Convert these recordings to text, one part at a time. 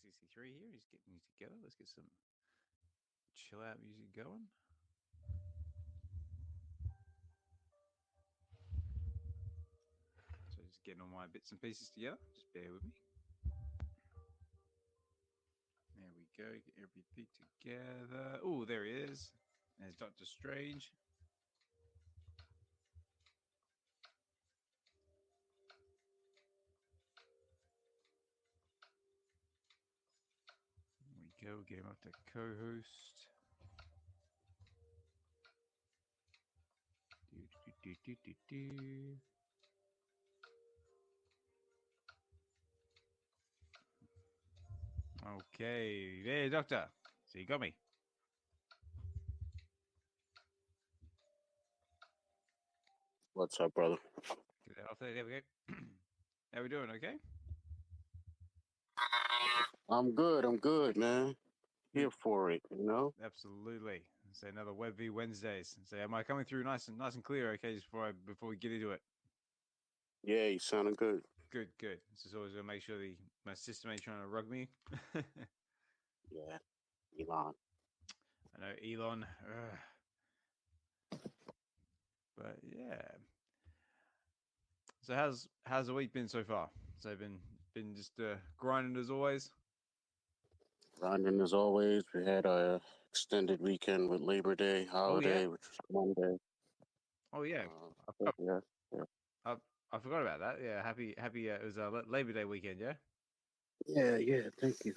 63 here. He's getting you together. Let's get some chill out music going. So just getting all my bits and pieces together. Just bear with me. There we go. Get everything together. Oh, there he is. There's Doctor Strange. There we go. Get him up to co-host. Do. Okay, there, Doctor. So you got me. What's up, brother? Get that off there. There we go. How we doing? Okay. I'm good, man. Here for it, you know. Absolutely. Say another VeVe Wednesdays. Say, am I coming through nice and clear? Okay, just before we get into it. Yeah, you sounding good. Good. This is always gonna make sure my system ain't trying to rug me. Yeah, Elon. I know Elon, but yeah. So how's the week been so far? So been just grinding as always. Grinding as always. We had a extended weekend with Labor Day holiday, which was Monday. Oh yeah. Yeah. I forgot about that. Yeah, happy. It was a Labor Day weekend. Yeah. Yeah. Thank you.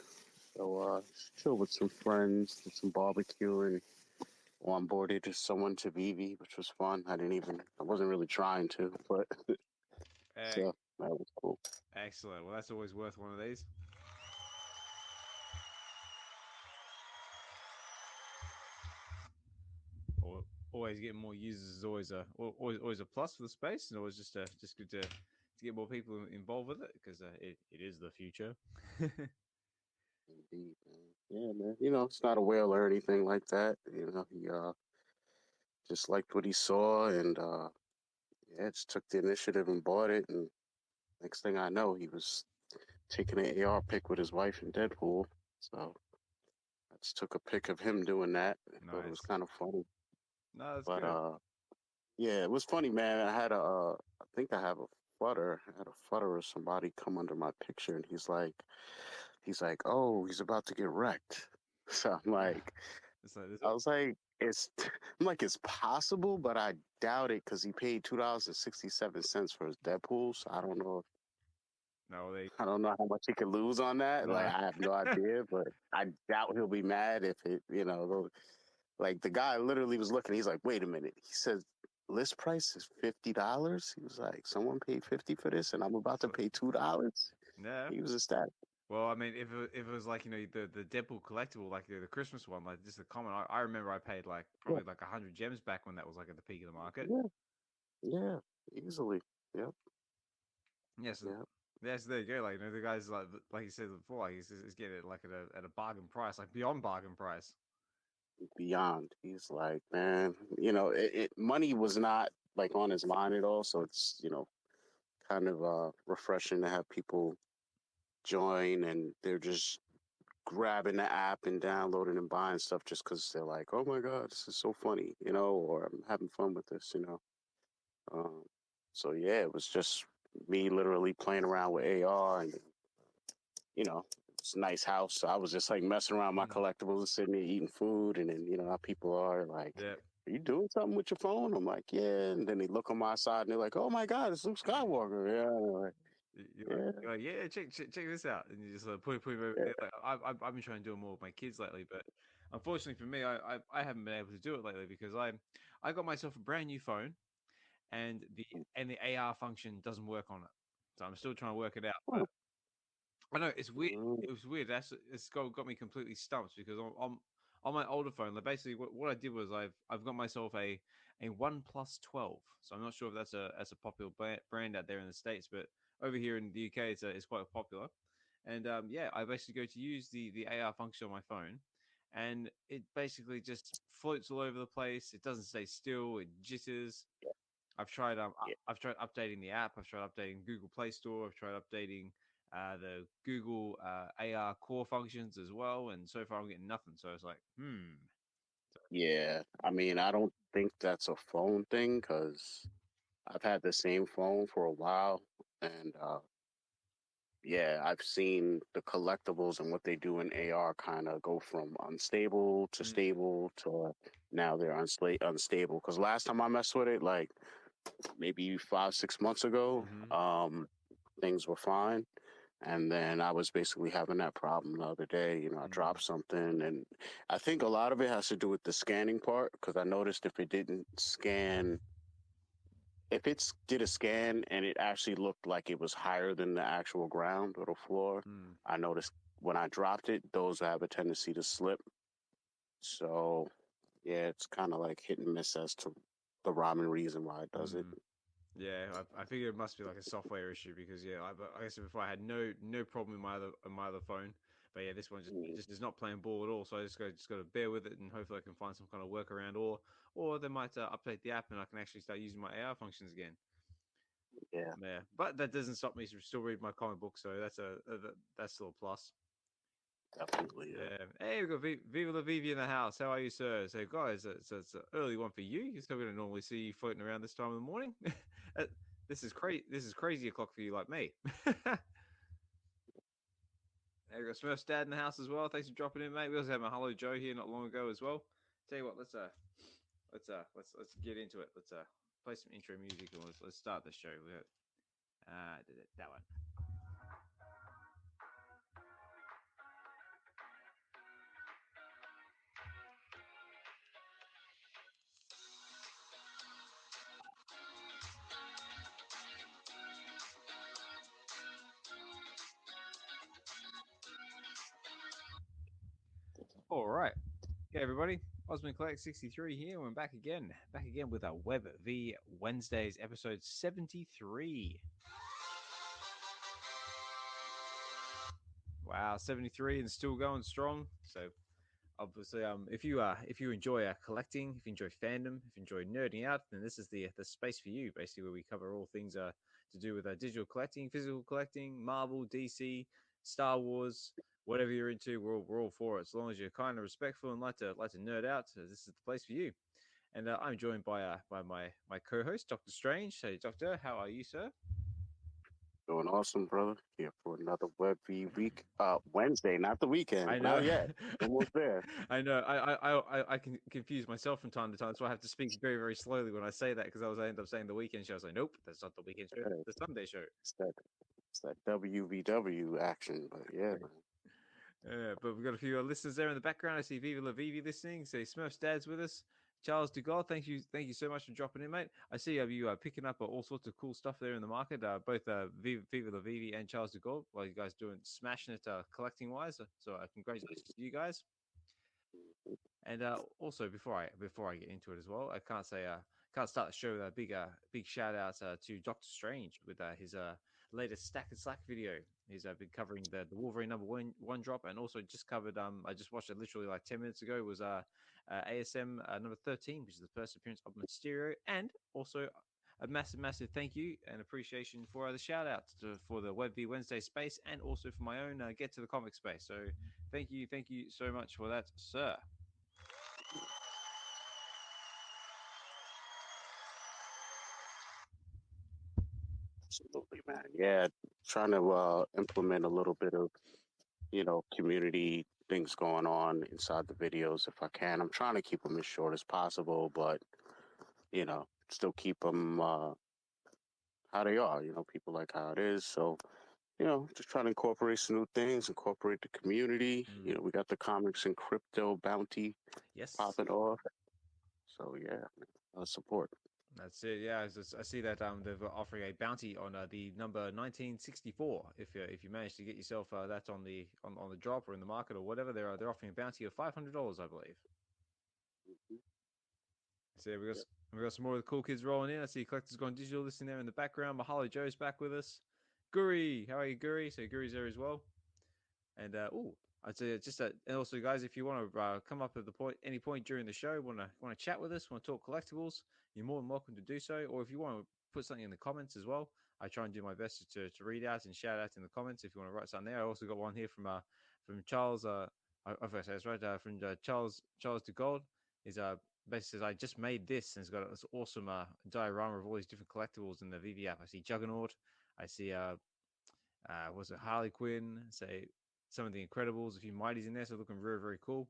So, just chill with some friends, did some barbecue, and onboarded someone to VeVe, which was fun. I wasn't really trying to, but so that was cool. Excellent. Well, that's always worth one of these. Always getting more users is always a plus for the space, and always just good to get more people involved with it because it is the future. Indeed, man. Yeah, man. You know, it's not a whale or anything like that. You know, he just liked what he saw and yeah, just took the initiative and bought it. And next thing I know, he was taking an AR pic with his wife in Deadpool. So I just took a pic of him doing that. I thought it was kind of funny. No, that's But good. yeah, it was funny, man. I think I have a flutter. I had a flutter of somebody come under my picture, and he's like, oh, he's about to get wrecked. So I'm like, I was like, it's possible, but I doubt it because he paid $2.67 for his Deadpool. So I don't know. I don't know how much he could lose on that. No. Like I have no idea, but I doubt he'll be mad if it. Like the guy literally was looking. He's like, wait a minute. He says list price is $50. He was like, someone paid $50 for this, and I'm about to pay $2. Yeah. He was ecstatic. Well, I mean, if it was like the Deadpool collectible, like the Christmas one, like just the common, I remember I paid like probably like 100 gems back when that was like at the peak of the market. Yeah, easily. Yep. Yes. Yes, there you go. Like the guys like you said before, like he's getting it like at a bargain price, like beyond bargain price. Beyond. He's like, man, money was not like on his mind at all. So it's, kind of refreshing to have people join and they're just grabbing the app and downloading and buying stuff just because they're like, oh my God, this is so funny, or I'm having fun with this. So yeah, it was just me literally playing around with AR and, it's a nice house. So I was just like messing around my collectibles and sitting there eating food. And then, how people are like, are you doing something with your phone? I'm like, yeah. And then they look on my side and they're like, oh my God, it's Luke Skywalker. Yeah. You're like, yeah, check this out, and you just put him over there. Like, I've been trying to do it more with my kids lately, but unfortunately for me, I haven't been able to do it lately because I got myself a brand new phone, and the AR function doesn't work on it, so I'm still trying to work it out. But I know it's weird. It was weird. It's got me completely stumped because on my older phone, like basically what I did was I've got myself a OnePlus 12. So I'm not sure if that's a popular brand out there in the States, but over here in the UK, it's quite popular. And yeah, I basically go to use the AR function on my phone, and it basically just floats all over the place. It doesn't stay still. It jitters. I've tried updating the app. I've tried updating Google Play Store. I've tried updating the Google AR core functions as well, and so far I'm getting nothing. So it's like, Yeah, I mean, I don't think that's a phone thing because I've had the same phone for a while, and yeah, I've seen the collectibles and what they do in AR kind of go from unstable to stable to now they're unstable. Because last time I messed with it, like maybe 5, 6 months ago, things were fine. And then I was basically having that problem the other day. You know, I dropped something, and I think a lot of it has to do with the scanning part because I noticed if it didn't scan, if it did a scan and it actually looked like it was higher than the actual ground or the floor, I noticed when I dropped it, those have a tendency to slip. So, yeah, it's kind of like hit and miss as to the rhyme and reason why it does it. Yeah, I figure it must be like a software issue because yeah, like I said before, I had no problem in my other phone, but yeah, this one just is not playing ball at all. So I just got to bear with it, and hopefully I can find some kind of workaround, or they might update the app and I can actually start using my AR functions again. Yeah, Yeah, but that doesn't stop me from still reading my comic book, so that's still a plus. definitely. Yeah. Yeah. Hey, we've got Viva La Vivi in the house. How are you, sir? So, guys, it's an early one for you. You're still going to normally see you floating around this time of the morning. Uh, this is crazy. This is crazy o'clock for you, like me. Hey, we got Smurf's dad in the house as well. Thanks for dropping in, mate. We also had my Hello Joe here not long ago as well. Tell you what, let's get into it. Let's play some intro music and let's start the show. We got that one. All right. Okay, everybody. Osman Collect 63 here. We're back again with our VeVe Wednesdays, episode 73. Wow, 73 and still going strong. So obviously, if you enjoy collecting, if you enjoy fandom, if you enjoy nerding out, then this is the space for you. Basically, where we cover all things to do with digital collecting, physical collecting, Marvel, DC, Star Wars, whatever you're into. We're all for it. As long as you're kind of respectful and like to nerd out, so this is the place for you. And I'm joined by my co-host, Doctor Strange. Hey, Doctor, how are you, sir? Doing awesome, brother. Here for another Web V week. Wednesday, not the weekend. I know, Not yet. Almost there. I know. I can confuse myself from time to time, so I have to speak very very slowly when I say that because I end up saying the weekend show. I was like, nope, that's not the weekend show. Yeah, That's the Sunday show. It's that, it's that WVW action. But yeah, man. But we've got a few listeners there in the background. I see Viva La Vivi listening. Say Smurf's dad's with us. Charles DeGaulle, thank you so much for dropping in, mate. I see you picking up all sorts of cool stuff there in the market. Both Viva La Vivi and Charles DeGaulle, while you guys doing smashing it collecting wise. So congratulations to you guys. And also before I get into it as well, I can't start the show with a big shout out to Doctor Strange with his latest Stack and Slack video. He's been covering the Wolverine number one drop, and also just covered I just watched it literally like 10 minutes ago. Was ASM number 13, which is the first appearance of Mysterio, and also a massive thank you and appreciation for the shout out for the WebV Wednesday space, and also for my own Get to the Comic space. So thank you so much for that, sir. Absolutely, man. Yeah, trying to implement a little bit of, community things going on inside the videos if I can. I'm trying to keep them as short as possible, but, still keep them how they are. People like how it is. So, just trying to incorporate some new things, incorporate the community. We got the comics and crypto bounty Yes. popping off. So, yeah, support. That's it. Yeah, I see that they're offering a bounty on the number 1964. If you manage to get yourself that on the drop or in the market or whatever, they're offering a bounty of $500, I believe. So yeah, we got some more of the cool kids rolling in. I see Collector's Gone Digital listening there in the background. Mahalo Joe's back with us. Guri, how are you, Guri? So Guri's there as well. And I'd say just that. And also, guys, if you want to come up at any point during the show, want to chat with us, want to talk collectibles, you're more than welcome to do so. Or if you want to put something in the comments as well, I try and do my best to read out and shout out in the comments if you want to write something there. I also got one here from Charles. If I say it's right, from Charles de Gold is basically says I just made this and it's got this awesome diorama of all these different collectibles in the VeVe app. I see Juggernaut. I see was it Harley Quinn? Say some of the Incredibles, a few Mighties in there, so looking very very cool.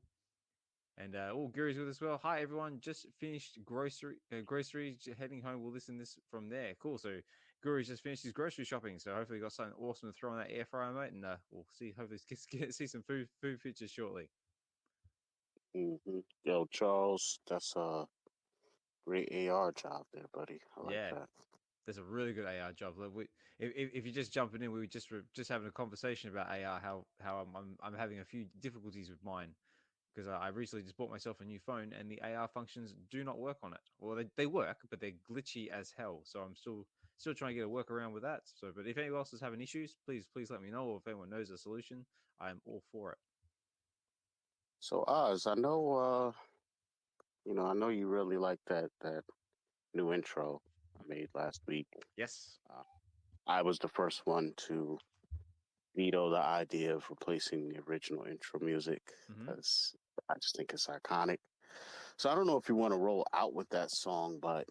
And Guri's with us as well. Hi everyone, just finished groceries, heading home. We'll listen this from there. Cool. So Guri's just finished his grocery shopping, so hopefully got something awesome to throw in that air fryer, mate. And we'll see. Hopefully see some food pictures shortly. Mm-hmm. Yo, Charles, that's a great AR job there, buddy. I like that. There's a really good AR job. If you're just jumping in, we were just having a conversation about AR. How I'm having a few difficulties with mine because I recently just bought myself a new phone and the AR functions do not work on it. Well, they work, but they're glitchy as hell. So I'm still trying to get a workaround with that. So, but if anyone else is having issues, please let me know. Or if anyone knows a solution, I'm all for it. So Oz, I know I know you really like that new intro I made last week. Yes. I was the first one to veto the idea of replacing the original intro music because I just think it's iconic. So I don't know if you want to roll out with that song, but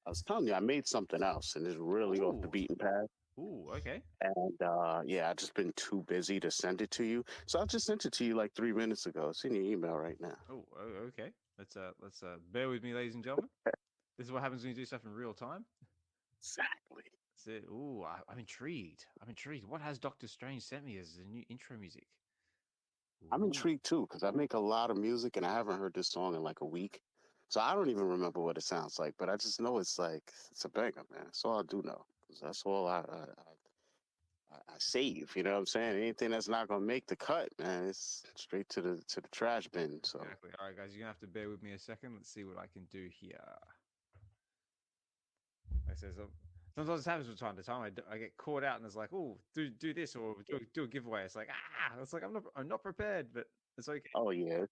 I was telling you I made something else and it's really off the beaten path. Ooh, okay. And I've just been too busy to send it to you. So I just sent it to you like 3 minutes ago. It's in your email right now. Oh, okay. Let's bear with me, ladies and gentlemen. This is what happens when you do stuff in real time. Exactly. That's it. Ooh, I'm intrigued. I'm intrigued. What has Doctor Strange sent me as the new intro music? I'm Ooh. intrigued too because I make a lot of music and I haven't heard this song in like a week. So I don't even remember what it sounds like, but I just know it's a banger, man. That's all I do know because that's all I save. You know what I'm saying? Anything that's not gonna make the cut, man, it's straight to the trash bin. So Exactly. All right, guys, you're gonna have to bear with me a second. Let's see what I can do here. Like I said, sometimes it happens from time to time. I get caught out and it's like, oh, do this or do a giveaway. It's like it's like I'm not prepared, but it's okay. oh yeah,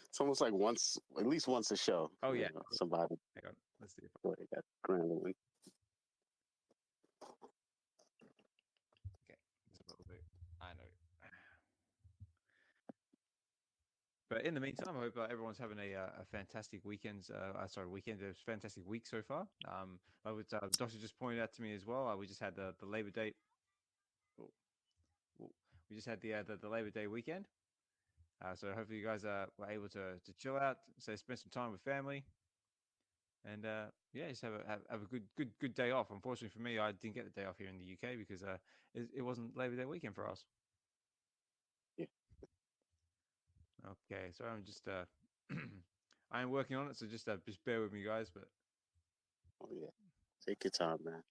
it's almost like at least once a show. Oh yeah, somebody. hang on. Let's see. Got grand one. Okay, just a little bit. I know. But in the meantime, I hope everyone's having a fantastic weekend. Weekend. A fantastic week so far. Doctor just pointed out to me as well. We just had the Labor Day. Oh, we just had the Labor Day weekend. So hopefully you guys were able to chill out, spend some time with family, and just have a good day off. Unfortunately for me, I didn't get the day off here in the UK because it wasn't Labor Day weekend for us. Yeah. Okay, so I'm just I am working on it, so just bear with me, guys. But oh yeah, take your time, man.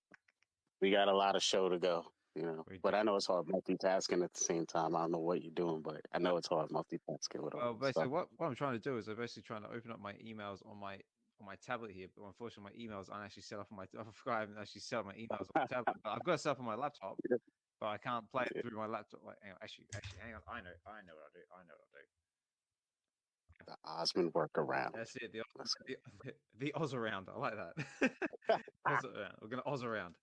We got a lot of show to go, But I know it's hard multitasking at the same time. I don't know what you're doing, but I know it's hard multitasking with all this basically, stuff. what I'm trying to do is I'm basically trying to open up my emails on my tablet here, but unfortunately, my emails aren't actually set up on my. I forgot I haven't actually set up my emails on my tablet. But I've got it set up on my laptop, but I can't play it through my laptop. Like, actually, hang on. I know what I'll do. I know what I'll do. The Osmond workaround. That's it. The Oz around. I like that. Oz around. We're gonna Oz around.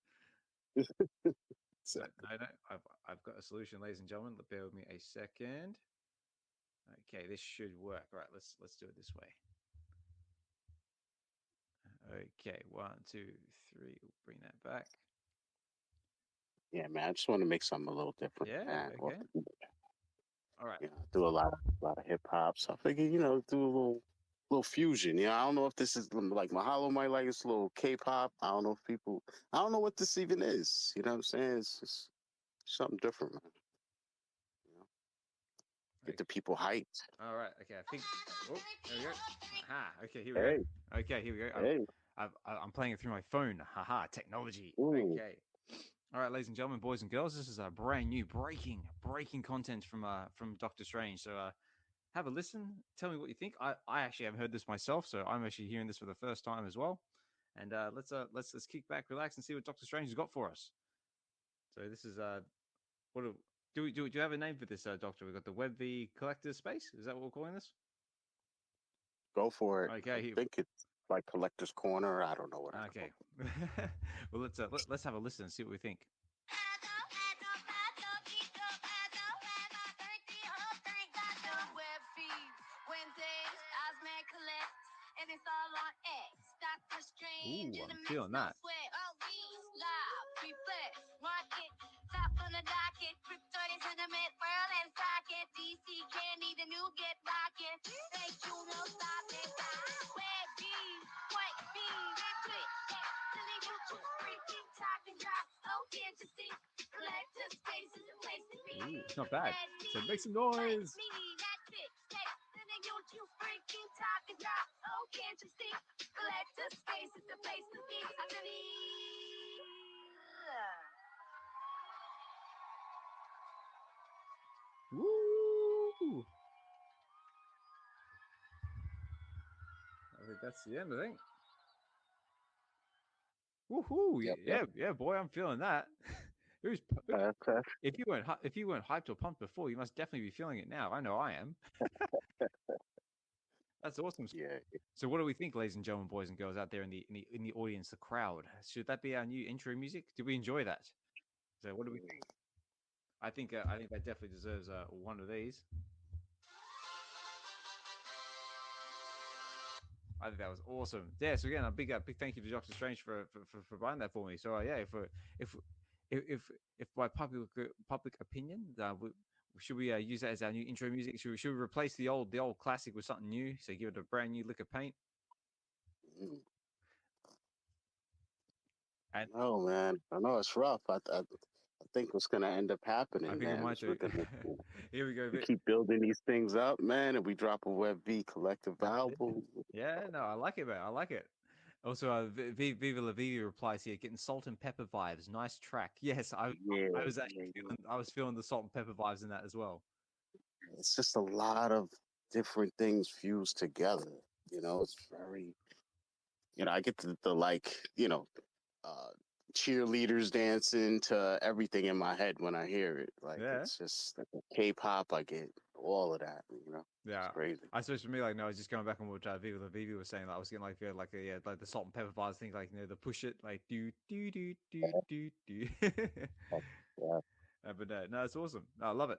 Exactly. No. I've got a solution, ladies and gentlemen. Bear with me a second. Okay, this should work. All right, let's do it this way. Okay, 1, 2, 3. We'll bring that back. Yeah, man. I just want to make something a little different. Yeah. Man. Okay. All right. Do a lot of hip hop. So I figure, do a little fusion. I don't know if this is like Mahalo might like it's a little K-pop. I don't know if I don't know what this even is. You know what I'm saying? It's just something different, man. Get the people hyped. All right. Okay. I think. Oh, there we go. Aha. Okay. Here we go. Okay. Here we go. Hey. I'm playing it through my phone. Haha. Technology. Ooh. Okay. All right, ladies and gentlemen, boys and girls. This is a brand new breaking content from Doctor Strange. So have a listen. Tell me what you think. I actually haven't heard this myself, so I'm actually hearing this for the first time as well. And let's kick back, relax, and see what Doctor Strange has got for us. So this is do you have a name for this, Doctor? We've got the VeVe Collector's Space. Is that what we're calling this? Go for it. Okay, I think it's like collector's corner. I don't know what I Okay. call Well, let's have a listen and see what we think. Ooh, I'm feeling that. Ooh, it's not bad. So make some noise. Woo! I think that's the end, I think. Woohoo! Yep, yep. Yeah, boy, I'm feeling that. Who's Okay. if you weren't hyped or pumped before, you must definitely be feeling it now. I know I am. That's awesome. Yeah. So, what do we think, ladies and gentlemen, boys and girls out there in the audience, the crowd? Should that be our new intro music? Did we enjoy that? So, what do we think? I think that definitely deserves one of these. I think that was awesome. Yeah. So again, a big thank you to Doctor Strange for buying that for me. So yeah, if if if by public opinion, should we use that as our new intro music? Should we replace the old classic with something new? So give it a brand new lick of paint. Mm. And No, man. I know it's rough. I think what's gonna end up I happening, think it man, might is we're do. gonna Here we go. we keep building these things up, man, and we drop a VeVe collective album. Yeah, no, I like it, man. I like it. Also, Viva La Viva replies here, getting salt and pepper vibes. Nice track. Yes, Yeah, I was actually yeah. I was feeling the salt and pepper vibes in that as well. It's just a lot of different things fused together. It's very, I get the like, uh, cheerleaders dancing to everything in my head when I hear it. Like Yeah. it's just like K-pop. I get all of that. It's Yeah, crazy. I suppose for me, like, no, I was just going back on what Viva La Viva was saying. Like, I was getting like the salt and pepper vibes thing, like the push it, like do. Yeah, But no, it's awesome. No, I love it.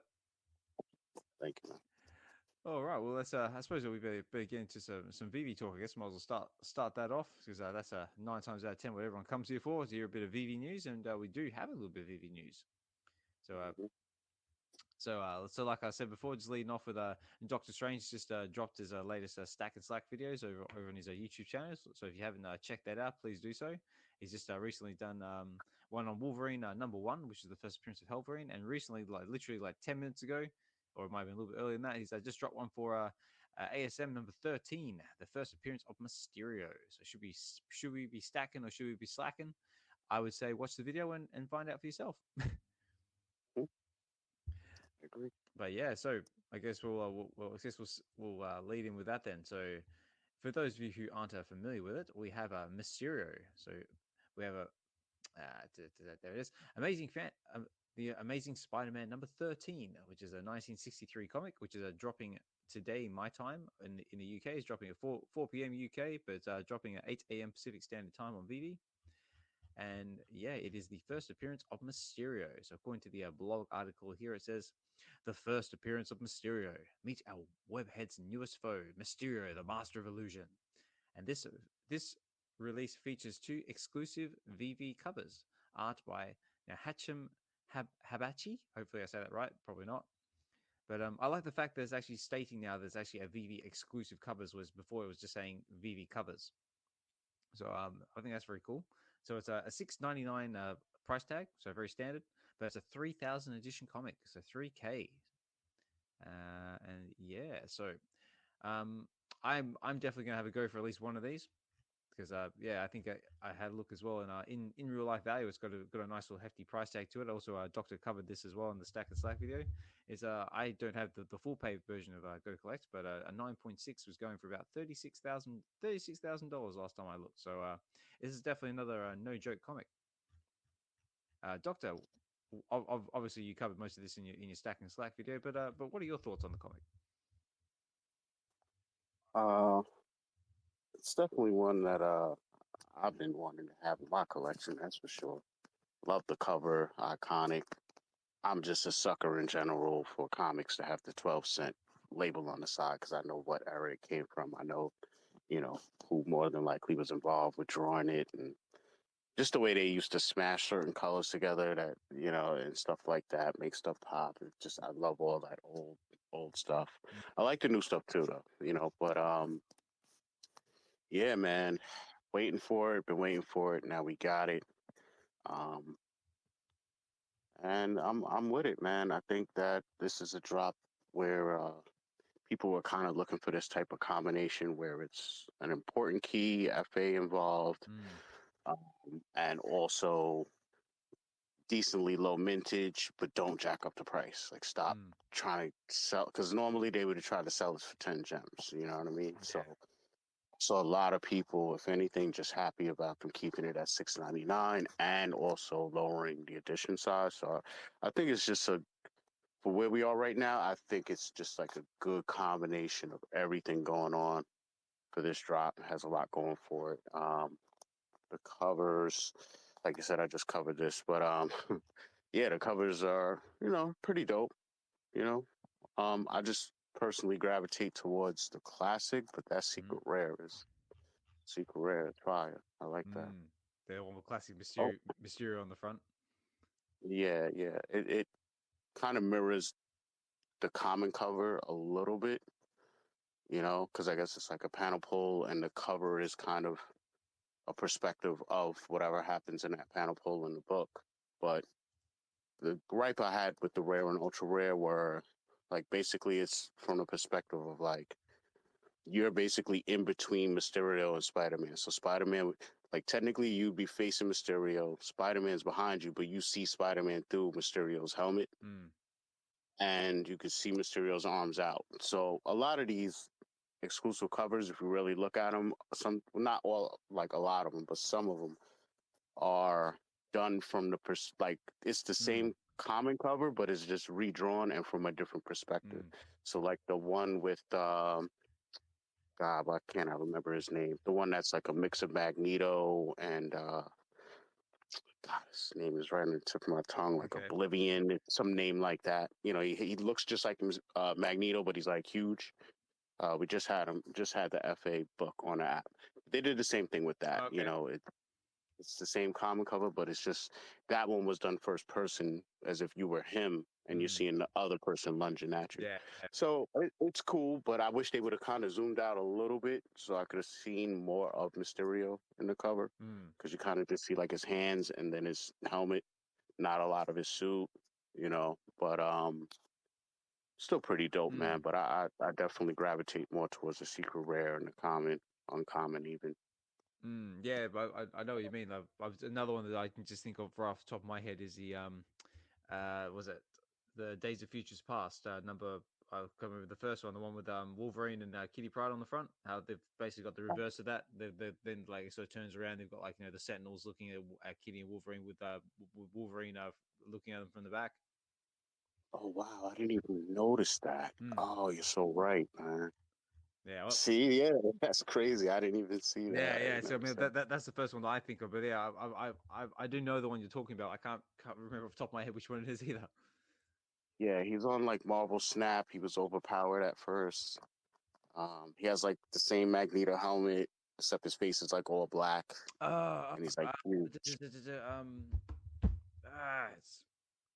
thank you, man. All right, well, let's. I suppose we better get into some VeVe talk. I guess might as well start that off because that's 9 times out of 10 what everyone comes here for, is to hear a bit of VeVe news, and we do have a little bit of VeVe news. So Mhm. So like I said before, just leading off with Doctor Strange just dropped his latest Stack and Slack videos over on his YouTube channel. So if you haven't checked that out, please do so. He's just recently done one on Wolverine #1, which is the first appearance of Wolverine, and recently, like literally like 10 minutes ago, or it might have been a little bit earlier than that, he's just dropped one for ASM #13, the first appearance of Mysterio. So should we be stacking or should we be slacking? I would say watch the video and find out for yourself. Mhm. I agree. But yeah, so I guess we'll lead in with that then. So for those of you who aren't familiar with it, we have a Mysterio. So we have a there it is, the Amazing Spider-Man #13, which is a 1963 comic, which is dropping today my time in the UK. Is dropping at 4 p.m. UK, but dropping at 8 a.m. Pacific Standard Time on VeVe. And yeah, it is the first appearance of Mysterio. So according to the blog article here, it says the first appearance of Mysterio. Meet our webhead's newest foe, Mysterio, the Master of Illusion. And this release features 2 exclusive VeVe covers, art by Hachim Habachi. Hopefully I say that right. Probably not. But I like the fact that it's actually stating now there's actually a VeVe exclusive covers, was before it was just saying VeVe covers. So I think that's very cool. So it's a $6.99 price tag, so very standard, but it's a 3,000 edition comic, so 3K. And yeah, so I'm definitely gonna have a go for at least one of these because yeah, I think I had a look as well, and in real life value, it's got a nice little hefty price tag to it. Also, Doctor covered this as well in the Stack and Slack video. Is I don't have the full pay version of Go Collect, but a 9.6 was going for about $36,000 last time I looked. So this is definitely another no joke comic. Doctor, obviously you covered most of this in your Stack and Slack video, but what are your thoughts on the comic? Uh, it's definitely one that I've been wanting to have in my collection. That's for sure. Love the cover, iconic. I'm just a sucker in general for comics to have the 12 cent label on the side because I know what era it came from. I know, who more than likely was involved with drawing it, and just the way they used to smash certain colors together that, and stuff like that, make stuff pop. It just, I love all that old stuff. I like the new stuff too, though, but yeah, man, waiting for it, been waiting for it. Now we got it. Um, and I'm with it, man. I think that this is a drop where people were kind of looking for this type of combination where it's an important key, FA involved, Mm. and also decently low mintage, but don't jack up the price. Like, stop Mm. trying to sell, because normally they would have tried to sell this for 10 gems. You know what I mean? Yeah. So a lot of people, if anything, just happy about them keeping it at $6.99 and also lowering the edition size. So I think it's just for where we are right now, I think it's just like a good combination of everything going on for this drop. It has a lot going for it. The covers, like I said, I just covered this, but yeah, the covers are, pretty dope. You know, I just personally gravitate towards the classic, but that Mm. secret rare is fire. I like that. Mm. The one with classic Oh, Mysterio on the front. yeah, yeah. It kind of mirrors the common cover a little bit, because I guess it's like a panel pull, and the cover is kind of a perspective of whatever happens in that panel pull in the book. But the gripe I had with the rare and ultra rare were like basically it's from the perspective of like you're basically in between Mysterio and Spider-Man. So Spider-Man, like technically you'd be facing Mysterio, Spider-Man's behind you, but you see Spider-Man through Mysterio's helmet, Mm. and you could see Mysterio's arms out. So a lot of these exclusive covers, if you really look at them, some, not all, like a lot of them, but some of them are done from like it's the Mm. same common cover, but it's just redrawn and from a different perspective. Mm. So like the one with God, why can't I remember his name? The one that's like a mix of Magneto and God, his name is right on the tip of my tongue, like Okay. Oblivion, some name like that. He looks just like Magneto, but he's like huge. We just had the FA book on the app. They did the same thing with that. Okay. It's the same common cover, but it's just that one was done first person as if you were him and you're Mm. seeing the other person lunging at you. Yeah. So it's cool, but I wish they would have kind of zoomed out a little bit so I could have seen more of Mysterio in the cover Mm. because you kind of just see like his hands and then his helmet, not a lot of his suit, But still pretty dope, man. Mm. But I definitely gravitate more towards the secret rare and the common, uncommon even. Mm. Yeah, but I know what you mean. Another one that I can just think of right off the top of my head is the was it the Days of Futures Past number? I can't remember the first one, the one with Wolverine and Kitty Pryde on the front. How they've basically got the reverse of that. They've then like it sort of turns around. They've got like the Sentinels looking at Kitty and Wolverine with Wolverine looking at them from the back. Oh wow, I didn't even notice that. Mm. Oh, you're so right, man. Yeah, well, See, yeah, that's crazy. I didn't even see yeah, that. I yeah. didn't So I never mean said. that's the first one that I think of. But yeah, I do know the one you're talking about. I can't remember off the top of my head which one it is either. Yeah, he's on like Marvel Snap. He was overpowered at first. He has like the same Magneto helmet, except his face is like all black, Uh, and he's like uh, huge. um, it's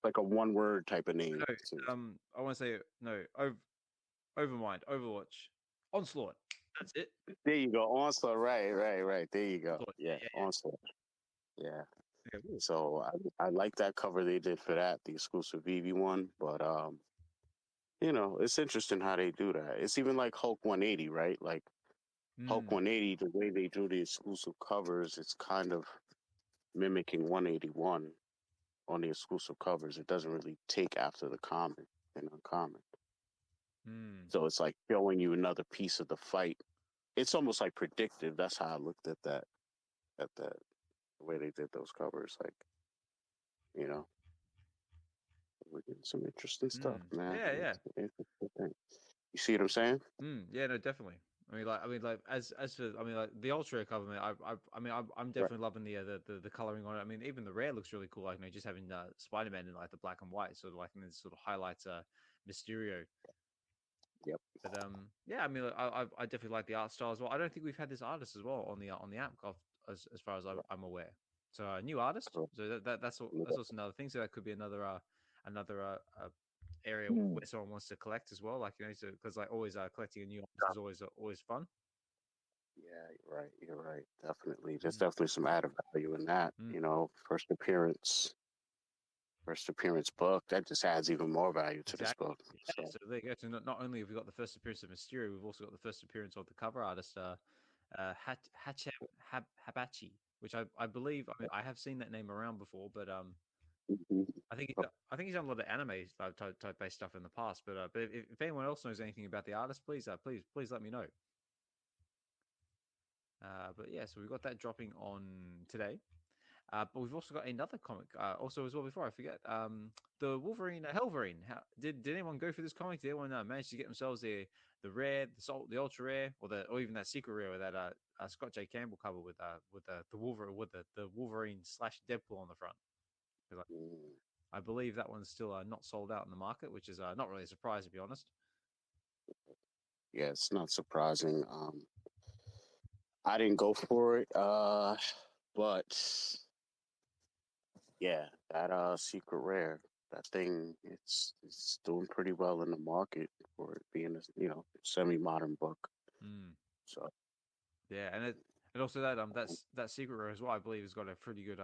Like a one word type of name no, too. I want to say no. Overmind, Overwatch, Onslaught. That's it. There you go, Onslaught. Right. There you go. Onslaught. Yeah, Yeah, Onslaught. Yeah. yeah, yeah. Ooh. So I like that cover they did for that, the exclusive VeVe one. But it's interesting how they do that. It's even like Hulk 180, right? Like Hulk Mm, 180, the way they do the exclusive covers, it's kind of mimicking 181 on the exclusive covers. It doesn't really take after the common and uncommon. mm, So it's like showing you another piece of the fight. It's almost like predictive. That's how I looked at that, the way they did those covers. Like, you know, we're getting some interesting stuff, mm. man. Yeah, yeah. It's interesting thing. You see what I'm saying? Mm, yeah, no, definitely. as for like the ultra cover, man, I'm Right. definitely loving the coloring on it. I mean, even the rare looks really cool. Like, just having Spider Man in like the black and white, sort of like, and it sort of highlights Mysterio. Yep. But yeah, I mean, like, I definitely like the art style as well. I don't think we've had this artist as well on the app, as far as I'm aware. So a new artist. Correct. So that's also another thing. So that could be another area Mm. where someone wants to collect as well. Like, because like always collecting a new artist is always fun. Yeah, you're right. You're right. Definitely. There's Mm. definitely some added value in that. Mm. First appearance book. That just adds even more value to this Exactly. book. Yeah. So So there you go. So not only have we got the first appearance of Mysterio, we've also got the first appearance of the cover artist, Habachi, which I believe. I mean, I have seen that name around before, but mhm. I think he's done a lot of anime type based stuff in the past. But if anyone else knows anything about the artist, please let me know. But yeah, so we've got that dropping on today. But we've also got another comic also as well. Before I forget, the Wolverine, Hellverine. Did anyone go for this comic? Did anyone manage to get themselves the rare, the ultra rare, or even that secret rare with that Scott J Campbell cover with the Wolverine the Wolverine slash Deadpool on the front? Because Mm. I believe that one's still not sold out in the market, which is not really a surprise to be honest. Yeah, it's not surprising. I didn't go for it. But yeah, that secret rare, that thing, it's doing pretty well in the market for it being a semi modern book. Mm. So Yeah, and also that secret rare as well. I believe has got a pretty good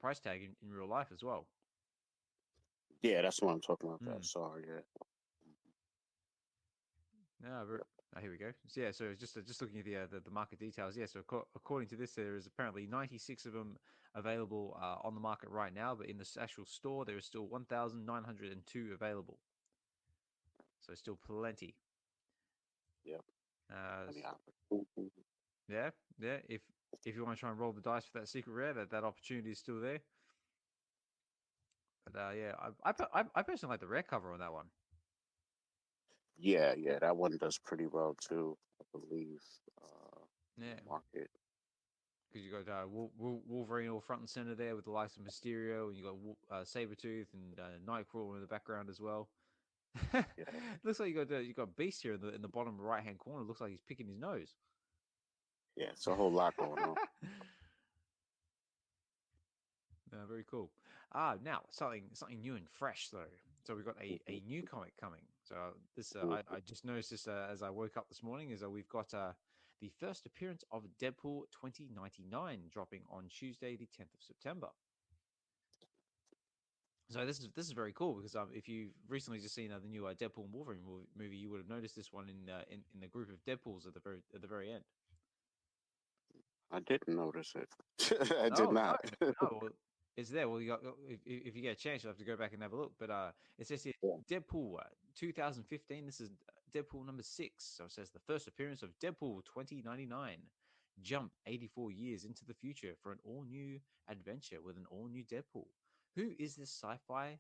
price tag in real life as well. yeah, that's what I'm talking about. That Mm. sorry, yeah. Yeah, here we go. So yeah, so just looking at the market details. Yeah, so according to this, there is apparently 96 of them available on the market right now, but in the actual store there is still 1,902 available. So still plenty. Yep. Uh, Any opportunity. yeah, yeah. If you want to try and roll the dice for that secret rare, that opportunity is still there. But yeah, I personally like the rare cover on that one. Yeah, yeah, that one does pretty well too, I believe, in Yeah, the market. because you got Wolverine all front and center there with the likes of Mysterio, and you got Sabretooth and Nightcrawler in the background as well. Yeah, Looks like you got Beast here in the bottom right hand corner. Looks like he's picking his nose. yeah, it's a whole lot going on. Very cool. Now something new and fresh though. So we've got a new comic coming. So this Mhm. I just noticed this as I woke up this morning. Is we've got the first appearance of Deadpool 2099 dropping on Tuesday, the 10th of September. So this is very cool because if you've recently just seen the new Deadpool and Wolverine movie, you would have noticed this one in the group of Deadpools at the very end. I didn't notice it. I did Oh not. no, well, it's there. Well, if you get a chance, you'll have to go back and have a look. But it says here Yeah. Deadpool 2015. This is Deadpool number 6. So it says the first appearance of Deadpool 2099. Jump 84 years into the future for an all new adventure with an all new Deadpool. Who is this sci-fi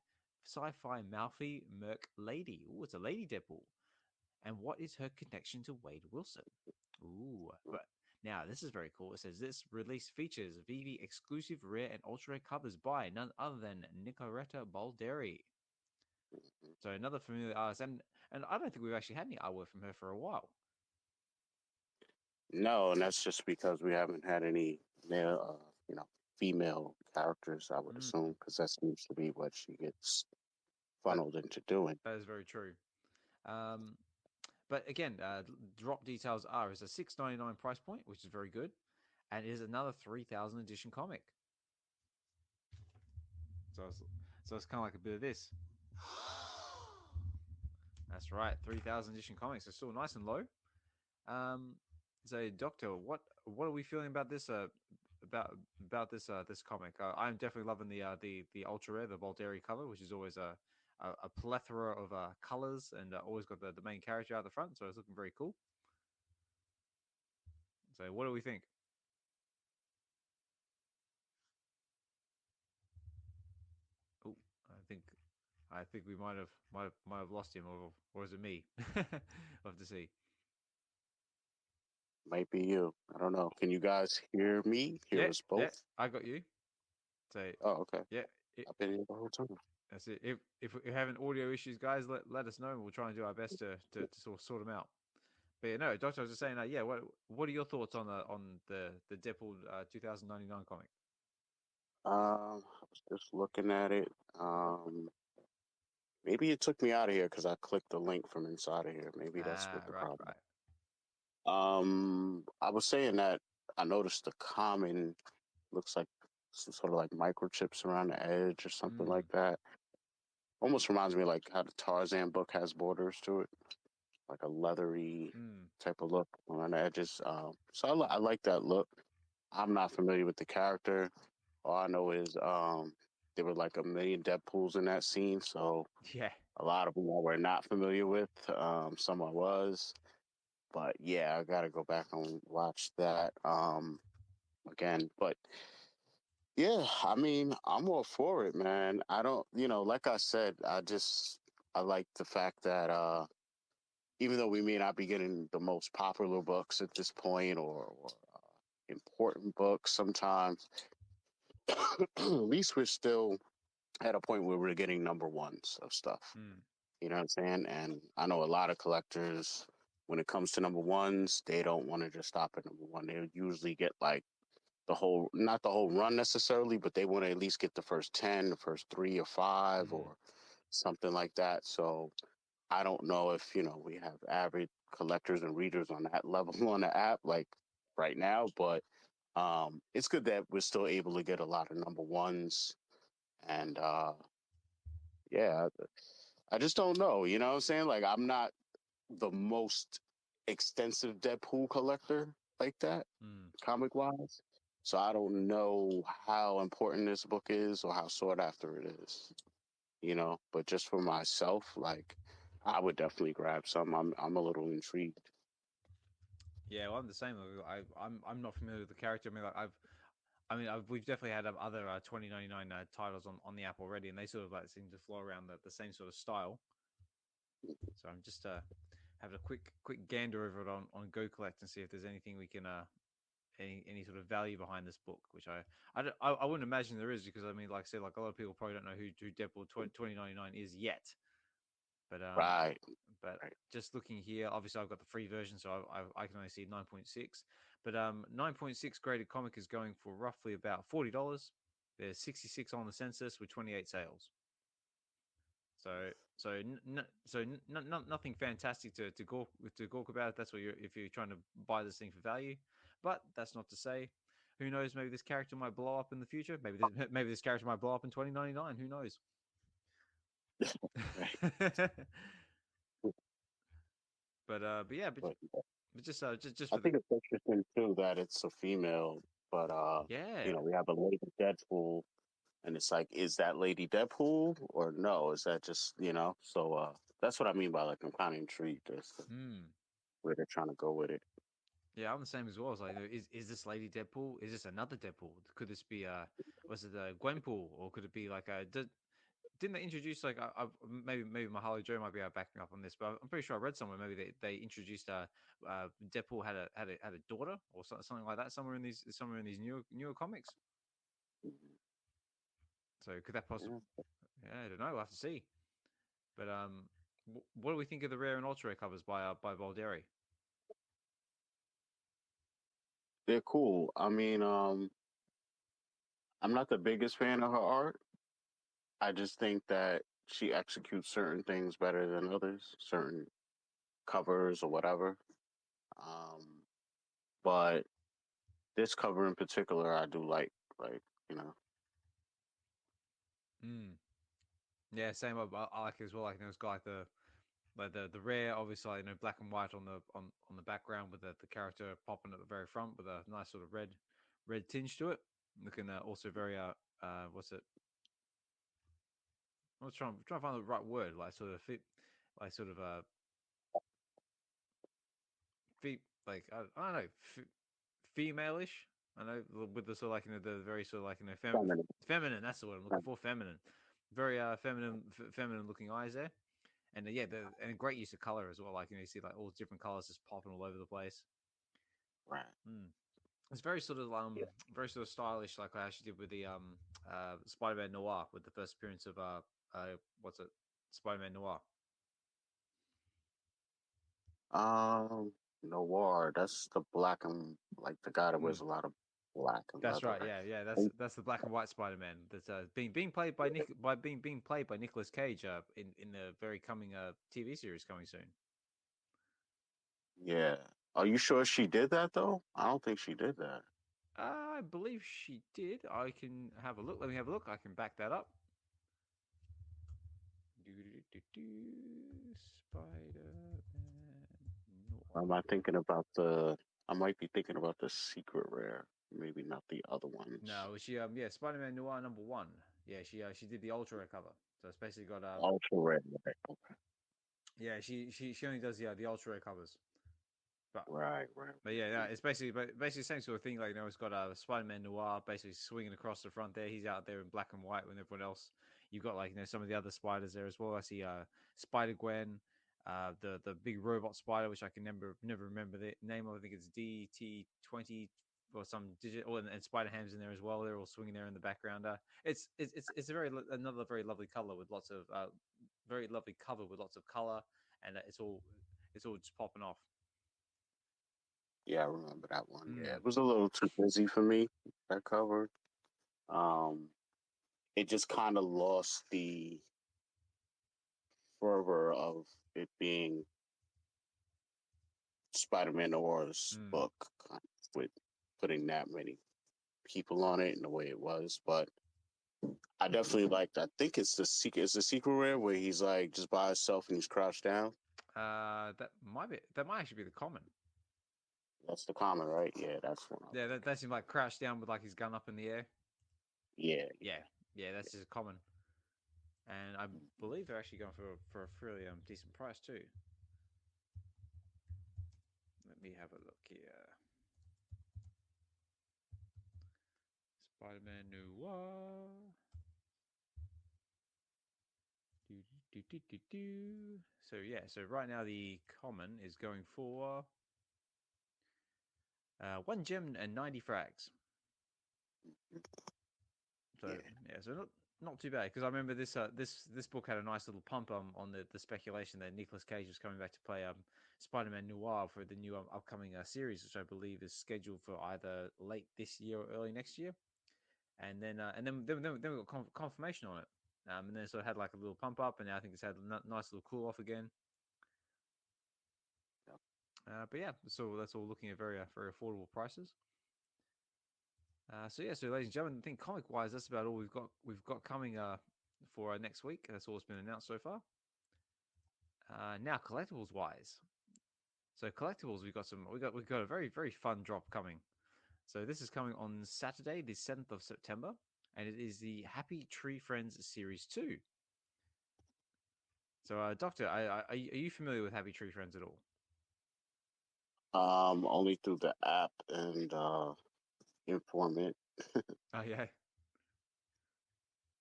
mouthy merc lady? Oh, it's a lady Deadpool. And what is her connection to Wade Wilson? Ooh, but now this is very cool. It says this release features VeVe exclusive rare and ultra rare covers by none other than Nicoletta Balderi. So another familiar artist, and I don't think we've actually had any artwork from her for a while. No, and that's just because we haven't had any male, female characters. I would Mm, assume because that seems to be what she gets that funneled into doing. that is very true. Um, but again, drop details are is a $6.99 price point, which is very good, and it is another 3,000 edition comic. So it's kind of like a bit of this. That's right, 3,000 edition comics are still nice and low. Um, so Doctor, what are we feeling about this? About this comic? I'm definitely loving the ultra rare, the Balderi cover, which is always a plethora of colors and always got the main character out the front, so it's looking very cool. So what do we think? Oh, I think I think we might have lost him, or is it me? We'll have to see. Might be you. I don't know. Can you guys hear me? Hear Yeah, us yeah, both? I got you. So Oh, okay. yeah, it, I've been here the whole time. that's it. If we're having audio issues, guys, let us know, and we'll try and do our best to sort them out. But yeah, no, Doctor, I was just saying, yeah, what are your thoughts on the Deadpool 2099 comic? I was just looking at it. Um, Maybe it took me out of here because I clicked the link from inside of here. Maybe that's what Ah, the right, problem. right. I was saying that I noticed the common looks like some sort of like microchips around the edge or something Mm, like that. Almost reminds me like how the Tarzan book has borders to it, like a leathery mm, type of look around the edges. So I like that look. I'm not familiar with the character. All I know is there were like a million Deadpools in that scene, so yeah. a lot of them I were not familiar with. Some I was, but yeah, I gotta go back and watch that again. But yeah, I mean, I'm all for it, man. I don't, like I said, I like the fact that even though we may not be getting the most popular books at this point or important books sometimes, at least we're still at a point where we're getting number ones of stuff. Mm, You know what I'm saying? And I know a lot of collectors, when it comes to number ones, they don't want to just stop at number one. They usually get like not the whole run necessarily, but they want to at least get the first 10, the first three or five mm. or something like that. So I don't know if, we have average collectors and readers on that level on the app, like right now, but it's good that we're still able to get a lot of number ones. And yeah, I just don't know. You know what I'm saying? Like, I'm not the most extensive Deadpool collector like that, Mm. comic wise. So I don't know how important this book is or how sought after it is. But just for myself, like, I would definitely grab some. I'm a little intrigued. Yeah, well, I'm the same. I'm not familiar with the character. I mean, like we've definitely had other 2099 titles on the app already, and they sort of like seem to flow around the same sort of style. So I'm just having a quick gander over it on Go Collect and see if there's anything we can any sort of value behind this book, which I wouldn't imagine there is because I mean, like I said, like a lot of people probably don't know who Deadpool 2099 is yet. But Right. but Right. just looking here, obviously I've got the free version, so I can only see 9.6. But 9.6 graded comic is going for roughly about $40. There's 66 on the census with 28 sales. So nothing fantastic to gawk about. That's what you're if you're trying to buy this thing for value. But that's not to say, who knows? Maybe this character might blow up in the future. Maybe this character might blow up in 2099. Who knows? Right. but yeah, But but just I for the think it's interesting too that it's a female, but yeah. we have a lady Deadpool. And it's like, is that Lady Deadpool or? Is that just So that's what I mean by like I'm kind of intrigued as to Hmm. where they're trying to go with it. Yeah, I'm the same as well. It's like, is this Lady Deadpool? Is this another Deadpool? Could this be was it Gwenpool, or could it be like didn't they introduce like maybe Mahalo Joe might be backing up on this, but I'm pretty sure I read somewhere maybe they introduced Deadpool had a daughter or something like that somewhere in these newer comics. So could that possibly? Yeah, Yeah, I don't know. We'll have to see. But what do we think of the rare and ultra rare covers by Balderi? they're cool. I mean, I'm not the biggest fan of her art. I just think that she executes certain things better than others, certain covers or whatever. Um, but this cover in particular, I do like you know, Mm. Yeah, same. I like it as well. Like it's got like the rare, obviously, like, black and white on the background with the character popping at the very front with a nice sort of red tinge to it. Looking also very what's it? I was trying to find the right word, like sort of fit, like sort of feet, like I don't know, female-ish. I know with the sort of like the very sort of like feminine. feminine. That's the word I'm looking for. Feminine, very feminine looking eyes there. And yeah, and a great use of color as well. Like you see like all different colors just popping all over the place. Right. Mm. It's Yeah. very sort of stylish, like I actually did with the Spider-Man Noir with the first appearance of what's it, Spider-Man Noir. Um, Noir. That's the black and like the guy that Mm. wears a lot of black and That's right. leather. Yeah, yeah. Oh, That's the black and white Spider-Man that's being played by being played by Nicolas Cage in the very coming TV series coming soon. yeah. Are you sure she did that though? I don't think she did that. I believe she did. I can have a look. Let me have a look. I can back that up. Spider-Man Am I Noir. thinking about the? I might be thinking about the secret rare. Maybe not the other ones. No, she yeah, Spider-Man Noir #1. Yeah, she did the Ultra cover. So it's basically got Ultra rare. Right. Okay. yeah, she only does the Ultra Rare covers. But Right. Right. but yeah, yeah, it's basically the same sort of thing. Like it's got Spider-Man Noir basically swinging across the front there. He's out there in black and white with everyone else. You've got like some of the other spiders there as well. I see Spider Gwen, the big robot spider, which I can never remember the name of. I think it's DT20 or some digit. Oh, and Spider Ham's in there as well. They're all swinging there in the background. It's a another very lovely color with lots of very lovely cover with lots of color, and it's all just popping off. Yeah, I remember that one. Yeah, Mm. it was a little too busy for me. That cover. Um, it just kind of lost the fervor of it being Spider-Man Noir's Mm. book, kind of, with putting that many people on it and the way it was. But I definitely liked. I think it's the secret. It's the secret rare where he's like just by himself and he's crouched down. That might actually be the common. That's the common, right? Yeah, that's one I'm Yeah, thinking. that's him like crouched down with like his gun up in the air. Yeah, Yeah, yeah, that's just common. And I believe they're actually going for a fairly decent price too. Let me have a look here. Spider-Man Noir. Do, do. So yeah, so right now the common is going for 1 gem and 90 frags. So yeah. yeah, so not too bad because I remember this book had a nice little pump on the speculation that Nicolas Cage was coming back to play Spider-Man Noir for the new upcoming series, which I believe is scheduled for either late this year or early next year. And then we got confirmation on it, and then so it had like a little pump up, and now I think it's had a nice little cool off again. But yeah, so that's all looking at very affordable prices. So yeah, so ladies and gentlemen, I think comic wise, that's about all we've got coming for next week. That's all that's been announced so far. Now collectibles wise, so collectibles we got a very fun drop coming. So this is coming on Saturday, the 7th of September, and it is the Happy Tree Friends Series 2. So Doctor, are you familiar with Happy Tree Friends at all? Only through the app and informant. Oh yeah,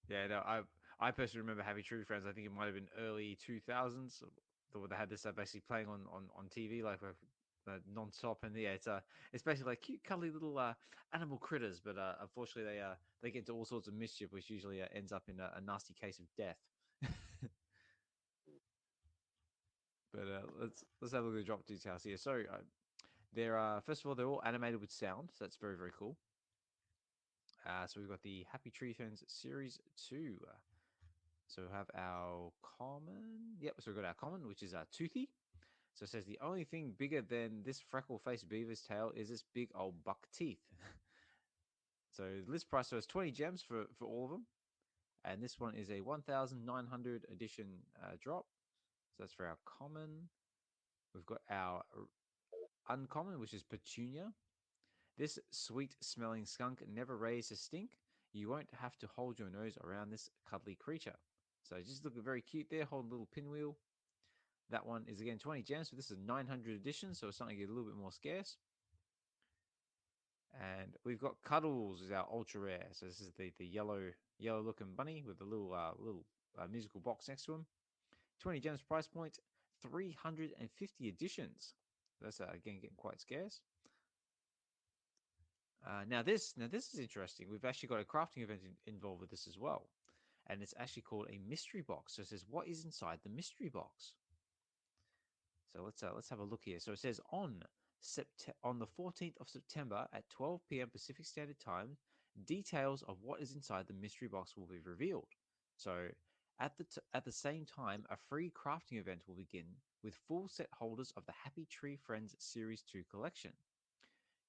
yeah. No, I personally remember Happy Tree Friends. I think it might have been early 2000s. They had this basically playing on TV like non-stop, and yeah, it's basically like cute, cuddly little animal critters, but unfortunately they get into all sorts of mischief, which usually ends up in a nasty case of death. But let's have a look at the drop details here. So they're first of all they're all animated with sound, so that's very cool. So we've got the Happy Tree Friends Series 2. So we have our common. Yep, so we've got our common, which is Toothy. So it says the only thing bigger than this freckle-faced beaver's tail is this big old buck teeth. So the list price was 20 gems for all of them. And this one is a 1,900 edition drop. So that's for our common. We've got our uncommon, which is Petunia. This sweet smelling skunk never raised a stink. You won't have to hold your nose around this cuddly creature. So just looking very cute there, holding a little pinwheel. That one is again 20 gems, but this is 900 edition, so it's starting to get a little bit more scarce. And we've got Cuddles is our ultra rare. So this is the yellow looking bunny with the little musical box next to him. 20 gems price point, 350 editions. That's again getting quite scarce. Now this is interesting. We've actually got a crafting event involved with this as well, and it's actually called a mystery box. So it says, "What is inside the mystery box?" So let's have a look here. So it says on the 14th of September at 12 p.m. Pacific Standard Time, details of what is inside the mystery box will be revealed. So at the same time, a free crafting event will begin with full set holders of the Happy Tree Friends Series 2 collection.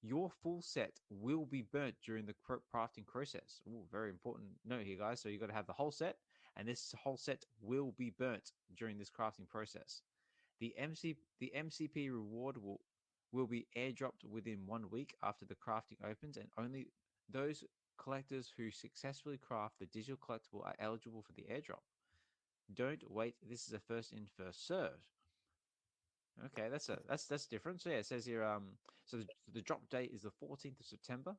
Your full set will be burnt during the crafting process. Ooh, very important note here, guys. So you got to have the whole set, and this whole set will be burnt during this crafting process. The MCP reward will be airdropped within 1 week after the crafting opens, and only those collectors who successfully craft the digital collectible are eligible for the airdrop. Don't wait. This is a first in, first served. Okay, that's different. So yeah, it says here so the drop date is the 14th of September.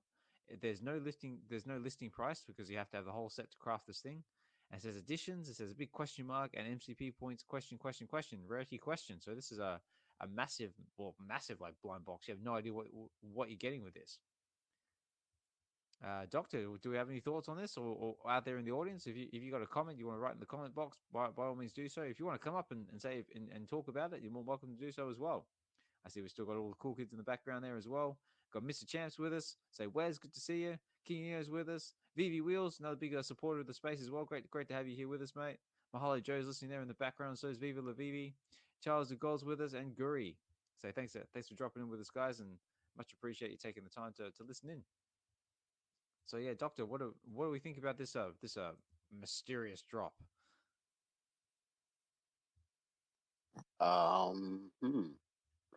There's no listing price because you have to have the whole set to craft this thing. And it says additions, it says a big question mark and MCP points question rarity question. So this is a massive like blind box. You have no idea what you're getting with this. Doctor, do we have any thoughts on this, or out there in the audience? If you got a comment you want to write in the comment box, by all means do so. If you want to come up and say and talk about it, you're more welcome to do so as well. I see we still got all the cool kids in the background there as well. Got Mr. Champs with us. Say, Wes, good to see you. King Eo's with us. VeVe Wheels, another big supporter of the space as well. Great to have you here with us, mate. Mahalo Joe's listening there in the background. So is Viva La Vivi. Charles DeGaule's with us, and Guri. Say thanks for dropping in with us, guys, and much appreciate you taking the time to listen in. So yeah, Doctor, what do we think about this mysterious drop?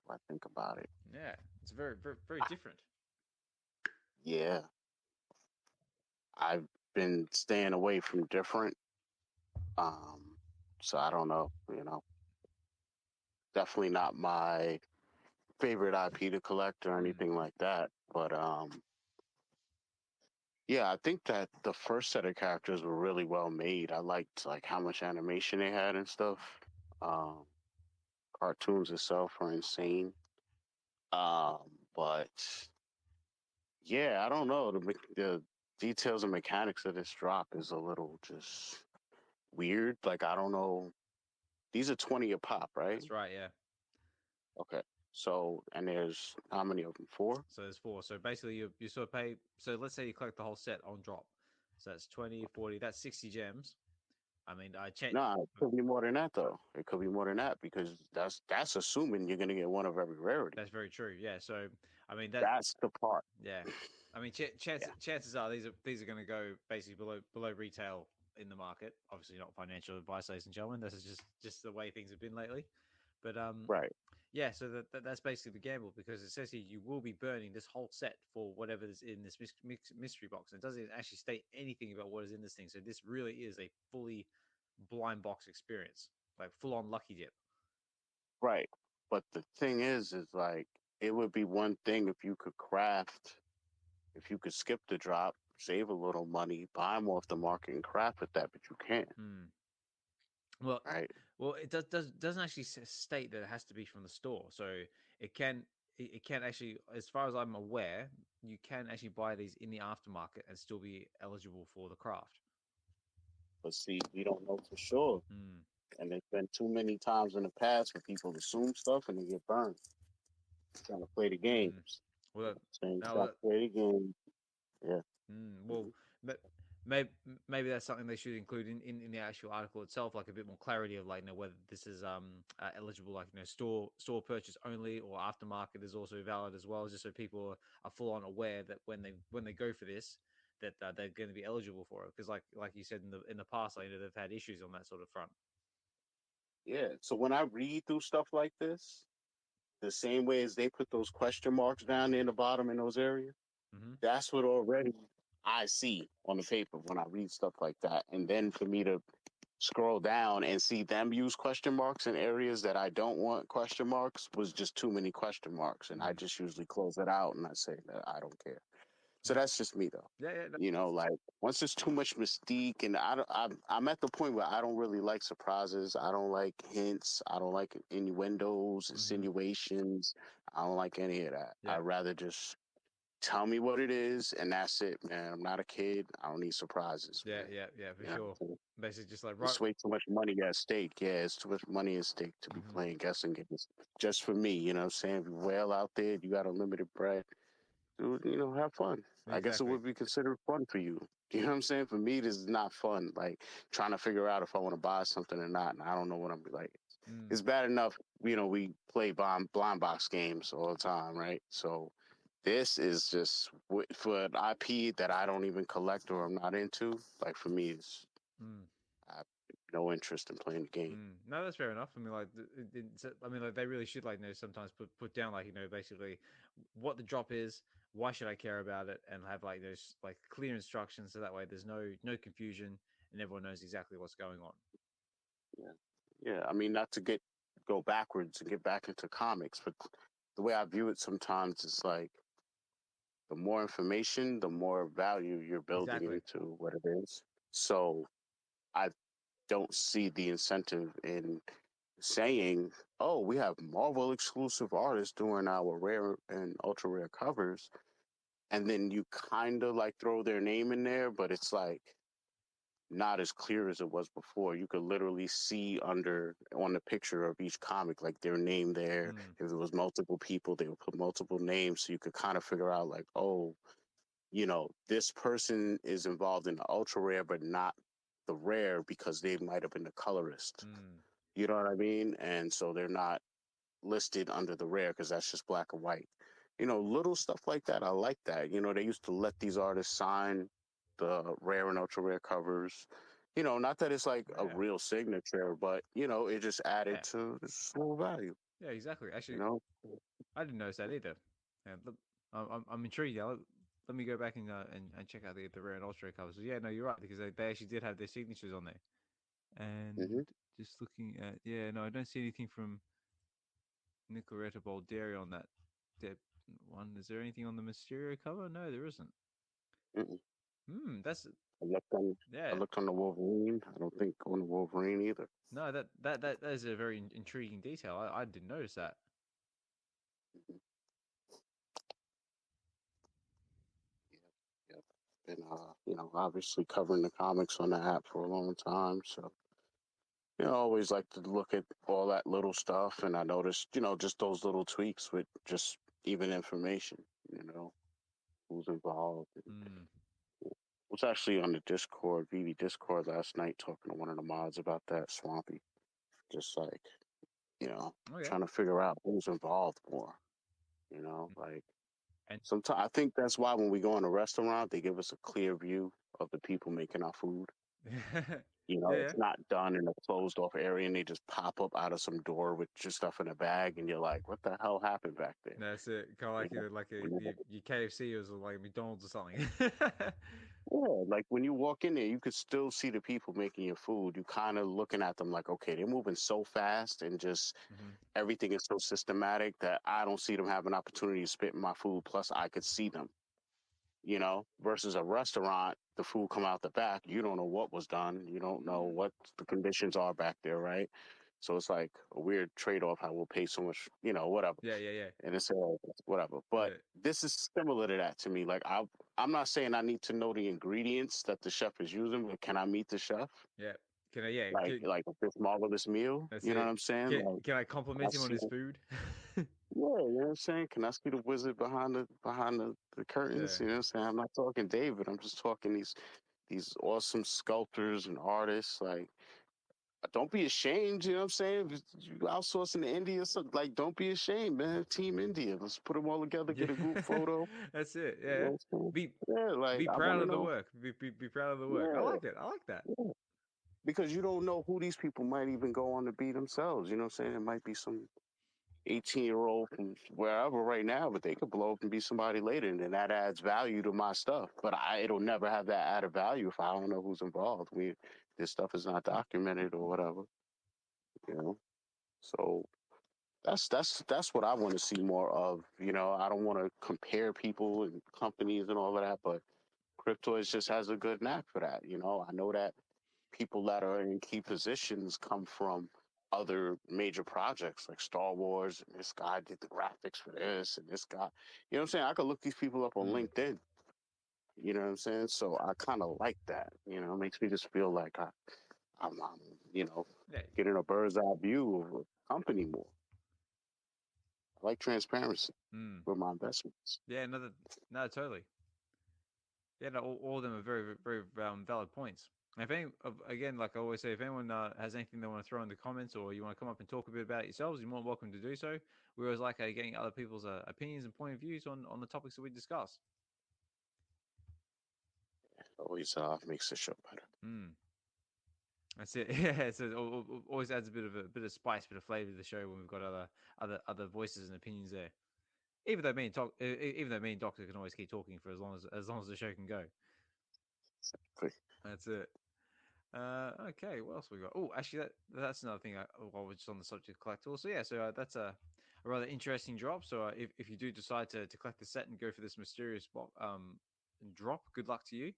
What I think about it. Yeah, it's very different. Yeah, I've been staying away from different. So I don't know. Definitely not my favorite IP to collect or anything like that. But yeah, I think that the first set of characters were really well made. I liked like how much animation they had and stuff. Um, Cartoons itself are insane. Um, but yeah, I don't know. The details and mechanics of this drop is a little just weird. Like I don't know. These are 20 a pop, right? That's right. Yeah. Okay. So and there's how many of them? Four. So there's four. So basically, you sort of pay. So let's say you collect the whole set on drop. So that's 20, 40. That's 60 gems. I mean, I checked. No, it could be more than that though. It could be more than that because that's assuming you're gonna get one of every rarity. That's very true. Yeah. So I mean that's the part. Yeah. I mean, chances are these are going to go basically below retail in the market. Obviously, not financial advice, ladies and gentlemen. This is just the way things have been lately. But right. Yeah. So that's basically the gamble because it says here you will be burning this whole set for whatever is in this mystery box. And it doesn't actually state anything about what is in this thing. So this really is a fully blind box experience, like full on lucky dip. Right. But the thing is like it would be one thing if you could craft, if you could skip the drop, save a little money, buy them off the market and craft with that, but you can't. Well, right. Well, it doesn't actually state that it has to be from the store. So it can actually, as far as I'm aware, you can actually buy these in the aftermarket and still be eligible for the craft. But see, we don't know for sure. And there's been too many times in the past where people assume stuff and they get burned. Trying to play the games. Well, play the game. Yeah. Well, maybe that's something they should include in the actual article itself, like a bit more clarity of like whether this is eligible, like store purchase only or aftermarket is also valid as well, just so people are full on aware that when they go for this, that they're going to be eligible for it. Because like you said in the past, they've had issues on that sort of front. Yeah. So when I read through stuff like this, the same way as they put those question marks down in the bottom in those areas, that's what already I see on the paper when I read stuff like that. And then for me to scroll down and see them use question marks in areas that I don't want question marks was just too many question marks. And I just usually close it out and I say that I don't care. So that's just me though. Yeah. Like once there's too much mystique, and I'm at the point where I don't really like surprises. I don't like hints. I don't like innuendos, insinuations. I don't like any of that. I'd rather just tell me what it is, and that's it, man. I'm not a kid. I don't need surprises, Yeah, man. yeah, yeah, for You know, sure. Basically, just like right. it's way too much money at stake. Yeah, it's too much money at stake to be Hmm. playing guessing games. Just for me, you know what I'm saying? If you whale out there, you got unlimited bread, dude, you know, have fun. I guess it Exactly. would be considered fun for you. You know what I'm saying? For me, this is not fun. Like trying to figure out if I want to buy something or not, and I don't know what I'm like. Mm, It's bad enough, you know, we play blind box games all the time, right? So this is just for an IP that I don't even collect or I'm not into. Like for me, it's mm. I have no interest in playing the game. No, that's fair enough. I mean, like, I mean, like, they really should, like, sometimes put down, like, basically what the drop is, why should I care about it, and have like those like clear instructions, so that way there's no confusion and everyone knows exactly what's going on. Yeah, yeah. I mean, not to go backwards and get back into comics, but the way I view it sometimes is like the more information, the more value you're building Exactly. into what it is. So I don't see the incentive in saying, "Oh, we have Marvel exclusive artists doing our rare and ultra rare covers," and then you kind of like throw their name in there, but it's like not as clear as it was before. You could literally see under on the picture of each comic like their name there. Mm, If there was multiple people, they would put multiple names, so you could kind of figure out like, oh, you know, this person is involved in the ultra rare, but not the rare because they might have been the colorist. mm, You know what I mean? And so they're not listed under the rare because that's just black and white. You know, little stuff like that. I like that. You know, they used to let these artists sign the rare and ultra rare covers. You know, not that it's like a yeah, real signature, but you know, it just added yeah, to the small value. yeah, exactly. You Actually, know. I didn't notice that either. Yeah, look, I'm intrigued. Yeah, let me go back and check out the rare and ultra covers. So, yeah, no, you're right, because they actually did have their signatures on there. Hmm. And just looking at, yeah, no, I don't see anything from Nicoletta Balderi on that Dead one. Is there anything on the Mysterio cover? No, there isn't. That's I looked on. I yeah. looked on the Wolverine. I don't think on the Wolverine either. No, that is a very intriguing detail. I didn't notice that. Mhm. Yeah, yeah. Been you know, obviously covering the comics on the app for a long time, so you know, I always like to look at all that little stuff, and I noticed, you know, just those little tweaks with just even information, you know, who's involved. And Hmm. was actually on the Discord, VeVe Discord last night, talking to one of the mods about that, Swampy. Just like, you know, Okay. trying to figure out who's involved more, you know, like And sometimes I think that's why when we go in a restaurant, they give us a clear view of the people making our food. yeah, You know, yeah. it's not done in a closed off area and they just pop up out of some door with your stuff in a bag and you're like, what the hell happened back there? That's it. Kind of You like know? like When you- your KFC or like McDonald's or something. Yeah, like when you walk in there, you could still see the people making your food. You kind of looking at them like, okay, they're moving so fast and just Hmm. everything is so systematic that I don't see them have an opportunity to spit in my food. Plus, I could see them, you know, versus a restaurant, the food come out the back. You don't know what was done. You don't know what the conditions are back there, right? So it's like a weird trade off how we'll pay so much, you know, whatever. Yeah, yeah, yeah, And it's whatever. But yeah, this is similar to that to me. Like I'm not saying I need to know the ingredients that the chef is using, but can I meet the chef? yeah. Can I? Yeah, Like this marvelous meal. that's You know what it. I'm saying? Like Can I I compliment him on see his food? yeah, you know what I'm saying? Can I see the wizard behind the curtains? Yeah. You know what I'm saying? I'm not talking David. I'm just talking these awesome sculptors and artists. Like, don't be ashamed. You know what I'm saying? If you outsourcing to India, so like, don't be ashamed, man. Team India. Let's put them all together. Yeah, Get a group photo. that's it. You know Yeah, what I'm saying? be Yeah, like be I proud want to of the know. work. Be proud of the work. I Yeah, like it. I like that. yeah, because you don't know who these people might even go on to be themselves. You know what I'm saying? It might be some 18-year-old from wherever right now, but they could blow up and be somebody later, and then that adds value to my stuff. But it'll never have that added value if I don't know who's involved. This stuff is not documented or whatever, you know. So that's what I want to see more of. You know, I don't want to compare people and companies and all of that, but Cryptoids just has a good knack for that. You know, I know that people that are in key positions come from other major projects like Star Wars, and this guy did the graphics for this, and this guy, you know what I'm saying? I could look these people up on Mm. LinkedIn. You know what I'm saying? So I kind of like that. You know, it makes me just feel like I'm you know, Yeah. getting a bird's eye view of a company more. I like transparency Mm. with my investments. Yeah. No, totally. Yeah. No, all of them are very, very valid points. And if any, again, like I always say, if anyone has anything they want to throw in the comments or you want to come up and talk a bit about it yourselves, you're more than welcome to do so. We always like getting other people's opinions and point of views on the topics that we discuss. Always makes the show better. Mm. That's it. Yeah, so it always adds a bit of spice, bit of flavor to the show when we've got other voices and opinions there. Even though me and Doctor can always keep talking for as long as the show can go. Exactly. That's it. Okay, what else we got? Oh, actually, that's another thing. While we're just on the subject of collectibles, so yeah, so that's a rather interesting drop. So if you do decide to collect the set and go for this mysterious drop, good luck to you.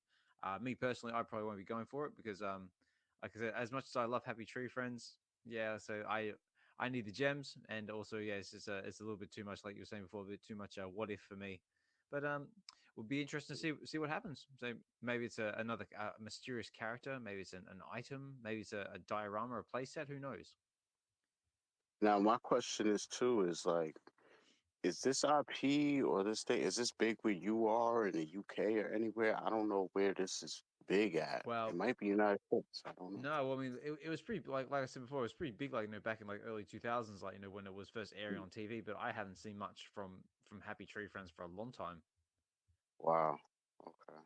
Me personally, I probably won't be going for it because like I said, as much as I love Happy Tree Friends, yeah, so I need the gems, and also yeah, it's a little bit too much, like you were saying before, a bit too much what if for me. But would be interesting to see what happens. So maybe it's another mysterious character, maybe it's an item, maybe it's a diorama, a playset. Who knows? Now my question is too is like, is this IP or this thing, is this big where you are in the UK or anywhere? I don't know where this is big at. It Well, might be United States. I don't know. no, well, I mean, it was pretty like I said before, it was pretty big, like back in like early 2000s, like when it was first airing on TV. But I haven't seen much from Happy Tree Friends for a long time. Wow. Okay.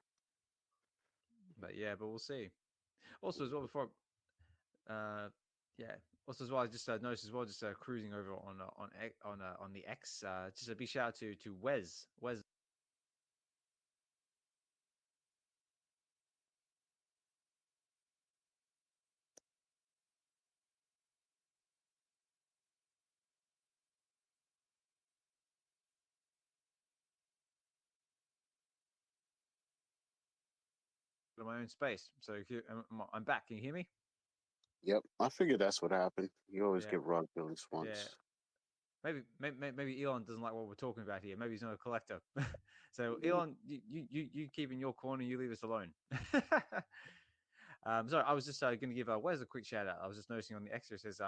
But yeah, but we'll see. Also, as well, before uh, yeah. Also, as well, I just noticed as well, just cruising over on the X. Just a big shout out to Wes. In my own space. So I'm back. Can you hear me? Yep. I figured that's what happened. You always Yeah, get rugged at least yeah. once. Maybe Elon doesn't like what we're talking about here. Maybe he's not a collector. So Elon, you keep in your corner. You leave us alone. Sorry, I was just going to give Wes a quick shout out. I was just noticing on the extra it says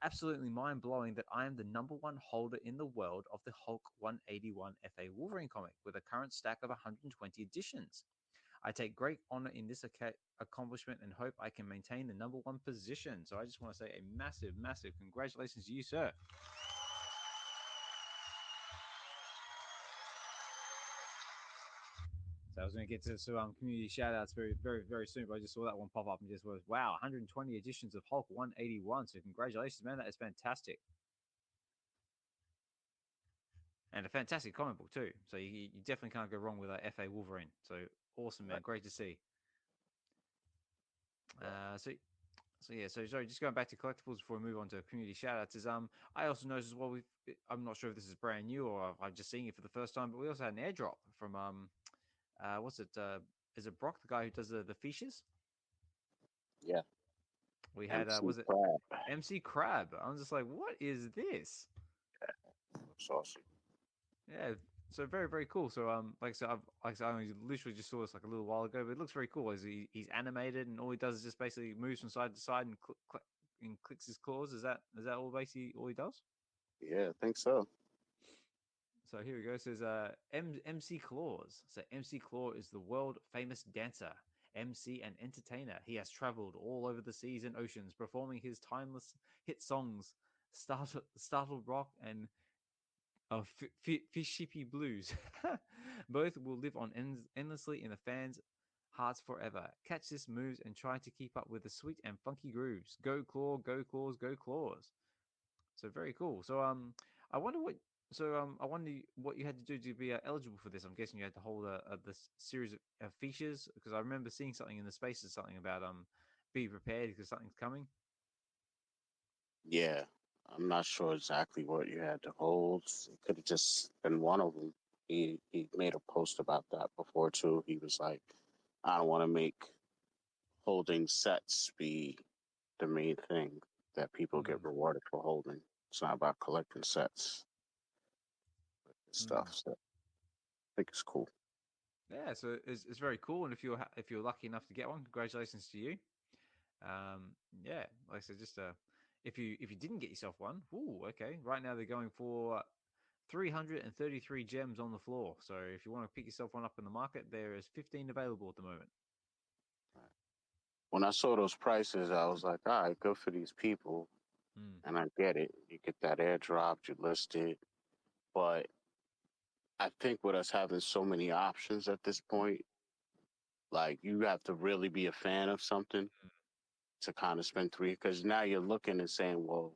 absolutely mind blowing that I am the #1 holder in the world of the Hulk 181 FA Wolverine comic with a current stack of 120 editions. I take great honor in this accomplishment and hope I can maintain the #1 position. So I just want to say a massive, massive congratulations to you, sir. So I was going to get to some community shout outs very, very, very soon, but I just saw that one pop up and just was, wow, 120 editions of Hulk 181. So congratulations, man. That is fantastic. And a fantastic comic book, too. So you definitely can't go wrong with FA Wolverine. So awesome, man. Great to see. So yeah, so sorry, just going back to collectibles before we move on to community shoutouts is I also noticed as well I'm not sure if this is brand new or I've just seen it for the first time, but we also had an airdrop from what's it is it Brock, the guy who does the fishes? Yeah. We had MC was it Crab. MC Crab? I'm just like, what is this? That's awesome. Yeah, so very very cool. So like I said, I literally just saw this like a little while ago, but it looks very cool. He's animated and all he does is just basically moves from side to side and and clicks his claws. Is that all basically all he does? Yeah, I think so. So here we go. It says MC Claus. So MC Claus is the world famous dancer, MC and entertainer. He has traveled all over the seas and oceans, performing his timeless hit songs, Startled Rock and Fishippy Blues. Both will live on endlessly in the fans' hearts forever. Catch this moves and try to keep up with the sweet and funky grooves. Go Claw, go Claws, go Claws. So very cool. So I wonder what. So I wonder what you had to do to be eligible for this. I'm guessing you had to hold this series of features because I remember seeing something in the spaces, something about be prepared because something's coming. Yeah. I'm not sure exactly what you had to hold. It could have just been one of them. He made a post about that before too. He was like, I don't want to make holding sets be the main thing. that people get Mm, rewarded for holding. It's not about collecting sets and stuff. mm. So I think it's cool. Yeah, so it's very cool, and if you're lucky enough to get one, congratulations to you. Yeah, like I said, just if you didn't get yourself one, ooh, okay. Right now they're going for 333 gems on the floor. So if you want to pick yourself one up in the market, there is 15 available at the moment. When I saw those prices, I was like, all right, good for these people. Mm, And I get it. You get that airdrop, you list it. But I think with us having so many options at this point, like you have to really be a fan of something to kind of spend three. Because now you're looking and saying, well,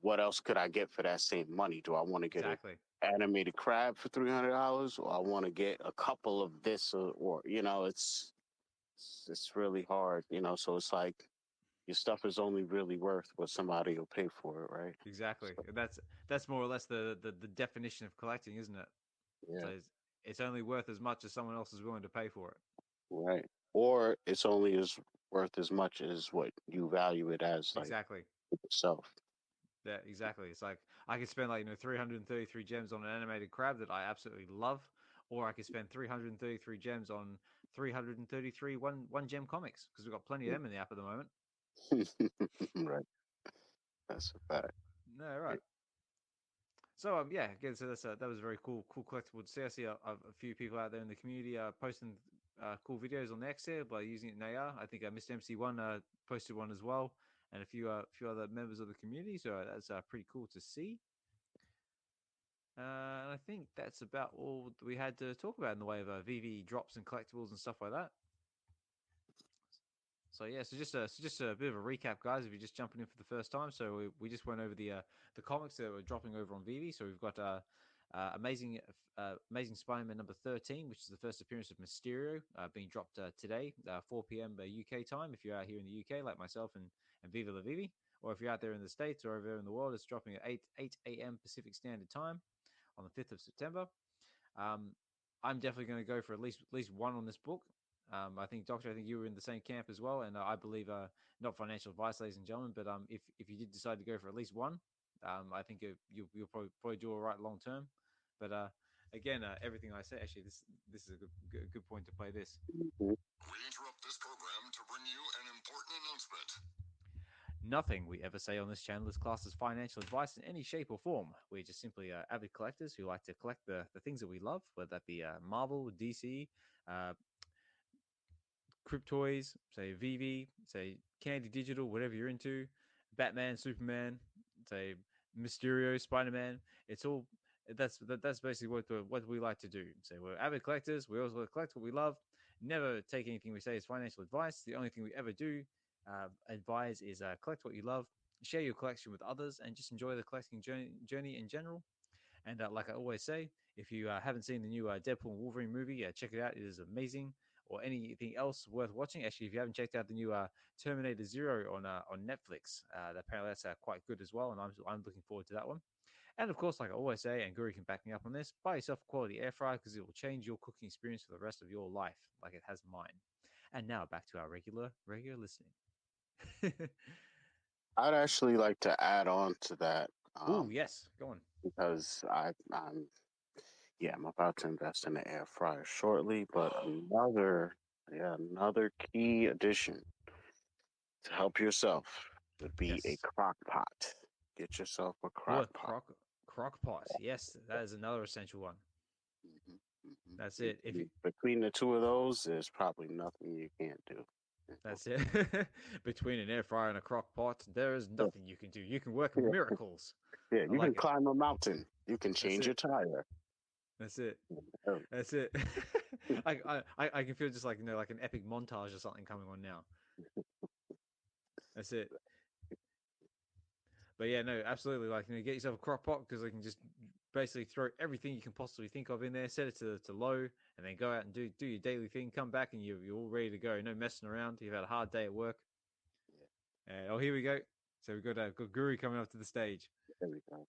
what else could I get for that same money? Do I want to get a exactly, animated crab for $300, or I want to get a couple of this, or it's really hard, So it's like your stuff is only really worth what somebody will pay for it, right? exactly. So, That's more or less the definition of collecting, isn't it? So yeah, it's only worth as much as someone else is willing to pay for it. right. Or it's only as worth as much as what you value it as, like Exactly. itself. Yeah, exactly. It's like I could spend 333 gems on an animated crab that I absolutely love, or I could spend 333 gems on 333 one gem comics because we've got plenty of them in the app at the moment. Right. That's a fact. No, right. So yeah, again, so that was a very cool collectible to see. I see a few people out there in the community posting cool videos on X there by using it in AR. I think Mr. MC1 posted one as well, and a few other members of the community. So that's pretty cool to see. And I think that's about all that we had to talk about in the way of VeVe drops and collectibles and stuff like that. So yeah, so just a bit of a recap, guys. If you're just jumping in for the first time, so we just went over the comics that were dropping over on VeVe. So we've got Amazing Spider-Man number 13, which is the first appearance of Mysterio, being dropped today, 4 p.m. UK time. If you're out here in the UK, like myself and Viva la Vivi, or if you're out there in the States or over there in the world, it's dropping at 8 a.m. Pacific Standard Time on the 5th of September. Um, I'm definitely going to go for at least one on this book. I think, Doctor, I think you were in the same camp as well, and I believe not financial advice, ladies and gentlemen, but if you did decide to go for at least one, I think you'll probably do all right long term. But again, everything I say, actually, this is a good point to play this. Mhm. We interrupt this program to bring you an important announcement. Nothing we ever say on this channel is classed as financial advice in any shape or form. We're just simply avid collectors who like to collect the things that we love, whether that be Marvel, DC, uh, Cryptoys, say VeVe, say Candy Digital, whatever you're into, Batman, Superman, say Mysterio, Spider-Man. It's all that's basically what we like to do. So we're avid collectors. We also collect what we love. Never take anything we say as financial advice. The only thing we ever do advise is collect what you love, share your collection with others, and just enjoy the collecting journey in general. And like I always say, if you haven't seen the new Deadpool and Wolverine movie, check it out. It is amazing. Or anything else worth watching. Actually, if you haven't checked out the new Terminator Zero on Netflix, apparently that's quite good as well, and I'm looking forward to that one. And of course, like I always say, and Guri can back me up on this, buy yourself a quality air fryer because it will change your cooking experience for the rest of your life, like it has mine. And now back to our regular listening. I'd actually like to add on to that, Oh yes, go on. because I'm about to invest in an air fryer shortly. But another key addition to help yourself would be a Yes. crock pot. Get yourself a Oh, crock a pot. crock pot. Yes, that is another essential one. Mhm, That's mhm. it. If you Between the two of those, there's probably nothing you can't do. That's it. Between an air fryer and a crock pot, there is Yeah, nothing you can do. You can work yeah, miracles. yeah. I You can like it. climb a mountain. You can That's change it. your tire. That's it. Oh, That's it. I can feel just like like an epic montage or something coming on now. That's it. But yeah, no, absolutely. Like get yourself a crock pot because they can just basically throw everything you can possibly think of in there, set it to low, and then go out and do your daily thing. Come back and you're all ready to go. No messing around. You've had a hard day at work. Oh, here we go. So we've got Guru coming up to the stage. there we go.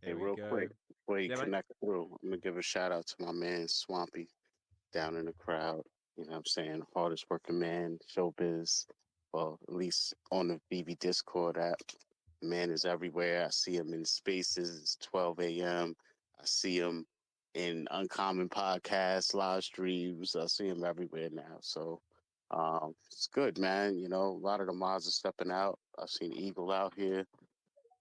Hey, There we real go. quick, before you Yeah, mate. connect through, I'm gonna give a shout out to my man Swampy down in the crowd. You know what I'm saying? Hardest working man, showbiz. Well, at least on the VeVe Discord app, man is everywhere. I see him in spaces. It's 12 a.m. I see him in Uncommon Podcast live streams. I see him everywhere now. So it's good, man. You know, a lot of the mods are stepping out. I've seen Eagle out here.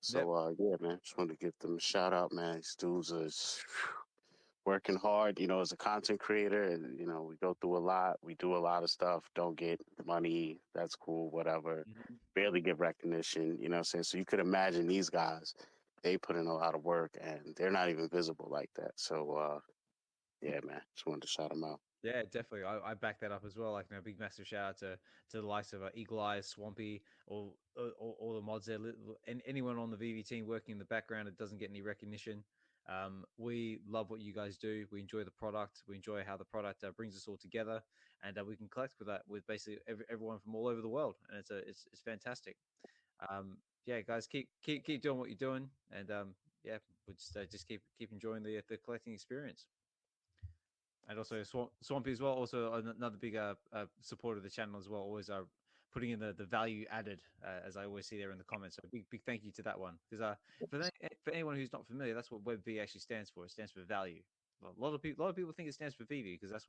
So yeah, man, just wanted to give them a shout out, man. These dudes are working hard, you know, as a content creator. And, you know, we go through a lot. We do a lot of stuff. Don't get money. That's cool, whatever. Mhm. Barely get recognition, you know what I'm saying? So you could imagine these guys, they put in a lot of work and they're not even visible like that. So, yeah, man, just wanted to shout them out. Yeah, definitely. I back that up as well. Like, big massive shout out to the likes of Eagle Eyes, Swampy, all the mods there, and anyone on the VV team working in the background that doesn't get any recognition. We love what you guys do. We enjoy the product. We enjoy how the product brings us all together, and we can collect with that with basically everyone from all over the world, and it's fantastic. Yeah, guys, keep doing what you're doing, and yeah, we just keep enjoying the collecting experience. And also Swampy as well, also another big supporter of the channel as well. Always putting in the value added, as I always see there in the comments. So big thank you to that one. Because for anyone who's not familiar, that's what WebV actually stands for. It stands for value. A lot of people think it stands for VV because that's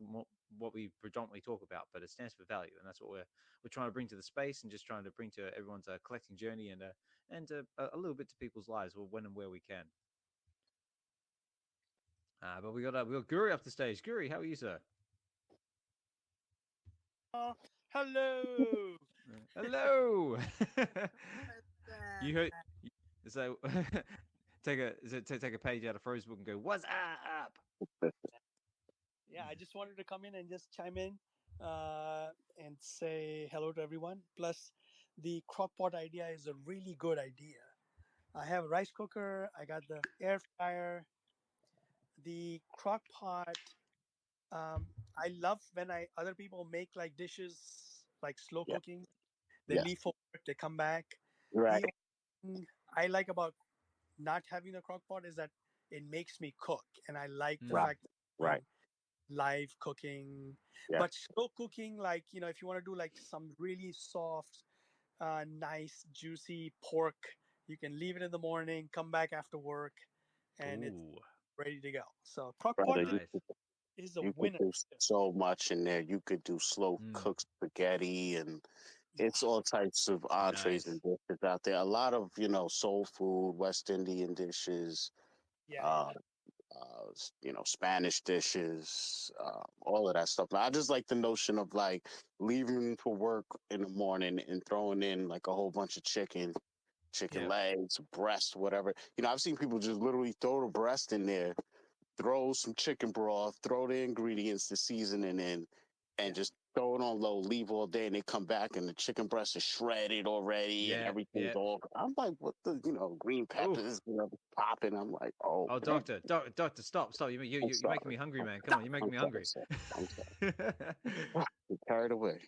what we predominantly talk about, but it stands for value, and that's what we're trying to bring to the space, and just trying to bring to everyone's collecting journey, and a little bit to people's lives, when and where we can. But we got Guri up the stage. Guri, how are you, sir? Hello. Hello. You heard? So take a page out of Fro's book and go, "What's up?" Yeah, I just wanted to come in and just chime in and say hello to everyone. Plus, the crock pot idea is a really good idea. I have a rice cooker. I got the air fryer. The crock pot. I love when other people make like dishes like slow Yeah. cooking. They Yeah. leave for work, they come back. Right. The only thing I like about not having the crock pot is that it makes me cook, and I like the Right. fact that Right. live cooking. Yeah. But slow cooking, like, if you want to do like some really soft, nice, juicy pork, you can leave it in the morning, come back after work, and it's Ooh, ready to go. So crock pot Brother, nice. is a you could winner. do so much in there. You could do slow cooked spaghetti, and it's all types of entrees Nice. and dishes out there. A lot of, you know, soul food, West Indian dishes, Yeah, uh, you know, Spanish dishes, all of that stuff. I just like the notion of like leaving for work in the morning and throwing in like a whole bunch of chicken Yeah. legs, breast, whatever. You know, I've seen people just literally throw the breast in there, throw some chicken broth, throw the ingredients, the seasoning in, and yeah. just throw it on low, leave all day, and they come back and the chicken breast is shredded already and Yeah. everything's Yeah. all. I'm like, what the, you know, green Ooh. peppers, you know, popping. I'm like, oh, Oh, man. doctor, stop! I'm You're making sorry. me hungry, man. Come on, you're making me hungry. Sorry. I'm sorry. I'm carried away.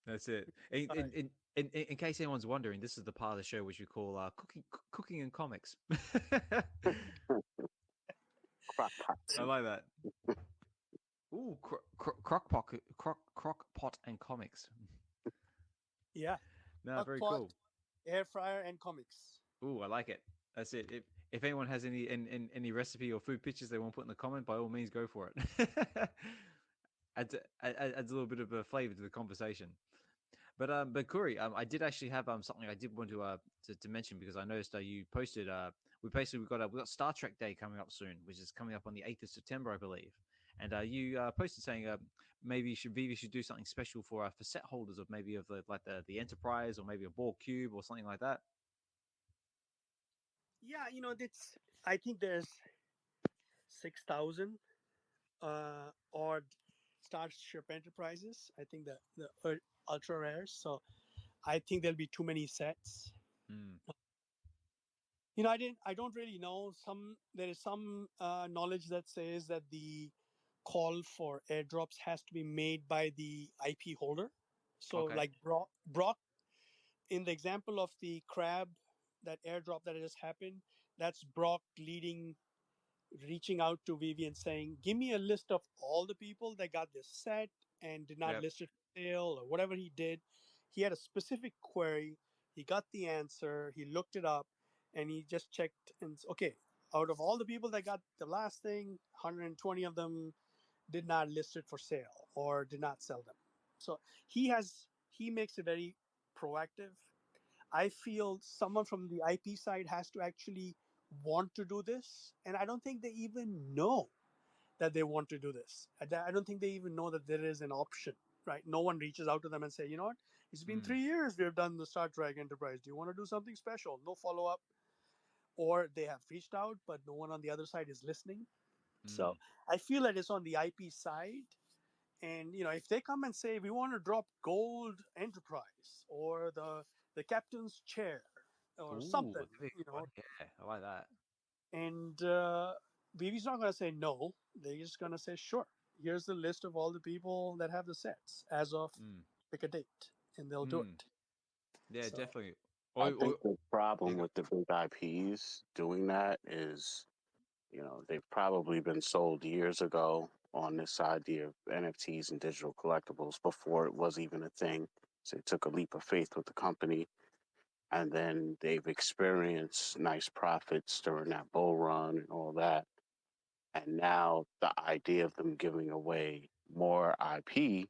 That's it. All right. In case anyone's wondering, this is the part of the show which we call cooking and comics. Crock pot. I like that. Ooh, crock pot and comics. Yeah. No, Crock very pot, cool. air fryer, and comics. Ooh, I like it. That's it. If anyone has any recipe or food pictures they want to put in the comment, by all means, go for it. adds a little bit of a flavor to the conversation. But Kuri, I did actually have something I did want to mention, because I noticed you posted we've got Star Trek Day coming up soon, which is coming up on the 8th of September, I believe. And you posted saying maybe VeVe should do something special for set holders of maybe of the Enterprise, or maybe a Borg cube or something like that. Yeah, I think there's 6,000 odd Starship Enterprises. I think the ultra rares. So I think there'll be too many sets. Mm. I don't really know. There is some knowledge that says that the call for airdrops has to be made by the IP holder. So Okay. like Brock, in the example of the crab, that airdrop that just happened, that's Brock reaching out to VeVe and saying, give me a list of all the people that got this set and did not Yep. list it for sale, or whatever he did. He had a specific query. He got the answer. He looked it up, and he just checked. And okay, out of all the people that got the last thing, 120 of them did not list it for sale or did not sell them. So he makes it very proactive. I feel someone from the IP side has to actually want to do this, and I don't think they even know that they want to do this. I don't think they even know that there is an option, right? No one reaches out to them and say, you know what? It's been 3 years we've done the Star Trek Enterprise. Do you want to do something special? No follow up, or they have reached out, but no one on the other side is listening. So I feel that it's on the IP side. And if they come and say we want to drop Gold Enterprise or the captain's chair or Ooh, something, yeah, I like that. and BB's not going to say no. They're just going to say sure. Here's the list of all the people that have the sets as of pick a date, and they'll do it. Yeah, So, definitely. I think the problem go. with the big IPs doing that is, they've probably been sold years ago on this idea of NFTs and digital collectibles before it was even a thing. So they took a leap of faith with the company, and then they've experienced nice profits during that bull run and all that. And now the idea of them giving away more IP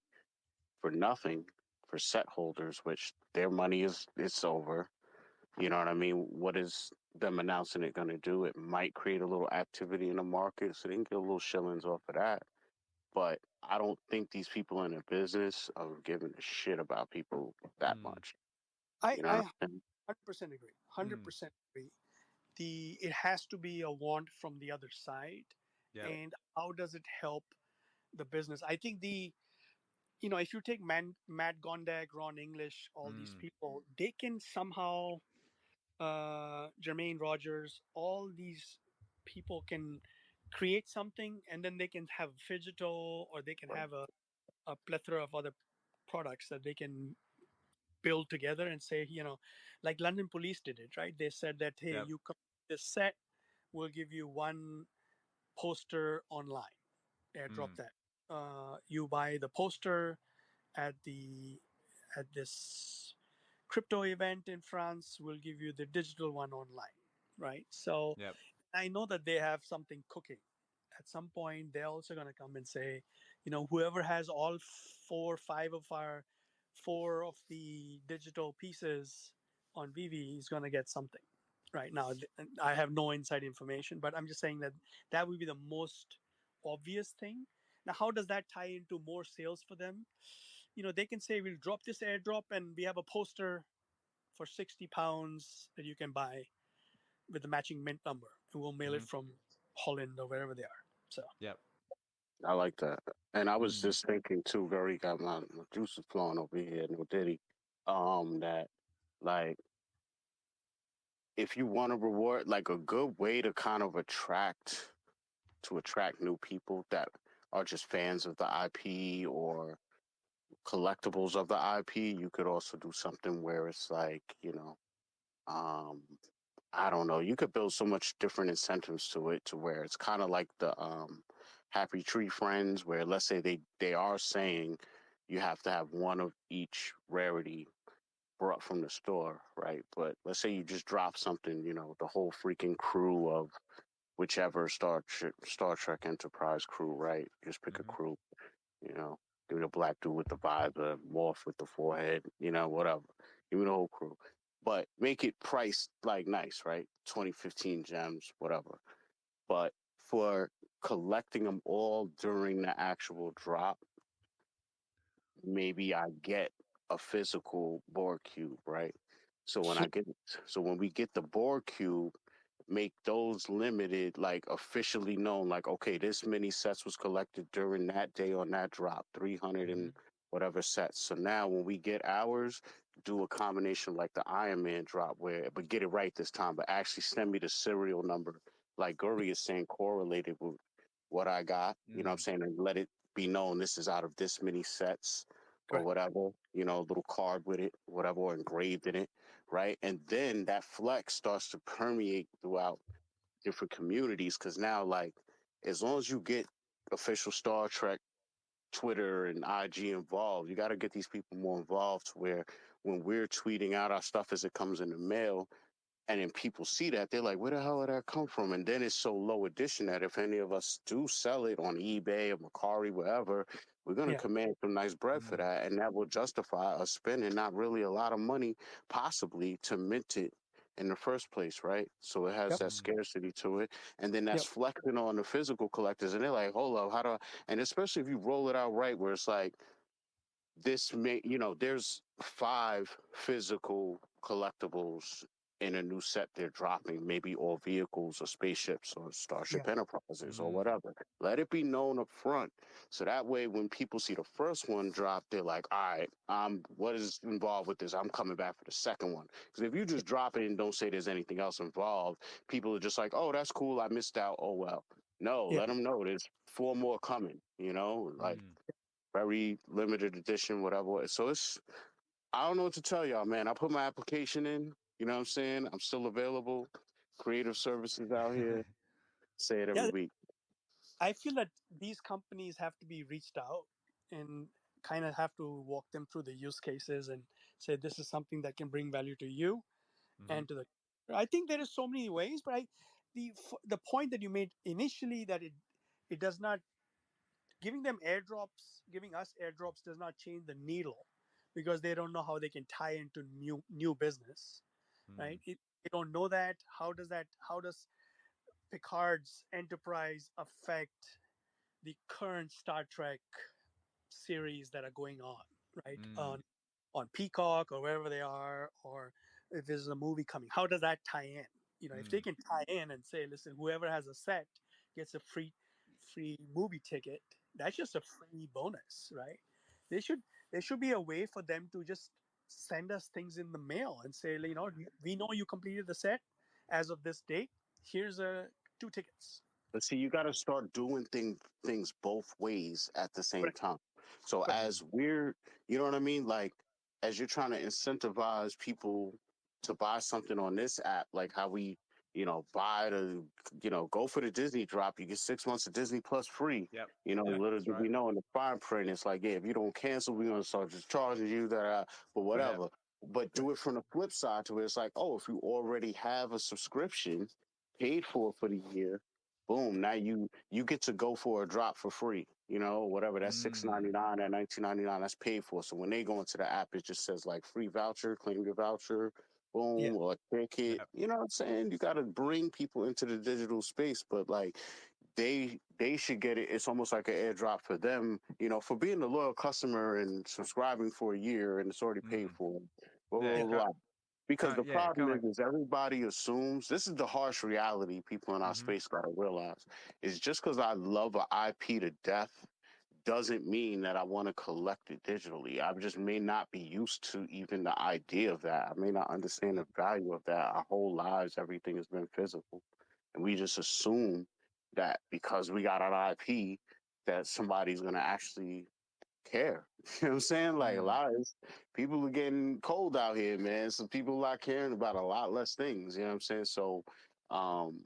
for nothing for set holders, which their money is it's over. You know what I mean? What is them announcing it going to do? It might create a little activity in the market, so they can get a little shillings off of that. But I don't think these people in the business are giving a shit about people that much. I You know what I I mean? 100% agree. 100% agree. It has to be a want from the other side, and how does it help the business? I think if you take Matt Gondak, Ron English, all these people, they can somehow, Jermaine Rogers, all these people can create something, and then they can have Fidgetal, or they can have a plethora of other products that they can build together and say, like London Police did it, right? They said that, hey, you come this set, we'll give you one poster online, airdrop that. You buy the poster at this crypto event in France, we'll give you the digital one online, right? So I know that they have something cooking. At some point, they're also going to come and say, whoever has all four of the digital pieces on VeVe is going to get something. Right now, I have no inside information, but I'm just saying that would be the most obvious thing. Now, how does that tie into more sales for them? They can say we'll drop this airdrop and we have a poster for 60 pounds that you can buy with the matching mint number, and we'll mail it from Holland or wherever they are. So, I like that. And I was just thinking too, Gary got my juices flowing over here, no diddy. That like if you want to reward, like a good way to kind of attract new people that are just fans of the IP or collectibles of the IP, you could also do something where it's like, um, I don't know, you could build so much different incentives to it to where it's kind of like the Happy Tree Friends, where let's say they are saying you have to have one of each rarity brought from the store, right? But let's say you just drop something, the whole freaking crew of whichever Star Trek Enterprise crew, right? Just pick a crew, you know. Give me the black dude with the visor, morph with the forehead, whatever. Give me the whole crew. But make it priced like nice, right? 2015 gems, whatever. But for collecting them all during the actual drop, maybe I get a physical Borg cube, right? So when we get the Borg cube, make those limited, like officially known, like, okay, this many sets was collected during that day on that drop, 300 and whatever sets. So now when we get ours, do a combination like the Iron Man drop but get it right this time, but actually send me the serial number, like Guri is saying, correlated with what I got, you know what I'm saying, and let it be known this is out of this many sets or whatever, a little card with it, whatever, or engraved in it, right? And then that flex starts to permeate throughout different communities because now, like, as long as you get official Star Trek Twitter and IG involved, you got to get these people more involved to where when we're tweeting out our stuff as it comes in the mail, and then people see that, they're like, where the hell did that come from? And then it's so low edition that if any of us do sell it on eBay or Mercari, wherever, we're going to Yeah. command some nice bread for that. And that will justify us spending not really a lot of money, possibly, to mint it in the first place, right? So it has Yep. that scarcity to it. And then that's Yep. flexing on the physical collectors. And they're like, hold up, how do I? And especially if you roll it out right, where it's like, this may, there's 5 physical collectibles in a new set they're dropping, maybe all vehicles or spaceships or Yeah. Starship Enterprises or whatever. Let it be known up front. So that way, when people see the first one drop, they're like, all right, what is involved with this? I'm coming back for the second one. Because if you just drop it and don't say there's anything else involved, people are just like, oh, that's cool. I missed out. Oh, well. No, Yeah. let them know there's 4 more coming, like very limited edition, whatever. So I don't know what to tell y'all, man. I put my application in, you know what I'm saying? I'm still available. Creative services out here. Say it every Yeah. week. I feel that these companies have to be reached out and kind of have to walk them through the use cases and say this is something that can bring value to you and to the. I think there is so many ways, but the point that you made initially that it does not giving us airdrops does not change the needle because they don't know how they can tie into new business, right? They don't know that. How does Picard's Enterprise affect the current Star Trek series that are going on, right? On Peacock or wherever they are, or if there's a movie coming, how does that tie in? If they can tie in and say, listen, whoever has a set gets a free movie ticket, that's just a free bonus, right? They should there should be a way for them to just send us things in the mail and say, we know you completed the set as of this date. Here's 2 tickets. But see, you got to start doing things both ways at the same Correct. time. So Correct. as we're, you know what I mean? Like, as you're trying to incentivize people to buy something on this app, like how we, buy to, go for the Disney drop, you get 6 months of Disney Plus free. Yep. Little That's did right. we know in the fine print, it's like, yeah, if you don't cancel, we're going to start just charging you that, but whatever. But do it from the flip side to where it's like, oh, if you already have a subscription paid for the year, boom, now you get to go for a drop for free, whatever, that's $6.99, that $19.99, that's paid for. So when they go into the app, it just says like free voucher, claim your voucher, Yeah. boom, or a ticket. Yep. You know what I'm saying? You got to bring people into the digital space, but like they should get it. It's almost like an airdrop for them, for being a loyal customer and subscribing for a year and it's already paid for. Blah, Yeah. blah, blah. Because the Yeah. problem is everybody assumes, this is the harsh reality people in our space got to realize, is just because I love an IP to death doesn't mean that I want to collect it digitally. I just may not be used to even the idea of that. I may not understand the value of that. Our whole lives, everything has been physical. And we just assume that because we got an IP, that somebody's going to actually care. You know what I'm saying? Like a lot of people are getting cold out here, man. So people are not caring about a lot less things. You know what I'm saying? So um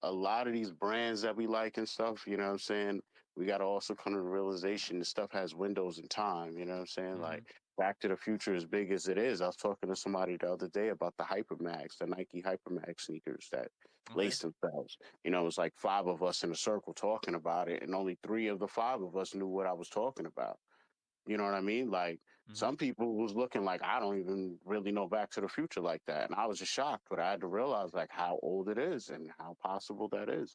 a lot of these brands that we like and stuff, you know what I'm saying? We gotta also come to the realization this stuff has windows in time, you know what I'm saying? Like Back to the Future, as big as it is, I was talking to somebody the other day about the Hypermax, the Nike Hypermax sneakers that lace themselves. It was like 5 of us in a circle talking about it, and only 3 of the 5 of us knew what I was talking about. You know what I mean? Like some people was looking like I don't even really know Back to the Future like that, and I was just shocked. But I had to realize like how old it is and how possible that is.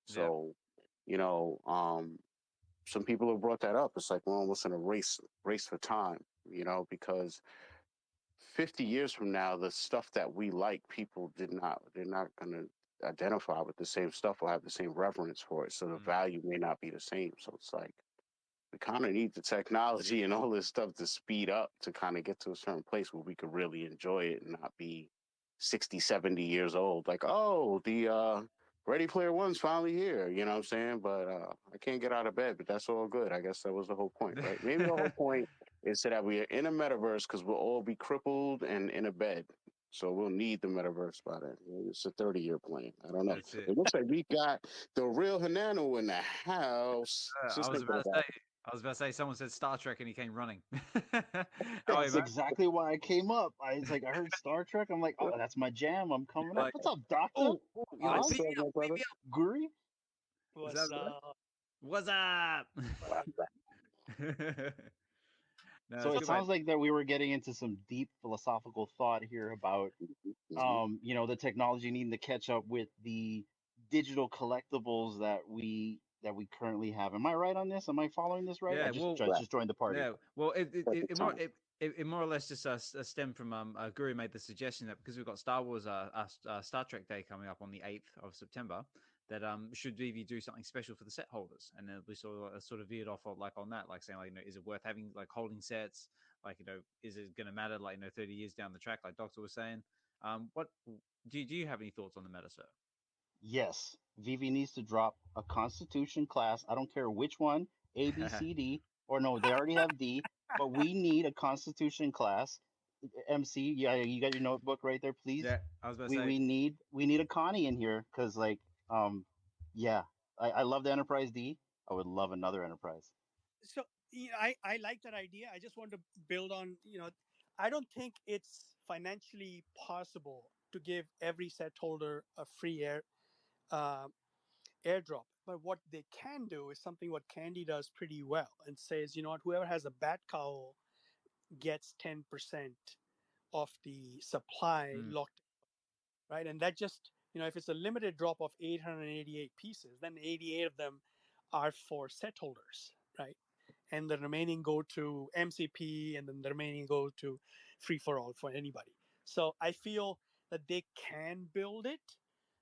So, you know, some people have brought that up. It's like we're almost in a race for time. Because 50 years from now, the stuff that we like, people they're not going to identify with the same stuff or have the same reverence for it. So the value may not be the same. So it's like we kind of need the technology and all this stuff to speed up to kind of get to a certain place where we could really enjoy it and not be 60, 70 years old. Like, oh, the Ready Player One's finally here. You know what I'm saying? But I can't get out of bed, but that's all good. I guess that was the whole point, right? Maybe the whole point is so that we are in a metaverse because we'll all be crippled and in a bed. So we'll need the metaverse by then. It's a 30-year plan. I don't know. That's it. It looks like we got the real Hinano in the house. I Just was thinking about to about say, it. I was about to say someone said Star Trek and he came running. That's exactly why I came up. I heard Star Trek. I'm like, oh, that's my jam. I'm coming up. Like, What's up, Doctor? oh, You know, Oz? what's up, my brother? Guri? What's that up? What's up? No, So it's it good, sounds mate. like that we were getting into some deep philosophical thought here about, the technology needing to catch up with the digital collectibles that we currently have. Am I right on this? Am I following this right? Yeah, I just well, just joined the party. yeah, well, Perfect time. it more or less just stemmed from Guru made the suggestion that because we've got Star Wars Star Trek Day coming up on the 8th of September, that should VeVe do something special for the set holders, and then we sort of veered off of, like on that, like saying like, is it worth having like holding sets, like is it going to matter like 30 years down the track, like Doctor was saying. What do you have any thoughts on the matter, sir? Yes, VeVe needs to drop a Constitution class. I don't care which one, A, B, C, D, or no, they already have D, but we need a Constitution class. MC, yeah, you got your notebook right there, please. Yeah, I was about to say. We need a Connie in here because, like, yeah, I love the Enterprise D. I would love another Enterprise. So I like that idea. I just want to build on, I don't think it's financially possible to give every set holder a free airdrop. But what they can do is something what Candy does pretty well and says, what, whoever has a bat cowl gets 10% of the supply locked, right? And that just, if it's a limited drop of 888 pieces, then 88 of them are for set holders, right? And the remaining go to MCP, and then the remaining go to free for all for anybody. So I feel that they can build it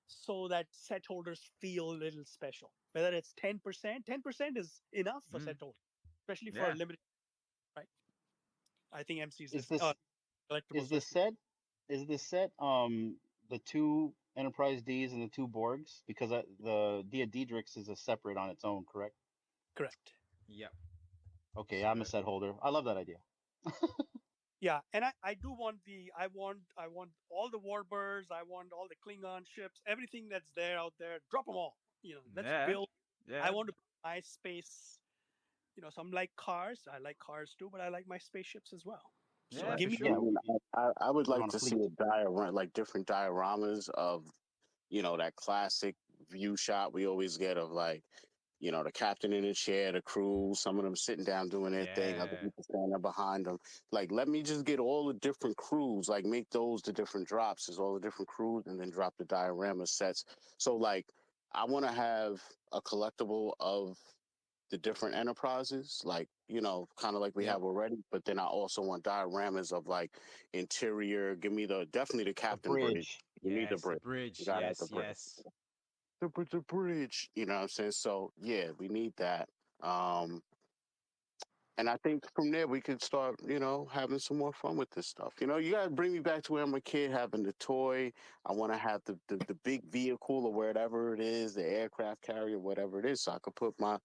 so that set holders feel a little special. Whether it's 10%, 10% is enough for set holders, especially for a limited, right? I think MCs Is this collectibles. is this set the two Enterprise Ds and the two Borgs, because the Dia Diedrichs is a separate on its own, correct? Correct. Yep. Okay, So, I'm a set holder. I love that idea. Yeah, and I do want I want all the Warbirds, I want all the Klingon ships, everything that's there out there. Drop them all. Let's build. Yeah. I want to my space. Some like cars. I like cars too, but I like my spaceships as well. So Yeah, give me. for sure. I would We're like on a to see fleet. a diorama, like different dioramas of, that classic view shot we always get of, like, the captain in a chair, the crew, some of them sitting down doing their thing, other Yeah. people standing behind them. Like, let me just get all the different crews, like make those the different drops, is all the different crews, and then drop the diorama sets. So, like, I want to have a collectible of the different enterprises, like, kind of like we Yep. have already. But then I also want dioramas of, like, interior. Give me definitely the The captain bridge. bridge. You need the Yes, the bridge. bridge. You gotta have the Yes, bridge. yes. The bridge. You know what I'm saying? So yeah, we need that. And I think from there we could start, having some more fun with this stuff. You gotta bring me back to when I'm a kid, having the toy. I want to have the big vehicle or whatever it is, the aircraft carrier, whatever it is, so I could put my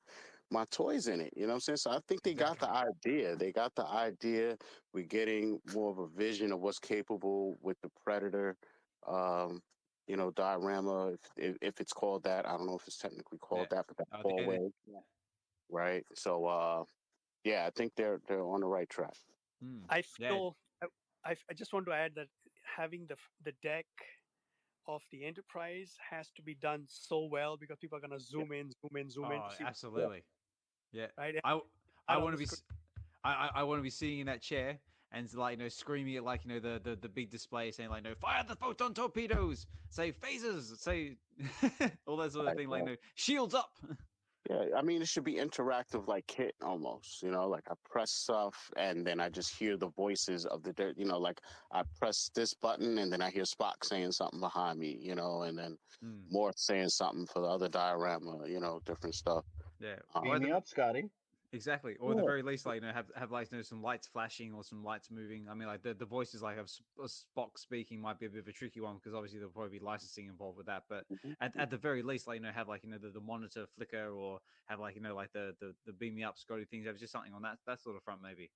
toys in it. You know what I'm saying? So I think they got the idea. They got the idea. We're getting more of a vision of what's capable with the Predator. Diorama, if it's called that. I don't know if it's technically called Yeah. that, but that Oh, hallway, right? So yeah, I think they're on the right track. I Yeah. feel. I just want to add that having the deck of the Enterprise has to be done so well because people are gonna zoom in to Oh, see. absolutely. Yeah. Right. I On want the to be screen. I want to be sitting in that chair and, like, screaming at, like, the big display saying, like, fire the photon torpedoes, say phasers, say all that sort of thing, like, shields up. Yeah, I mean, it should be interactive, like Kit almost. Like I press stuff and then I just hear the voices of like I press this button and then I hear Spock saying something behind me, and then more saying something for the other diorama, different stuff. Yeah. Beam me up, Scotty. Exactly, or at the very least, like, have like, some lights flashing or some lights moving. I mean, like, the voices, like, of Spock speaking might be a bit of a tricky one because obviously there'll probably be licensing involved with that. But at the very least, like, have, like, the monitor flicker, or have, like, like the beam me up Scotty things. Have just something on that sort of front, maybe.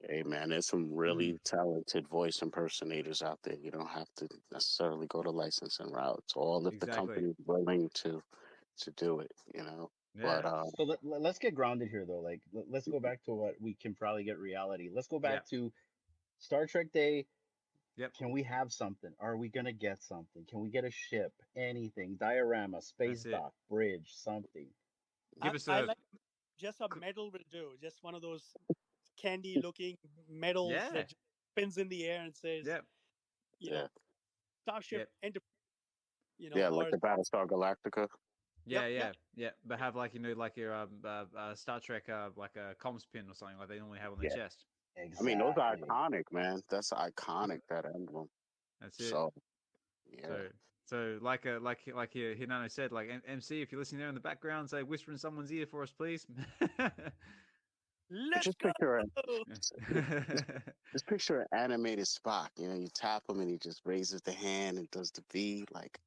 Hey man, there's some really talented voice impersonators out there. You don't have to necessarily go the licensing route. It's all if the Exactly. company's willing to do it. But Yeah. So let's get grounded here, though. Like, let's go back to what we can probably get reality. Let's go Yeah. back to Star Trek Day. Yep. Can we have something? Are we gonna get something? Can we get a ship? Anything? Diorama, space That's it. dock, bridge, something. Give us I a like just a medal will do. Just one of those candy-looking medals yeah. that just spins in the air and says, Yep. you yeah, know, Starship Yep. Enterprise. You know, yeah, like or the Battlestar Galactica. Yeah, yep. yeah. But have like like your Star Trek like a comms pin or something like they normally have on their Yeah, chest. I mean those are Exactly. iconic, man. That's iconic, that emblem. That's it. So yeah, So like Hinano said, like MC, if you're listening there in the background, say whisper in someone's ear for us, please. but Let's just go. just picture an animated Spock. You know, you tap him and he just raises the hand and does the V. Like,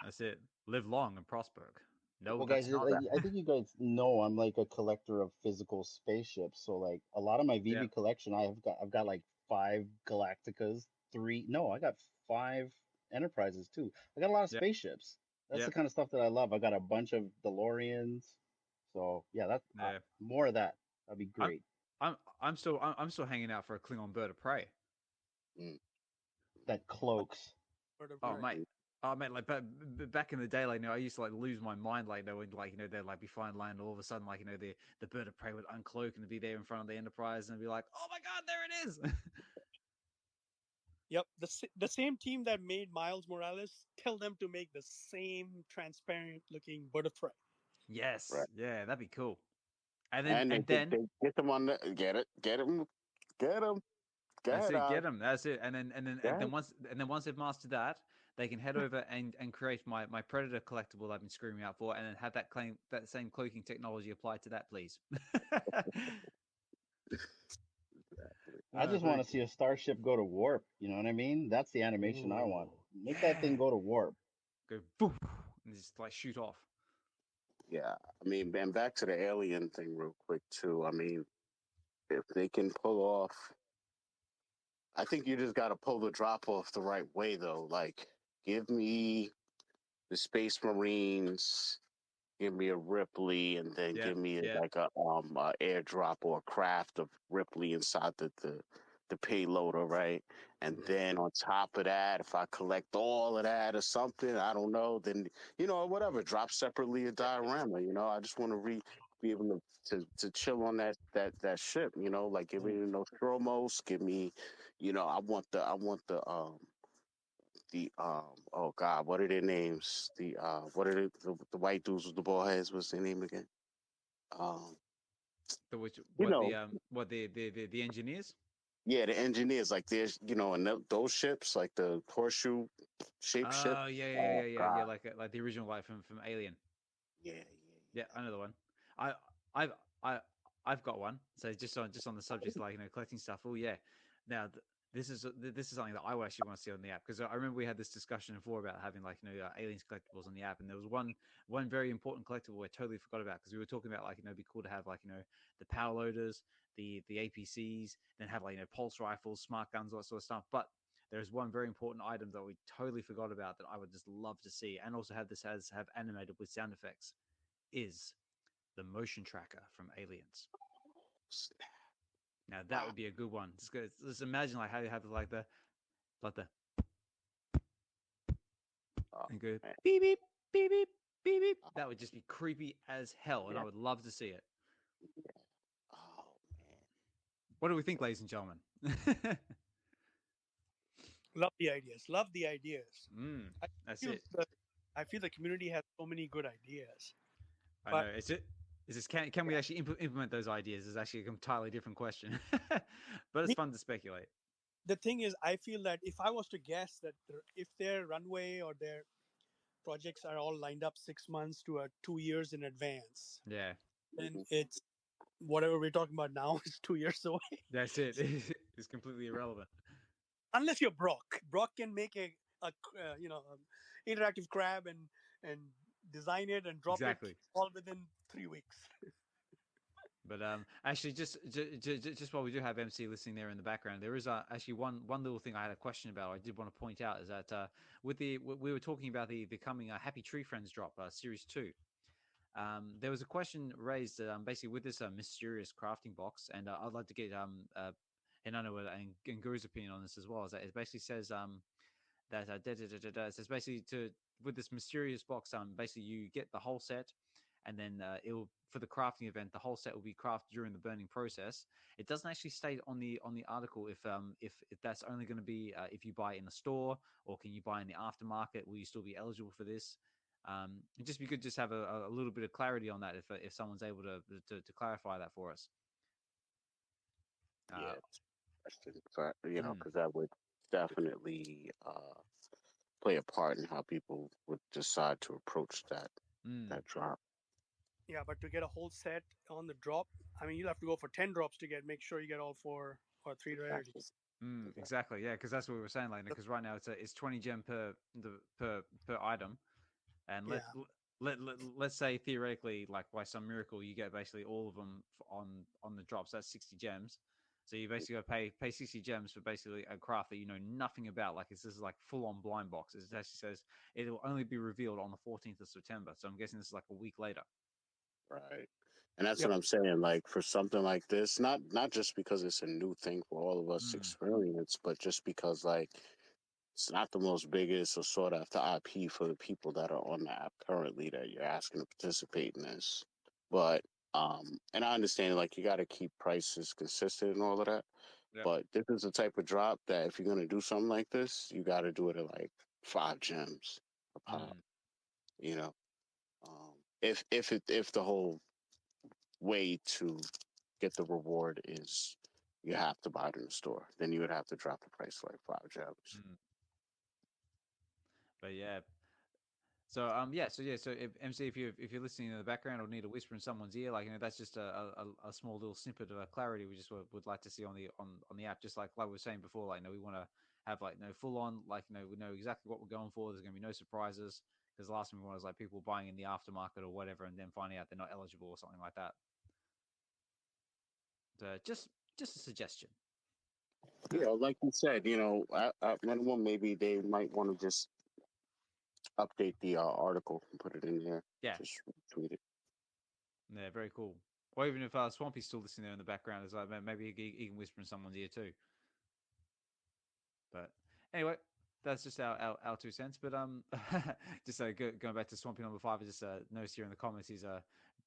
That's it. Live long and prosper. No, Well, that's guys, not. like, I think you guys know I'm like a collector of physical spaceships. So like a lot of my Yeah. VV collection, I've got like 5 Galacticas, I got 5 Enterprises too. I got a lot of Yeah. spaceships. That's Yeah. the kind of stuff that I love. I got a bunch of DeLoreans. So yeah, Yeah. more of that. That'd be great. I'm still hanging out for a Klingon bird of prey. mm, That cloaks. Oh mate. Oh man, like back in the day, like I used to like lose my mind, like when like they'd like be flying land, all of a sudden like the bird of prey would uncloak and be there in front of the Enterprise and be like, oh my god, there it is. Yep, the same team that made Miles Morales, tell them to make the same transparent-looking bird of prey. Yes, right. yeah, that'd be cool. And And then they get them on the get him, that's get it, out, get them. That's it. And get. then once they've mastered that, they can head over and create my Predator collectible I've been screaming out for, and then have that same cloaking technology applied to that, please. I just Very want to see cool. a starship go to warp. You know what I mean? That's the animation I want. Ooh, Make that thing yeah. go to warp. Go poof, and just like shoot off. Yeah, I mean, and back to the alien thing real quick too. I mean, if they can pull off, I think you just got to pull the drop off the right way though. Like, give me the Space Marines, give me a Ripley, and then Yeah, give me yeah, like a airdrop or a craft of Ripley inside the payloader, right? And then on top of that, if I collect all of that or something, I don't know, then whatever, drop separately a diorama. I just want to be able to chill on that ship. Like give me the Nostromos, give me, I want the oh god, what are their names? What are the white dudes with the ball heads? What's their name again? Um, the which you know, what the engineers? yeah, the engineers, like there's and those ships, like the horseshoe shaped ship. Oh Oh yeah, god, like the original like from Alien. yeah, Yeah, another one. I I've I I've got one. So just on the subject, like collecting stuff. Oh yeah. Now this is something that I actually want to see on the app, because I remember we had this discussion before about having like aliens collectibles on the app, and there was one very important collectible I totally forgot about, because we were talking about like it'd be cool to have like the power loaders, the APCs, then have like pulse rifles, smart guns, all that sort of stuff. But there's one very important item that we totally forgot about that I would just love to see, and also have have animated with sound effects, is the motion tracker from Aliens. Now that would be a good one. Just imagine like how you have like the oh and go man, beep beep beep beep beep beep. That would just be creepy as hell, and I would love to see it. oh man, What do we think, ladies and gentlemen? Love the ideas. Love the ideas. I That's feel it. I feel the community has so many good ideas. I But know. Is this can we actually implement those ideas? Is actually an entirely different question, but it's fun to speculate. the thing is, I feel that if I was to guess that if their runway or their projects are all lined up 6 months to 2 years in advance, Yeah, then it's whatever we're talking about now is 2 years away. that's it. It's completely irrelevant. Unless you're Brock. Brock can make a interactive crab and design it and drop it Exactly. all within 3 weeks. But actually, just while we do have MC listening there in the background, there is actually one little thing I had a question about. I did want to point out is that we were talking about the coming Happy Tree Friends drop, Series 2. There was a question raised basically with this mysterious crafting box, and I'd like to get Hinano and Guru's opinion on this as well. Is that it basically says that it says basically to with this mysterious box, basically you get the whole set, and then it'll for the crafting event, the whole set will be crafted during the burning process. It doesn't actually state on the article if that's only going to be if you buy it in the store or can you buy in the aftermarket. Will you still be eligible for this? It'd just be good just have a little bit of clarity on that if someone's able to clarify that for us. Yeah, question. So, Mm. because that would definitely play a part in how people would decide to approach that drop. Yeah, but to get a whole set on the drop, I mean, you'll have to go for 10 drops to make sure you get all 4 or 3 rarities. Exactly, yeah, because that's what we were saying, like, because right now it's 20 gem per item, and let's say theoretically, like by some miracle, you get basically all of them on the drops. That's 60 gems. So you basically got to pay 60 gems for basically a craft that you know nothing about. Like this is like full on blind box. It actually says it will only be revealed on the 14th of September. So I'm guessing this is like a week later. Right. And that's what I'm saying. Like for something like this, not just because it's a new thing for all of us to experience, but just because like it's not the most biggest or sought after IP for the people that are on the app currently that you're asking to participate in this. But and I understand like you got to keep prices consistent and all of that. Yep. But this is the type of drop that if you're gonna do something like this, you got to do it at like 5 gems a pop. You know, if the whole way to get the reward is you have to buy it in the store, then you would have to drop the price to like 5 gems. But yeah. So so if MC, if you're listening in the background or need a whisper in someone's ear, like that's just a small little snippet of clarity we just would like to see on the app. Just like we were saying before, like we want to have like full on, like we know exactly what we're going for. There's going to be no surprises because the last thing we want is like people buying in the aftermarket or whatever and then finding out they're not eligible or something like that. So just a suggestion. Yeah, like you said, at minimum, maybe they might want to just update the article and put it in there. Yeah. Just tweet it. Yeah, very cool. Or even if Swampy's still listening there in the background, it's like maybe he can whisper in someone's ear too. But anyway, that's just our 2 cents. But just going back to Swampy number 5, I just noticed here in the comments he's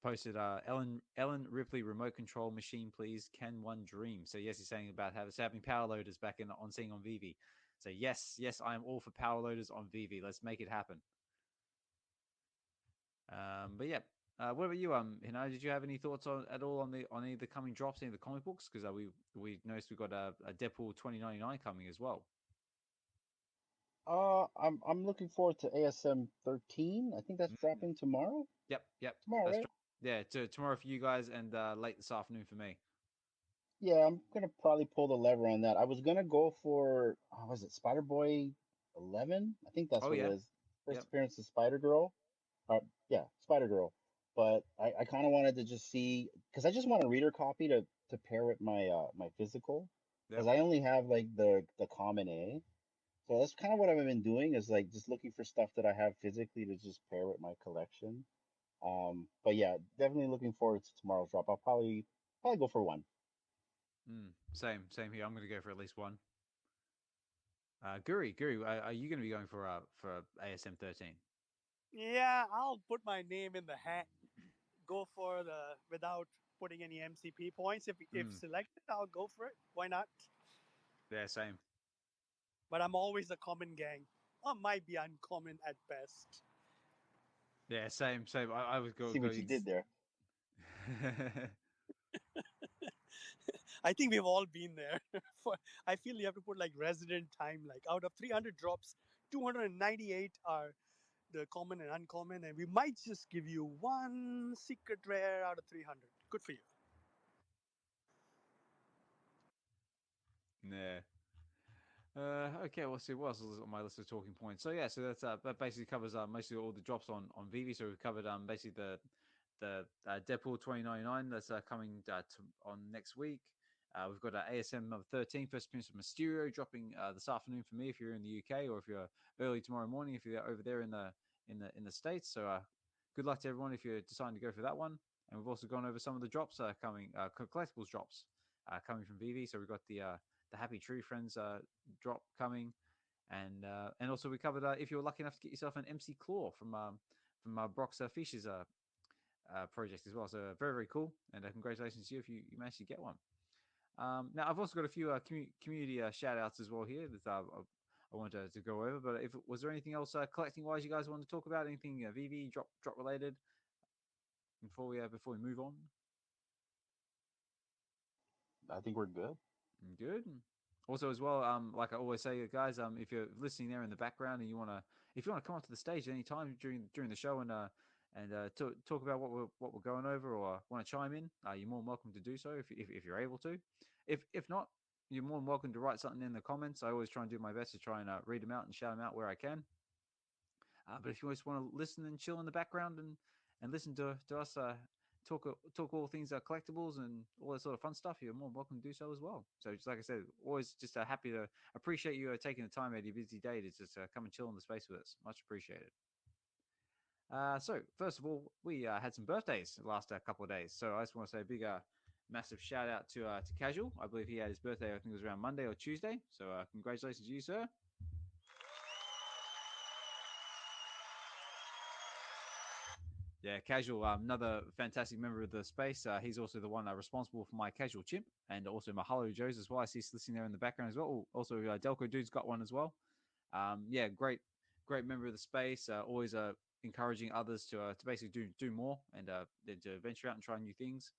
posted Ellen Ripley remote control machine, please. Can one dream? So yes, he's saying about having power loaders back on seeing on VeVe. So yes, I am all for power loaders on VeVe. Let's make it happen. But yeah. What about you, did you have any thoughts at all on any of the coming drops, any of the comic books? Because we noticed we got a Deadpool 2099 coming as well. I'm looking forward to ASM 13. I think that's dropping tomorrow. Yep. Tomorrow, that's right? Yeah, tomorrow for you guys and late this afternoon for me. Yeah, I'm gonna probably pull the lever on that. I was gonna go for was it Spider Boy 11? I think that's what it is. First appearance of Spider Girl. Yeah, Spider Girl. But I kind of wanted to just see because I just want a reader copy to pair with my my physical because I only have like the common A. So that's kind of what I've been doing is like just looking for stuff that I have physically to just pair with my collection. But yeah, definitely looking forward to tomorrow's drop. I'll probably go for one. Same here. I'm going to go for at least one. Guri, are you going to be going for ASM 13? Yeah, I'll put my name in the hat. Go for the without putting any MCP points. If selected, I'll go for it. Why not? Yeah, same. But I'm always a common gang. Or might be uncommon at best. Yeah, same. I would go. See what you did there. I think we've all been there. I feel you have to put like resident time. Like out of 300 drops, 298 are the common and uncommon, and we might just give you one secret rare out of 300. Good for you. Yeah. Okay, we'll see what else is on my list of talking points. So yeah, so that basically covers mostly all the drops on VeVe. So we've covered basically the Deadpool 2099 that's coming on next week. We've got ASM number 13, first appearance of Mysterio dropping this afternoon for me if you're in the UK, or if you're early tomorrow morning if you're over there in the States. So good luck to everyone if you're deciding to go for that one. And we've also gone over some of the drops coming, collectibles drops coming from VeVe. So we've got the Happy Tree Friends drop coming, and also we covered if you were lucky enough to get yourself an MC Claw from Brock's Fishes project as well. So very, very cool, and congratulations to you if you managed to get one. Now I've also got a few community shout outs as well here that I wanted to go over. But was there anything else collecting wise you guys want to talk about? Anything VeVe drop related before we move on? I think we're good. Good. Also, as well, like I always say, guys, if you're listening there in the background and if you want to come onto the stage at any time during the show and talk about what we're going over or want to chime in, you're more than welcome to do so if you're able to. If not, you're more than welcome to write something in the comments. I always try and do my best to try and read them out and shout them out where I can. But if you just want to listen and chill in the background and listen to us talk all things collectibles and all that sort of fun stuff, you're more than welcome to do so as well. So just like I said, always just happy to appreciate you taking the time out of your busy day to just come and chill in the space with us. Much appreciated. So first of all, we had some birthdays the last couple of days. So I just want to say a big massive shout out to Casual. I believe he had his birthday, I think it was around Monday or Tuesday. So congratulations to you, sir. Yeah, Casual, another fantastic member of the space. He's also the one responsible for my Casual Chimp and also my Hello Joes as well. I see he's listening there in the background as well. Also, Delco Dude's got one as well. Yeah, great member of the space. Always encouraging others to basically do more and to venture out and try new things.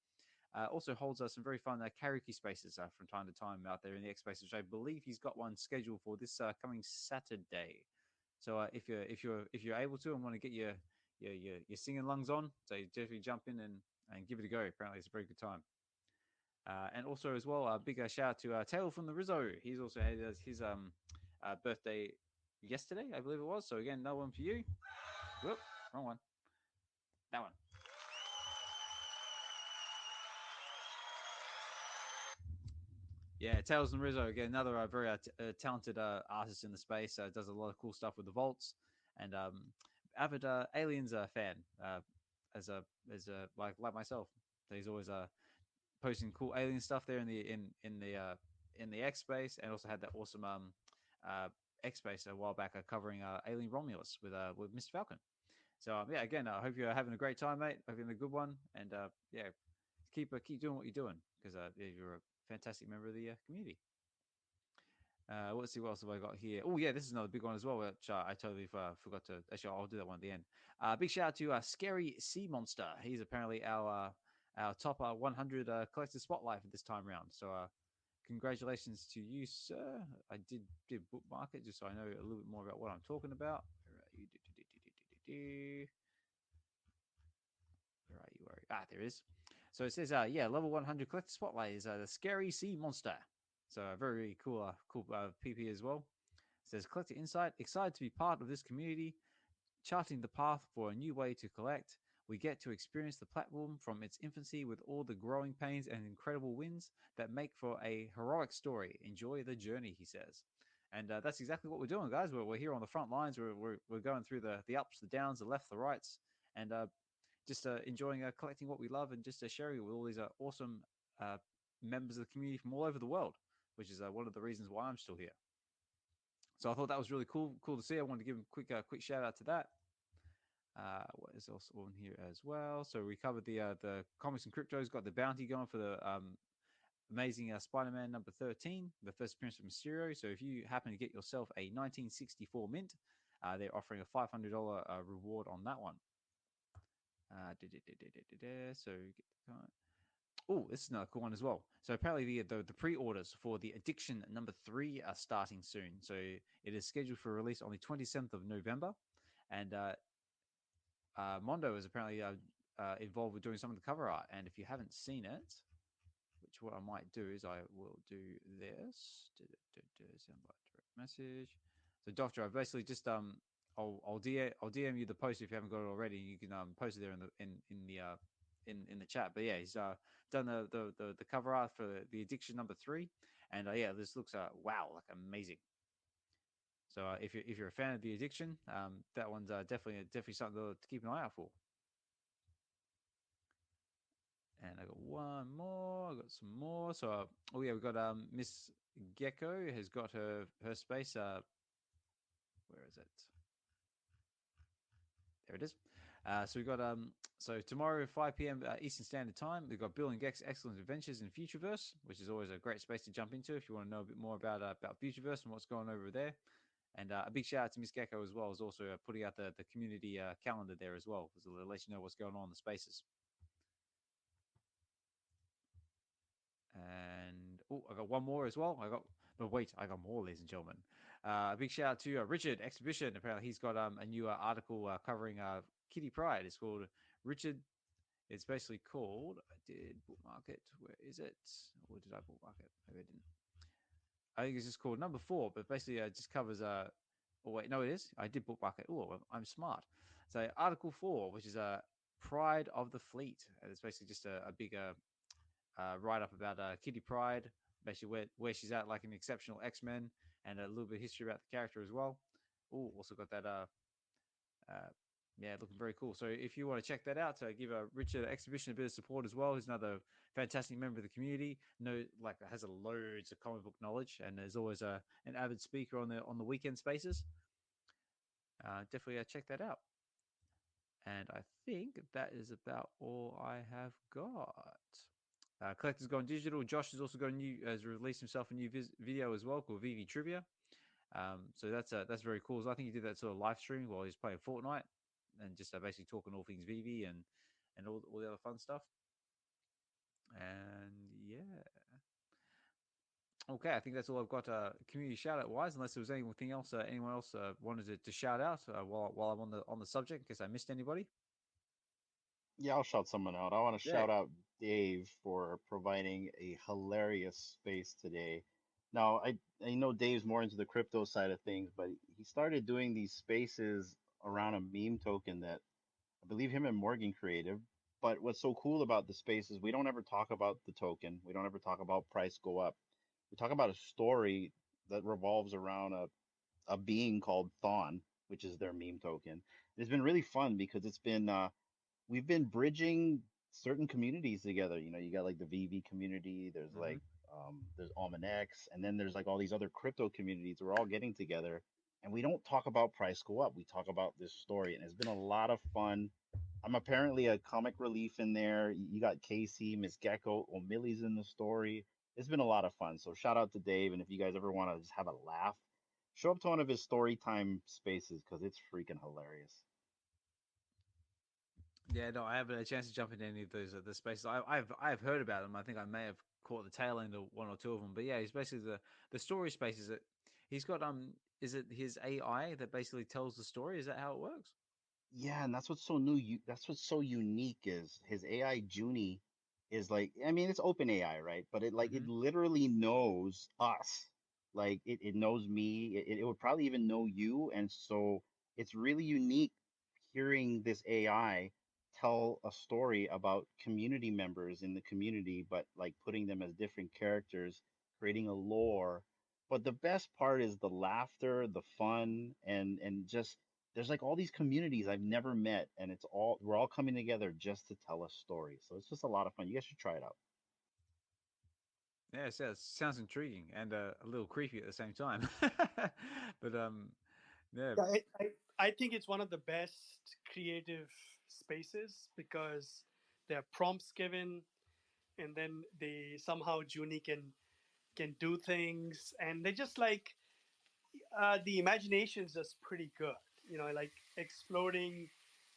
Also holds some very fun karaoke spaces from time to time out there in the X space, which I believe he's got one scheduled for this coming Saturday. So if you're able to and want to get your singing lungs on, so definitely jump in and give it a go. Apparently, it's a very good time. And also as well, a big shout out to Taylor from the Rizzo. He's also had his birthday yesterday, I believe it was. So again, no one for you. Whoop, wrong one. That one. Yeah, Tails and Rizzo again, another very talented artist in the space. Does a lot of cool stuff with the vaults, and avid Aliens fan, as a like myself. So he's always posting cool alien stuff there in the X space, and also had that awesome X space a while back covering Alien Romulus with Mr. Falcon. So yeah, again, I hope you're having a great time, mate. Hope you're having a good one, and yeah, keep doing what you're doing because you're a fantastic member of the community. Let's see what else have I got here. Oh yeah, this is another big one as well, which I totally forgot to. Actually, I'll do that one at the end. Big shout out to Scary Sea Monster. He's apparently our top 100 collector spotlight for this time round. So congratulations to you, sir. I did bookmark it just so I know a little bit more about what I'm talking about. Where are you? There is. So it says, yeah, level 100 collector spotlight is the Scary Sea Monster. So a very cool PP as well. It says, collector insight, excited to be part of this community, charting the path for a new way to collect. We get to experience the platform from its infancy with all the growing pains and incredible wins that make for a heroic story. Enjoy the journey, he says. And that's exactly what we're doing, guys. We're here on the front lines. We're going through the ups, the downs, the left, the rights, and just enjoying collecting what we love and just sharing it with all these awesome members of the community from all over the world, which is one of the reasons why I'm still here. So I thought that was really cool to see. I wanted to give a quick shout out to that. What is also on here as well? So we covered the comics and cryptos. Got the bounty going for the amazing Spider-Man number 13, the first appearance of Mysterio. So if you happen to get yourself a 1964 mint, they're offering a $500 reward on that one. So this is another cool one as well. So apparently the pre-orders for the Addiction number 3 are starting soon. So it is scheduled for release on the 27th of November, and Mondo is apparently involved with doing some of the cover art. And if you haven't seen it, which what I might do is I will do this. Send by direct message. So Doctor, I've basically just I'll DM you the post if you haven't got it already. You can post it there in the chat. But yeah, he's done the cover art for the Addiction number 3, and yeah, this looks wow, like amazing. So if you're a fan of the Addiction, that one's definitely something to keep an eye out for. And I got one more. I got some more. So, oh yeah, we got Miss Gecko has got her space. Where is it? There it is. So we got so tomorrow 5 p.m. Eastern Standard Time. We've got Bill and Gex Excellent Adventures in Futureverse, which is always a great space to jump into if you want to know a bit more about Futureverse and what's going over there. And a big shout out to Miss Gecko as well, as also putting out the community calendar there as well, because it'll let you know what's going on in the spaces. And oh, I got one more as well. But wait, I got more, ladies and gentlemen. A big shout out to Richard Exhibition. Apparently, he's got a new article covering Kitty Pride. It's called Richard. It's basically called. I did bookmark it. Where is it? Or did I bookmark it? Maybe I didn't. I think it's just called number 4, but basically it just covers. Oh wait, no, it is. I did bookmark it. Oh, I'm smart. So Article 4, which is Pride of the Fleet, and it's basically just a big write up about Kitty Pride, basically where she's at, like an exceptional X-Men, and a little bit of history about the character as well. Oh, also got that yeah, looking very cool. So if you want to check that out, give Richard Exhibition a bit of support as well. He's another fantastic member of the community. Has loads of comic book knowledge, and there's always an avid speaker on the weekend spaces. Definitely check that out. And I think that is about all I have got. Collector's gone digital. Josh has also has released himself a new video as well called VeVe Trivia. So that's very cool. So I think he did that sort of live stream while he was playing Fortnite, and just basically talking all things VeVe and all the other fun stuff. And yeah, okay, I think that's all I've got community shout out wise. Unless there was anything else anyone else wanted to shout out while I'm on the subject, in case I missed anybody. Yeah, I'll shout someone out. I want to shout out Dave for providing a hilarious space today. Now, I know Dave's more into the crypto side of things, but he started doing these spaces around a meme token that I believe him and Morgan created. But what's so cool about the space is we don't ever talk about the token. We don't ever talk about price go up. We talk about a story that revolves around a being called Thon, which is their meme token. It's been really fun because we've been bridging certain communities together. You know, you got like the VeVe community, there's like there's Almanex, and then there's like all these other crypto communities. We're all getting together and we don't talk about price go up. We talk about this story, and it's been a lot of fun. I'm apparently a comic relief in there. You got Casey, Miss Gecko, O'Milley's in the story. It's been a lot of fun. So shout out to Dave, and if you guys ever want to just have a laugh, show up to one of his story time spaces because it's freaking hilarious. Yeah, no, I haven't had a chance to jump into any of those the spaces. I've heard about them. I think I may have caught the tail end of one or two of them. But yeah, he's basically the story spaces that he's got. Is it his AI that basically tells the story? Is that how it works? Yeah, and that's what's so new. That's what's so unique is his AI Junie is like, I mean, it's open AI, right? But it literally knows us. Like it knows me. It would probably even know you. And so it's really unique hearing this AI tell a story about community members in the community, but like putting them as different characters, creating a lore. But the best part is the laughter, the fun, and just there's like all these communities I've never met, and we're all coming together just to tell a story. So it's just a lot of fun. You guys should try it out. Yeah, it sounds intriguing and a little creepy at the same time. But yeah. Yeah, I think it's one of the best creative spaces because there are prompts given, and then they somehow Junie can do things, and they just like the imagination is just pretty good. You know, like exploding.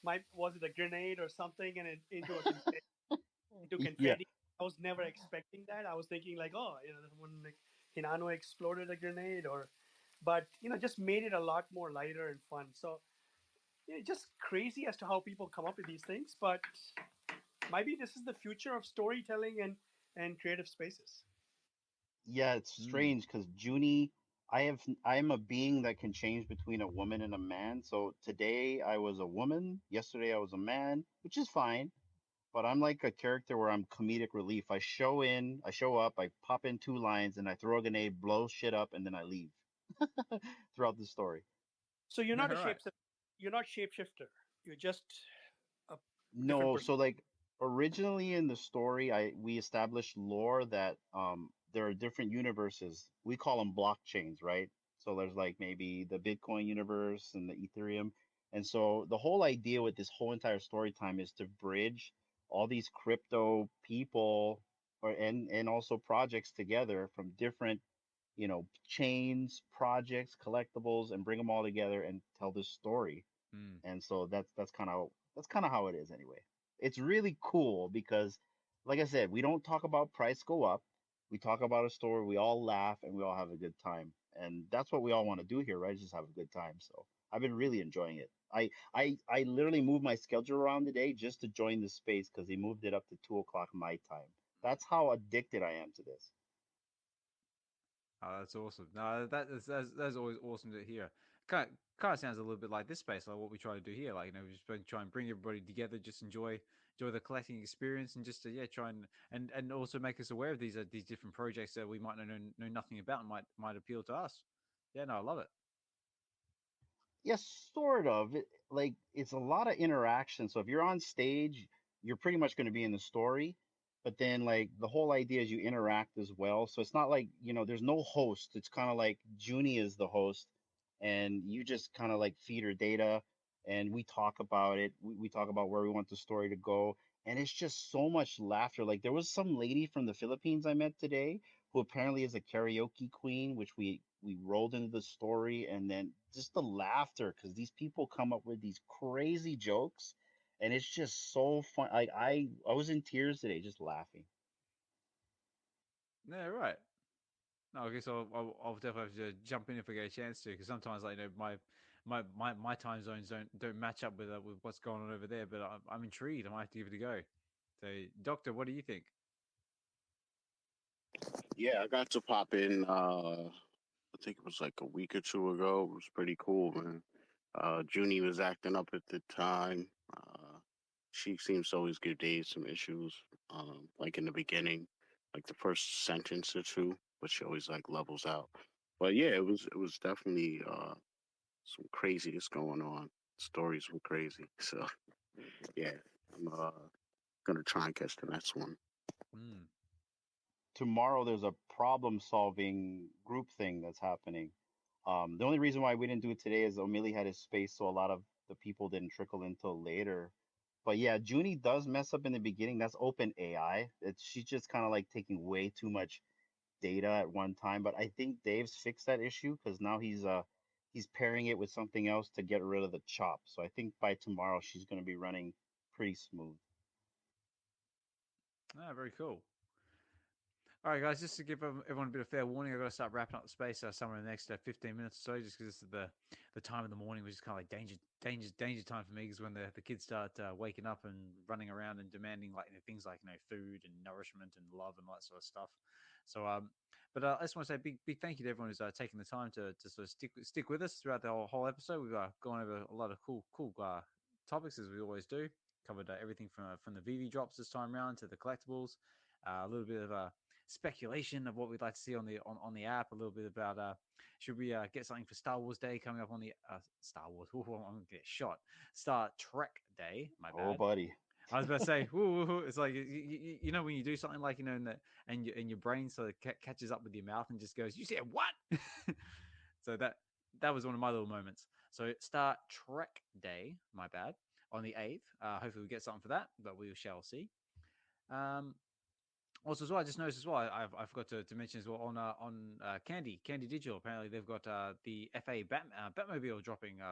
Was it a grenade or something, and into into Yeah. confetti? I was never expecting that. I was thinking like, oh, you know, when like Hinano exploded a grenade, but just made it a lot more lighter and fun. So just crazy as to how people come up with these things, but maybe this is the future of storytelling and creative spaces. Yeah, it's strange because Junie, I am a being that can change between a woman and a man. So today I was a woman, yesterday I was a man, which is fine. But I'm like a character where I'm comedic relief. I show up, I pop in 2 lines, and I throw a grenade, blow shit up, and then I leave throughout the story. So you're All not a right. shapeshifter. You're not shapeshifter. You're just a different No, person. so like Originally in the story, I we established lore that there are different universes. We call them blockchains, right? So there's like maybe the Bitcoin universe and the Ethereum. And so the whole idea with this whole entire story time is to bridge all these crypto people or and also projects together from different, chains, projects, collectibles, and bring them all together and tell this story. Mm. And so that's kind of how it is anyway. It's really cool because, like I said, we don't talk about price go up. We talk about a story. We all laugh and we all have a good time, and that's what we all want to do here, right? Just have a good time. So I've been really enjoying it. I literally moved my schedule around today just to join the space because they moved it up to 2 o'clock my time. That's how addicted I am to this. Oh, that's awesome. No, that's always awesome to hear. Kind of sounds a little bit like this space, like what we try to do here. Like we just try and bring everybody together, just enjoy the collecting experience, and just to yeah try and also make us aware of these different projects that we might know nothing about and might appeal to us. Yeah, no, I love it. Yes, sort of. Like it's a lot of interaction. So if you're on stage, you're pretty much going to be in the story. But then like the whole idea is you interact as well. So it's not like, there's no host. It's kind of like Junie is the host and you just kind of like feed her data and we talk about it. We talk about where we want the story to go. And it's just so much laughter. Like there was some lady from the Philippines I met today who apparently is a karaoke queen, which we rolled into the story, and then just the laughter because these people come up with these crazy jokes, and it's just so fun. Like I was in tears today just laughing. Yeah, right. No, I guess I'll definitely have to jump in if I get a chance to, because sometimes like my time zones don't match up with what's going on over there. But I'm intrigued. I might have to give it a go. So, Doctor, what do you think? Yeah, I got to pop in. I think it was like a week or two ago. It was pretty cool, man. Junie was acting up at the time. She seems to always give Dave some issues, like in the beginning, like the first sentence or two, but she always like levels out. But yeah, it was definitely some craziness going on. Stories were crazy. So yeah, I'm gonna try and catch the next one. Mm. Tomorrow there's a problem solving group thing that's happening. The only reason why we didn't do it today is O'Malley had his space, so a lot of the people didn't trickle in till later. But yeah, Junie does mess up in the beginning. That's open AI. She's just kind of like taking way too much data at one time. But I think Dave's fixed that issue because now he's pairing it with something else to get rid of the chop. So I think by tomorrow she's going to be running pretty smooth. Ah, very cool. All right, guys, just to give everyone a bit of fair warning, I've got to start wrapping up the space somewhere in the next 15 minutes or so, just because this is the time of the morning, which is kind of like danger time for me, because when the kids start waking up and running around and demanding like things like food and nourishment and love and all that sort of stuff. So but I just want to say big thank you to everyone who's taking the time to sort of stick with us throughout the whole episode. We've gone over a lot of cool topics as we always do. Covered everything from the VeVe drops this time around to the collectibles, a little bit of speculation of what we'd like to see on the app. A little bit about should we get something for Star Wars Day coming up on the Star Wars? Ooh, I'm gonna get shot. Star Trek Day. My Oh, bad. buddy. I was about to say, it's like when you do something like and your brain sort of catches up with your mouth and just goes, "You said what?" So that was one of my little moments. So Star Trek Day. My bad. On the 8th. Hopefully we get something for that, but we shall see. Um, Also, as well, I just noticed as well. I forgot to mention as well on Candy Digital. Apparently, they've got the FA Batmobile dropping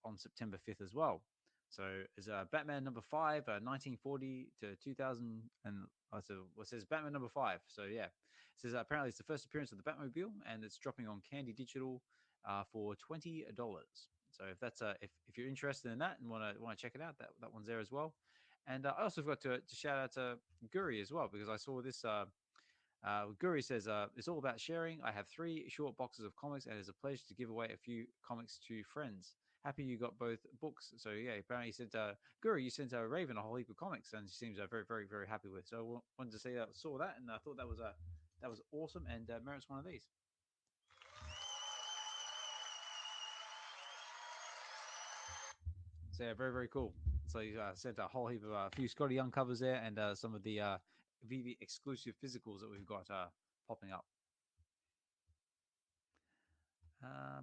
on September 5th as well. So is Batman number 5, 1940 to 2000, and so it says Batman number 5. So yeah, it says apparently it's the first appearance of the Batmobile, and it's dropping on Candy Digital for $20. So if that's if you're interested in that and want to check it out, that one's there as well. And I also forgot to shout out to Guri as well, because I saw this. Guri says, it's all about sharing. I have 3 short boxes of comics, and it's a pleasure to give away a few comics to friends. Happy you got both books. So, yeah, apparently he said, Guri, you sent Raven a whole heap of comics, and she seems very, very, very happy with. So, I wanted to say that, saw that, and I thought that was awesome, and merits one of these. So, yeah, very, very cool. So you sent a whole heap of a few Scotty Young covers there, and some of the VeVe exclusive physicals that we've got popping up.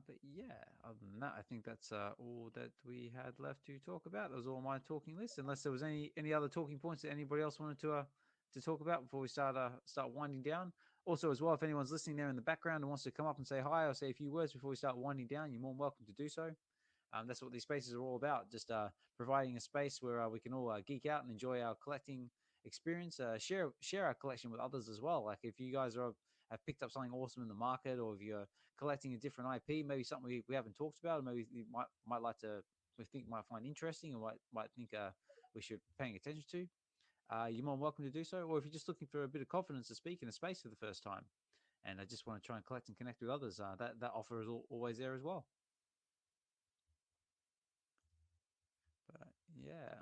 But yeah, other than that, I think that's all that we had left to talk about. That was all my talking list. Unless there was any other talking points that anybody else wanted to talk about before we start winding down. Also, as well, if anyone's listening there in the background and wants to come up and say hi or say a few words before we start winding down, you're more than welcome to do so. That's what these spaces are all about. Just providing a space where we can all geek out and enjoy our collecting experience. Share our collection with others as well. Like if you guys have picked up something awesome in the market, or if you're collecting a different IP, maybe something we haven't talked about, or maybe you might like to, we think might find interesting, or might think we should be paying attention to, you're more than welcome to do so. Or if you're just looking for a bit of confidence to speak in a space for the first time, and I just want to try and collect and connect with others, that offer is always there as well. But yeah.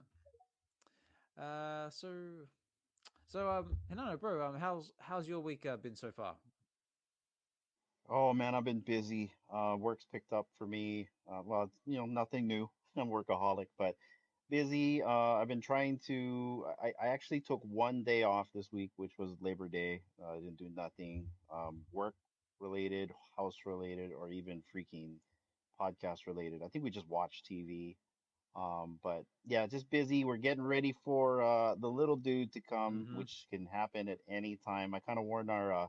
Hinano, bro, how's your week been so far? Oh man, I've been busy. Work's picked up for me. Well, nothing new. I'm a workaholic, but busy. I've been trying to. I actually took one day off this week, which was Labor Day. I didn't do nothing, work related, house related, or even freaking podcast related. I think we just watched TV. But yeah, just busy. We're getting ready for the little dude to come, Mm-hmm. which can happen at any time. I kind of warned our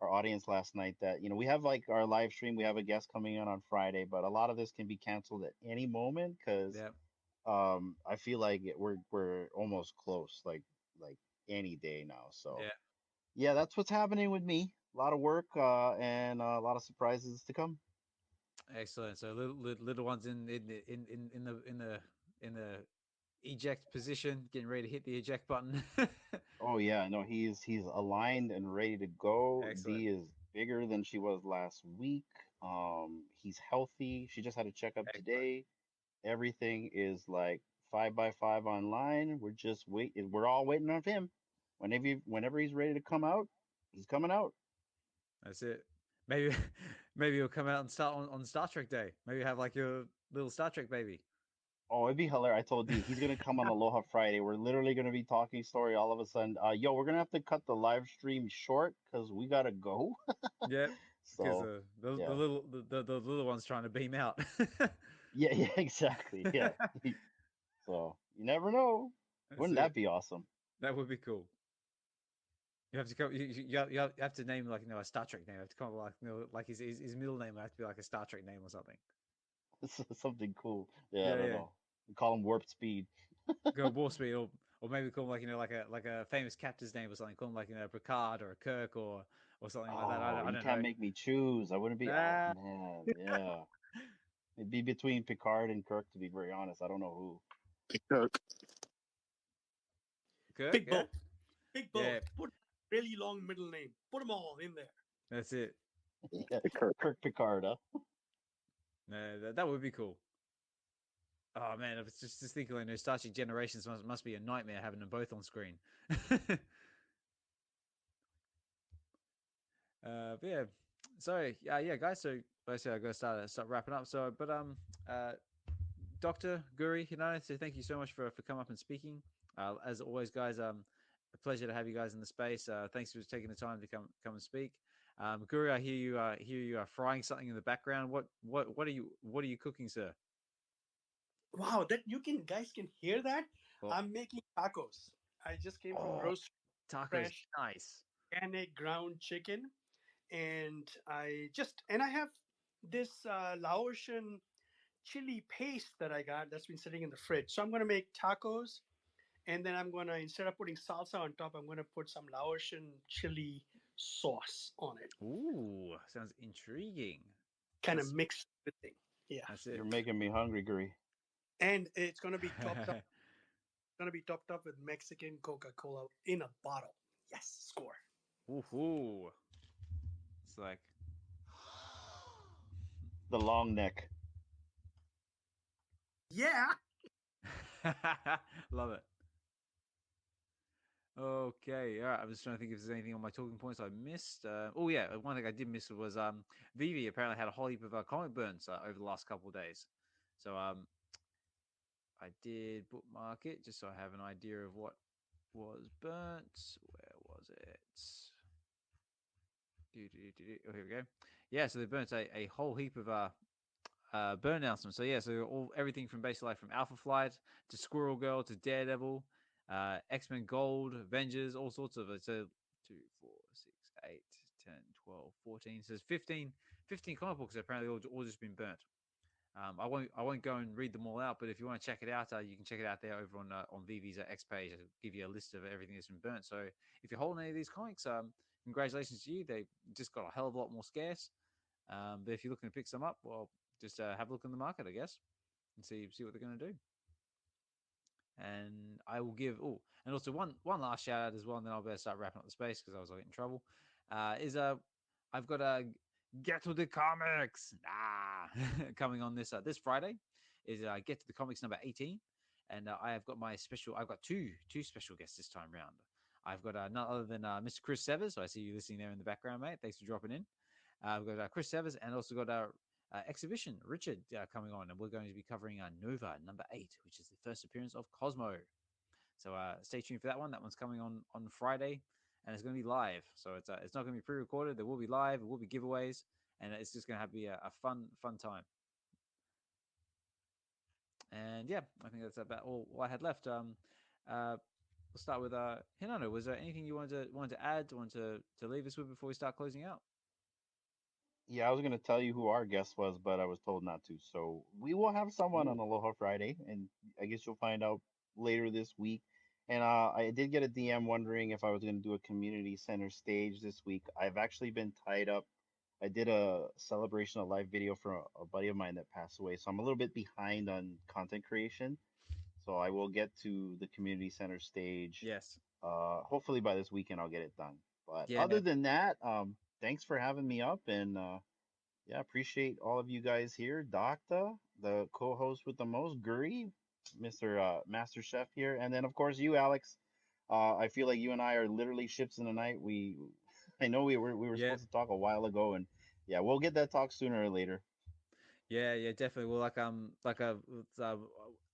audience last night that we have like our live stream. We have a guest coming in on Friday, but a lot of this can be canceled at any moment because Yeah. I feel like we're almost close, like any day now. So Yeah. yeah, that's what's happening with me. A lot of work and a lot of surprises to come. Excellent. So little ones in the eject position, getting ready to hit the eject button. Oh yeah, no, he's aligned and ready to go. Excellent. D is bigger than she was last week. He's healthy. She just had a checkup Excellent. today. Everything is like 5 by 5 online. We're just waiting. We're all waiting on him. Whenever he's ready to come out, he's coming out. That's it. Maybe maybe you'll come out and start on Star Trek Day. Maybe have like your little Star Trek baby. Oh, it'd be hilarious. I told D he's gonna come on Aloha Friday. We're literally gonna be talking story all of a sudden. Yo, we're gonna have to cut the live stream short because we gotta go. Yep. Because So the yeah, little one's trying to beam out. yeah, exactly. Yeah. So you never know. That's Wouldn't it. that be awesome? That would be cool. You have to come. You have to name like a Star Trek name. You have to come up with like his middle name will have to be like a Star Trek name or something. Something cool. Yeah, I Yeah, don't yeah. know. We call him Warp Speed. Go War Speed, or maybe call him like a famous captain's name or something. Call him like Picard or a Kirk or something like that. Oh, I you don't can't know. make me choose. I wouldn't be. Oh Ah, man, yeah. It'd be between Picard and Kirk, to be very honest. I don't know who. Kirk. Kirk. Pick Yeah, both. Pick both. yeah. Put really long middle name. Put them all in there. That's it. Yeah, Kirk. Kirk Picard, huh? No, that would be cool. Oh man, I was just thinking, Star Trek Generations must be a nightmare having them both on screen. But yeah, so yeah, guys. So basically, I got to start wrapping up. So, but Doctor Guri Hinano, so thank you so much for coming up and speaking. As always, guys, a pleasure to have you guys in the space. Thanks for taking the time to come and speak. Guri, I hear you are frying something in the background. What are you cooking, sir? Wow, that guys can hear that. Well, I'm making tacos. I just came from oh, grocery, tacos, fresh nice. organic ground chicken, and I have this Laotian chili paste that I got that's been sitting in the fridge. So I'm gonna make tacos, and then I'm gonna, instead of putting salsa on top, I'm gonna put some Laotian chili sauce on it. Ooh, sounds intriguing. Kind of That's, mix everything. Yeah, that's it. You're making me hungry, Guri. and it's gonna be topped up. Gonna be topped up with Mexican Coca-Cola in a bottle. Yes, score. Ooh, it's like The long neck. Yeah. love it. Okay, all right. I was trying to think if there's anything on my talking points I missed. Oh yeah, one thing I did miss was VeVe apparently had a whole heap of comic burns over the last couple of days. So I did bookmark it just so I have an idea of what was burnt. Where was it? Oh, here we go. Yeah, so they burnt a whole heap of burn announcements. So yeah, so everything from basically like from Alpha Flight to Squirrel Girl to Daredevil, X-Men Gold, Avengers, all sorts of it. So 2, 4, 6, 8, 10, 12, 14. So there's 15 comic books that apparently all just been burnt. I won't go and read them all out, but if you want to check it out, you can check it out there over on VeVe's X page. I'll give you a list of everything that's been burnt. So if you're holding any of these comics, congratulations to you. They just got a hell of a lot more scarce. But if you're looking to pick some up, well, just have a look in the market, I guess, and see what they're going to do. And I will give and also one last shout out as well, and then I'll better start wrapping up the space because I was getting in trouble. I've got a Get to the Comics coming on this Friday. Is Get to the Comics number 18, and I have got I've got two special guests this time round. I've got none other than Mr. Chris Severs. So I see you listening there in the background, mate. Thanks for dropping in. We've got Chris Severs and also got our exhibition Richard coming on, and we're going to be covering Nova number 8, which is the first appearance of Cosmo. So stay tuned for that one. That one's coming on Friday, and it's going to be live. So it's not going to be pre-recorded. There will be live. There will be giveaways, and it's just going to be a fun time. And yeah, I think that's about all I had left. We'll start with Hinano. Was there anything you wanted to add, wanted to leave us with before we start closing out? Yeah, I was gonna tell you who our guest was, but I was told not to. So we will have someone on Aloha Friday, and I guess you'll find out later this week. And I did get a DM wondering if I was gonna do a community center stage this week. I've actually been tied up. I did a celebration, a live video for a buddy of mine that passed away, so I'm a little bit behind on content creation. So I will get to the community center stage. Yes. Hopefully by this weekend I'll get it done. But Yeah, other than that, thanks for having me up, and yeah, appreciate all of you guys here. Dokta, the co-host with the most, Guri, Mr. Master Chef here, and then of course you, Alex. I feel like you and I are literally ships in the night. I know we were supposed to talk a while ago, and yeah, we'll get that talk sooner or later. Yeah, definitely. Well,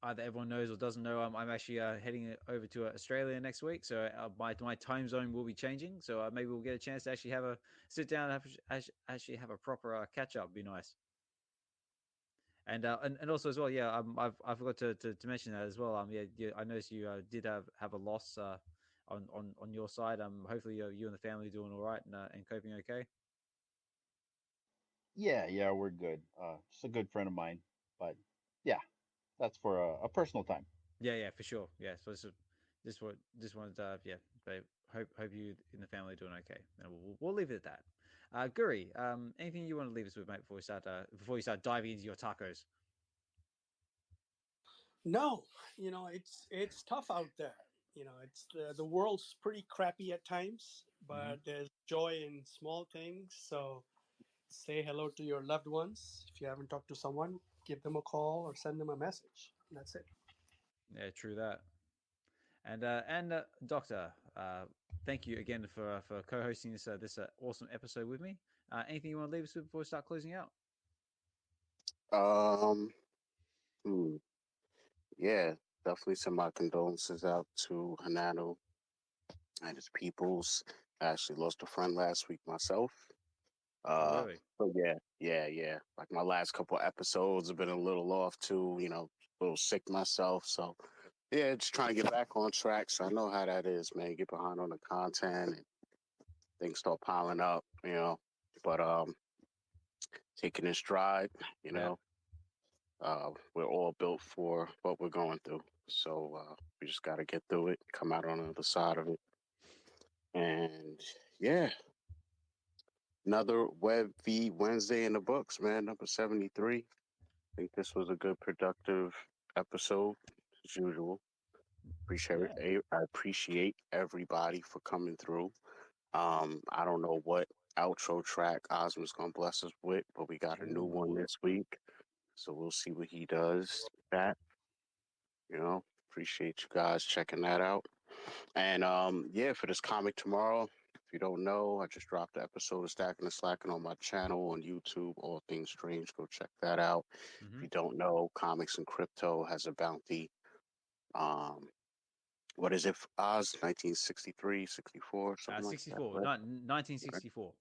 either everyone knows or doesn't know, I'm actually heading over to Australia next week, so my time zone will be changing. So maybe we'll get a chance to actually have a sit down and actually have a proper catch up. Be nice. And also as well, yeah, I forgot to mention that as well. Yeah, I noticed you did have a loss on your side. Hopefully you and the family are doing all right and coping okay. Yeah, we're good. Just a good friend of mine, but yeah, that's for a personal time. Yeah, for sure. Yeah, so just wanted yeah, but hope you and the family are doing okay. And we'll leave it at that. Guri, anything you want to leave us with, mate, before you start diving into your tacos? No, it's tough out there. It's the world's pretty crappy at times, but there's joy in small things. So say hello to your loved ones. If you haven't talked to someone, give them a call or send them a message. That's it. Yeah, true that. And Doctor, thank you again for co-hosting this awesome episode with me. Anything you want to leave us with before we start closing out? Yeah, definitely send my condolences out to Hinano and his peoples. I actually lost a friend last week myself. Really? But yeah. Like my last couple episodes have been a little off too, a little sick myself. So yeah, just trying to get back on track. So I know how that is, man. Get behind on the content and things start piling up, But taking in stride, we're all built for what we're going through. So we just gotta get through it, come out on the other side of it. And yeah. Another VeVe Wednesday in the books, man. Number 73. I think this was a good, productive episode, as usual. I appreciate everybody for coming through. I don't know what outro track Ozma's gonna bless us with, but we got a new one this week, so we'll see what he does. That, appreciate you guys checking that out. And yeah, for this comic tomorrow, If you don't know, I just dropped the episode of Stacking and Slacking on my channel on YouTube, All Things Strange. Go check that out. If you don't know, Comics and Crypto has a bounty. What is it? Oz, 1963, 64, something like 64, that. Right? 1964.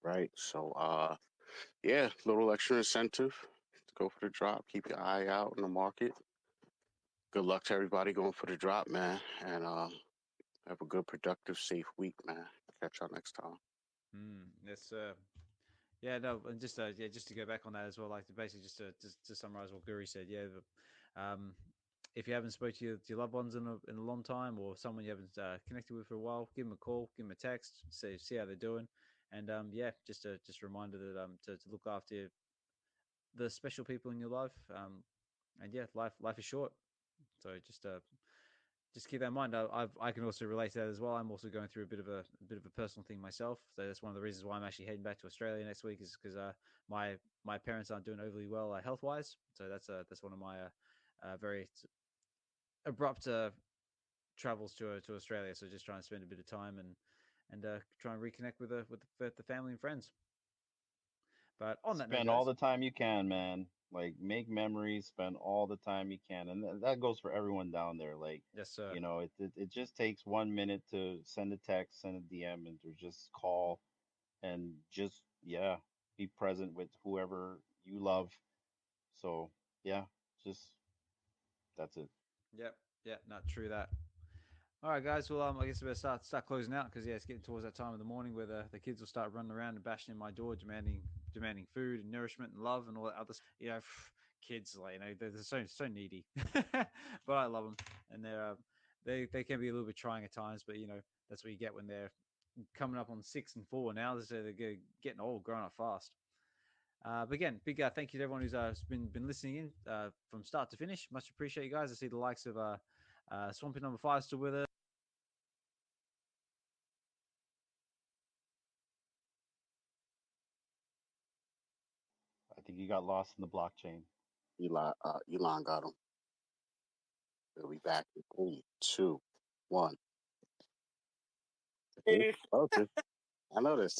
Right. So, yeah, little extra incentive to go for the drop. Keep your eye out in the market. Good luck to everybody going for the drop, man. And have a good, productive, safe week, man. Catch y'all next time. Yes, yeah, no, and just just to go back on that as well, like to basically just to summarize what Guri said, yeah, if you haven't spoken to your loved ones in a long time, or someone you haven't connected with for a while, give them a call, give them a text, see how they're doing, and yeah, just a reminder that to look after the special people in your life, and yeah, life is short, so just keep that in mind. I can also relate to that as well. I'm also going through a bit of a personal thing myself. So that's one of the reasons why I'm actually heading back to Australia next week, is because my parents aren't doing overly well health wise. So that's one of my very abrupt travels to Australia. So just trying to spend a bit of time and try and reconnect with the family and friends. But on that note, Spend all the time you can, man. Like, make memories, spend all the time you can, and that goes for everyone down there. Like, yes, sir. you know, it just takes 1 minute to send a text, send a DM, and to just call and just, yeah, be present with whoever you love. So yeah, just that's it. Yep, yeah, not true that. All right, guys. Well, I guess we better start closing out, because yeah, it's getting towards that time of the morning where the kids will start running around and bashing in my door, demanding food and nourishment and love and all that other stuff. You know, kids, like, you know, they're so needy, but I love them, and they can be a little bit trying at times, but you know, that's what you get when they're coming up on 6 and 4 now. So they're getting old, growing up fast. But again, big thank you to everyone who's been listening in from start to finish. Much appreciate you guys. I see the likes of Swampy number 5 still with us. I think you got lost in the blockchain. Elon got him. We'll be back in 3, 2, 1. Okay. I know this.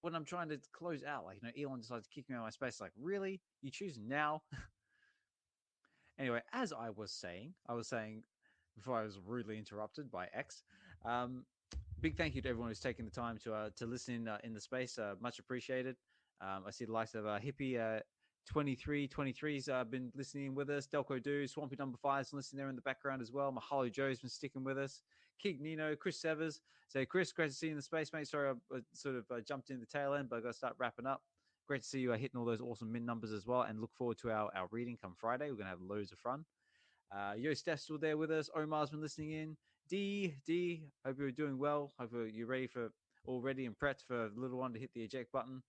When I'm trying to close out, like, you know, Elon decides to kick me out of my space. Like, really? You choose now? Anyway, as I was saying before I was rudely interrupted by X. Big thank you to everyone who's taken the time to listen in the space. Much appreciated. I see the likes of Hippie 23's been listening with us. Delco Dude, Swampy number 5's listening there in the background as well. Mahalo Joe's been sticking with us. Kig Nino, Chris Severs. So Chris, great to see you in the space, mate. Sorry, I sort of jumped in the tail end, but I got to start wrapping up. Great to see you hitting all those awesome min numbers as well, and look forward to our reading come Friday. We're going to have loads of fun. Yo Steph's still there with us. Omar's been listening in. D, hope you're doing well. Hope you're ready all ready and prepped for the little one to hit the eject button.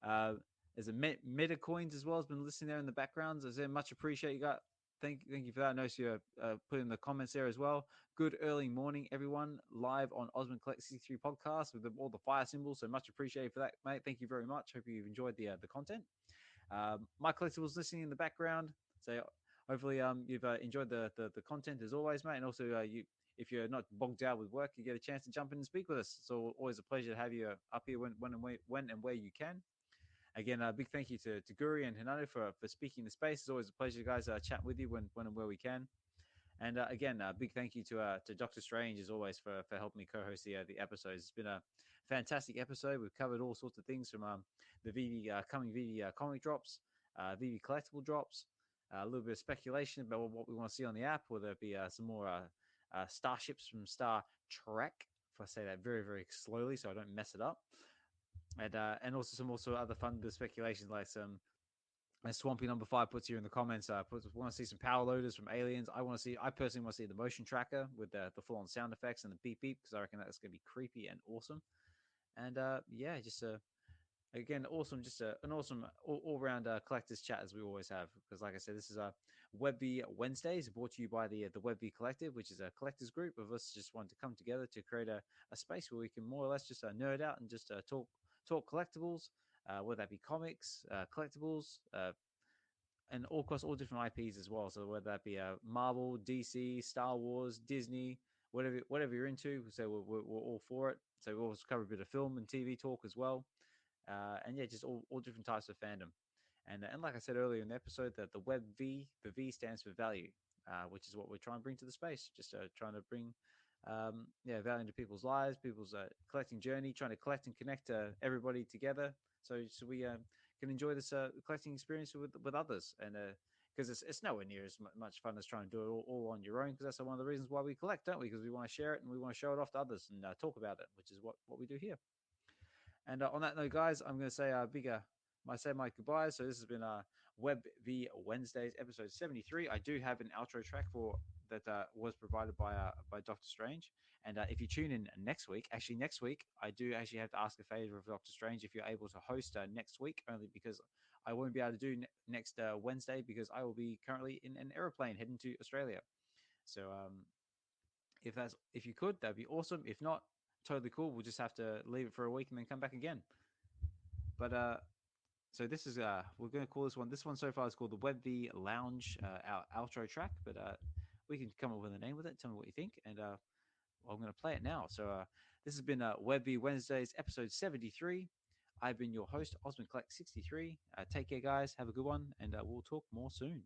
There's a Metacoins as well has been listening there in the background. As I said, much appreciate you guys. Thank you for that. I noticed you put in the comments there as well. Good early morning, everyone. Live on Osmond Collect 63 podcast with all the fire symbols. So much appreciated for that, mate. Thank you very much. Hope you've enjoyed the content. My collectibles listening in the background. So hopefully you've enjoyed the content as always, mate. And also if you're not bogged down with work, you get a chance to jump in and speak with us. It's always a pleasure to have you up here when and where you can. Again, a big thank you to Guri and Hinano for speaking the space. It's always a pleasure, guys, chat with you when and where we can. And again, a big thank you to Doctor Strange, as always, for helping me co-host the episodes. It's been a fantastic episode. We've covered all sorts of things from the VeVe coming VeVe comic drops, VeVe collectible drops, a little bit of speculation about what we want to see on the app, whether it be some more starships from Star Trek, if I say that very, very slowly so I don't mess it up. And also some other fun bit of speculation, like some Swampy number 5 puts here in the comments. Want to see some power loaders from Aliens. I personally want to see the motion tracker with the full on sound effects and the beep beep, because I reckon that's going to be creepy and awesome. And yeah, just again, awesome, just an awesome all round collectors chat, as we always have. Because like I said, this is VeVe Wednesdays, brought to you by the VeVe Collective, which is a collectors group of us just want to come together to create a space where we can more or less just nerd out and just talk collectibles, whether that be comics, collectibles, and all across all different IPs as well. So whether that be Marvel, DC, Star Wars, Disney, whatever you're into. So we're all for it. So we also cover a bit of film and TV talk as well, and yeah, just all different types of fandom. And like I said earlier in the episode, that the V stands for value, which is what we're trying to bring to the space. Just trying to bring value into people's lives, people's collecting journey, trying to collect and connect everybody together, so we can enjoy this collecting experience with others, and because it's nowhere near as much fun as trying to do it all on your own, because that's one of the reasons why we collect, don't we? Because we want to share it and we want to show it off to others and talk about it, which is what we do here. And on that note, guys, I'm going to say my goodbyes. So this has been Web V Wednesdays, episode 73. I do have an outro track for that was provided by Doctor Strange. And if you tune in next week, I do actually have to ask a favor of Doctor Strange if you're able to host next week, only because I won't be able to do next Wednesday because I will be currently in an aeroplane heading to Australia. So if you could, that'd be awesome. If not, totally cool. We'll just have to leave it for a week and then come back again. But so this is we're going to call this one. This one so far is called the WebV Lounge, our outro track. But we can come up with a name with it. Tell me what you think, and I'm going to play it now. So this has been WebV Wednesdays, episode 73. I've been your host, Osmond Collect 63. Take care, guys. Have a good one, and we'll talk more soon.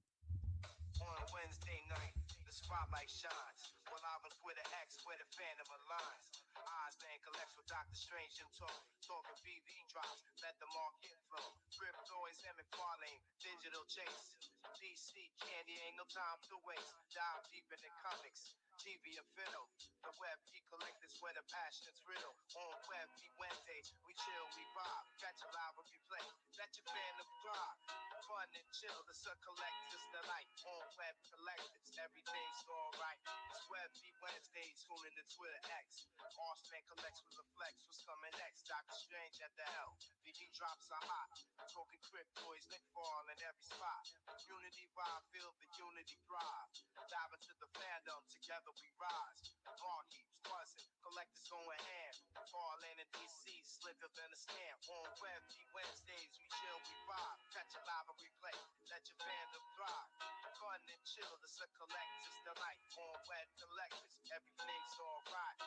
On Wednesday night, the spotlight shines. While I was with an X where the phantom aligns. Ozman collects with Dr. Strange and talking VeVe drops. Let the market flow. Grip toys and McFarlane, digital chase. DC candy ain't no time to waste. Dive deep in the comics. TV and Fiddle. The web he collect is where the passion's riddle. On web he Wednesday, we chill, we vibe. Catch a live or replay. Let your fandom thrive. Fun and chill, it's a collector's delight. On web collectives, everything's alright. It's web he Wednesdays, tuning to Twitter X. Arsman collects with the flex. What's coming next? Doctor Strange at the L. VG drops are hot. Talking cryptoids, Nick Fall in every spot. Unity vibe, feel the unity thrive. Dive into the fandom, together we rise. Bar keeps buzzing, collectors going ham. Farland in DC, slicker than a stamp. On web Wednesdays, we chill, we vibe. Catch a live or replay, let your fandom thrive. Fun and chill, it's a collector's delight. On web collectors, everything's alright.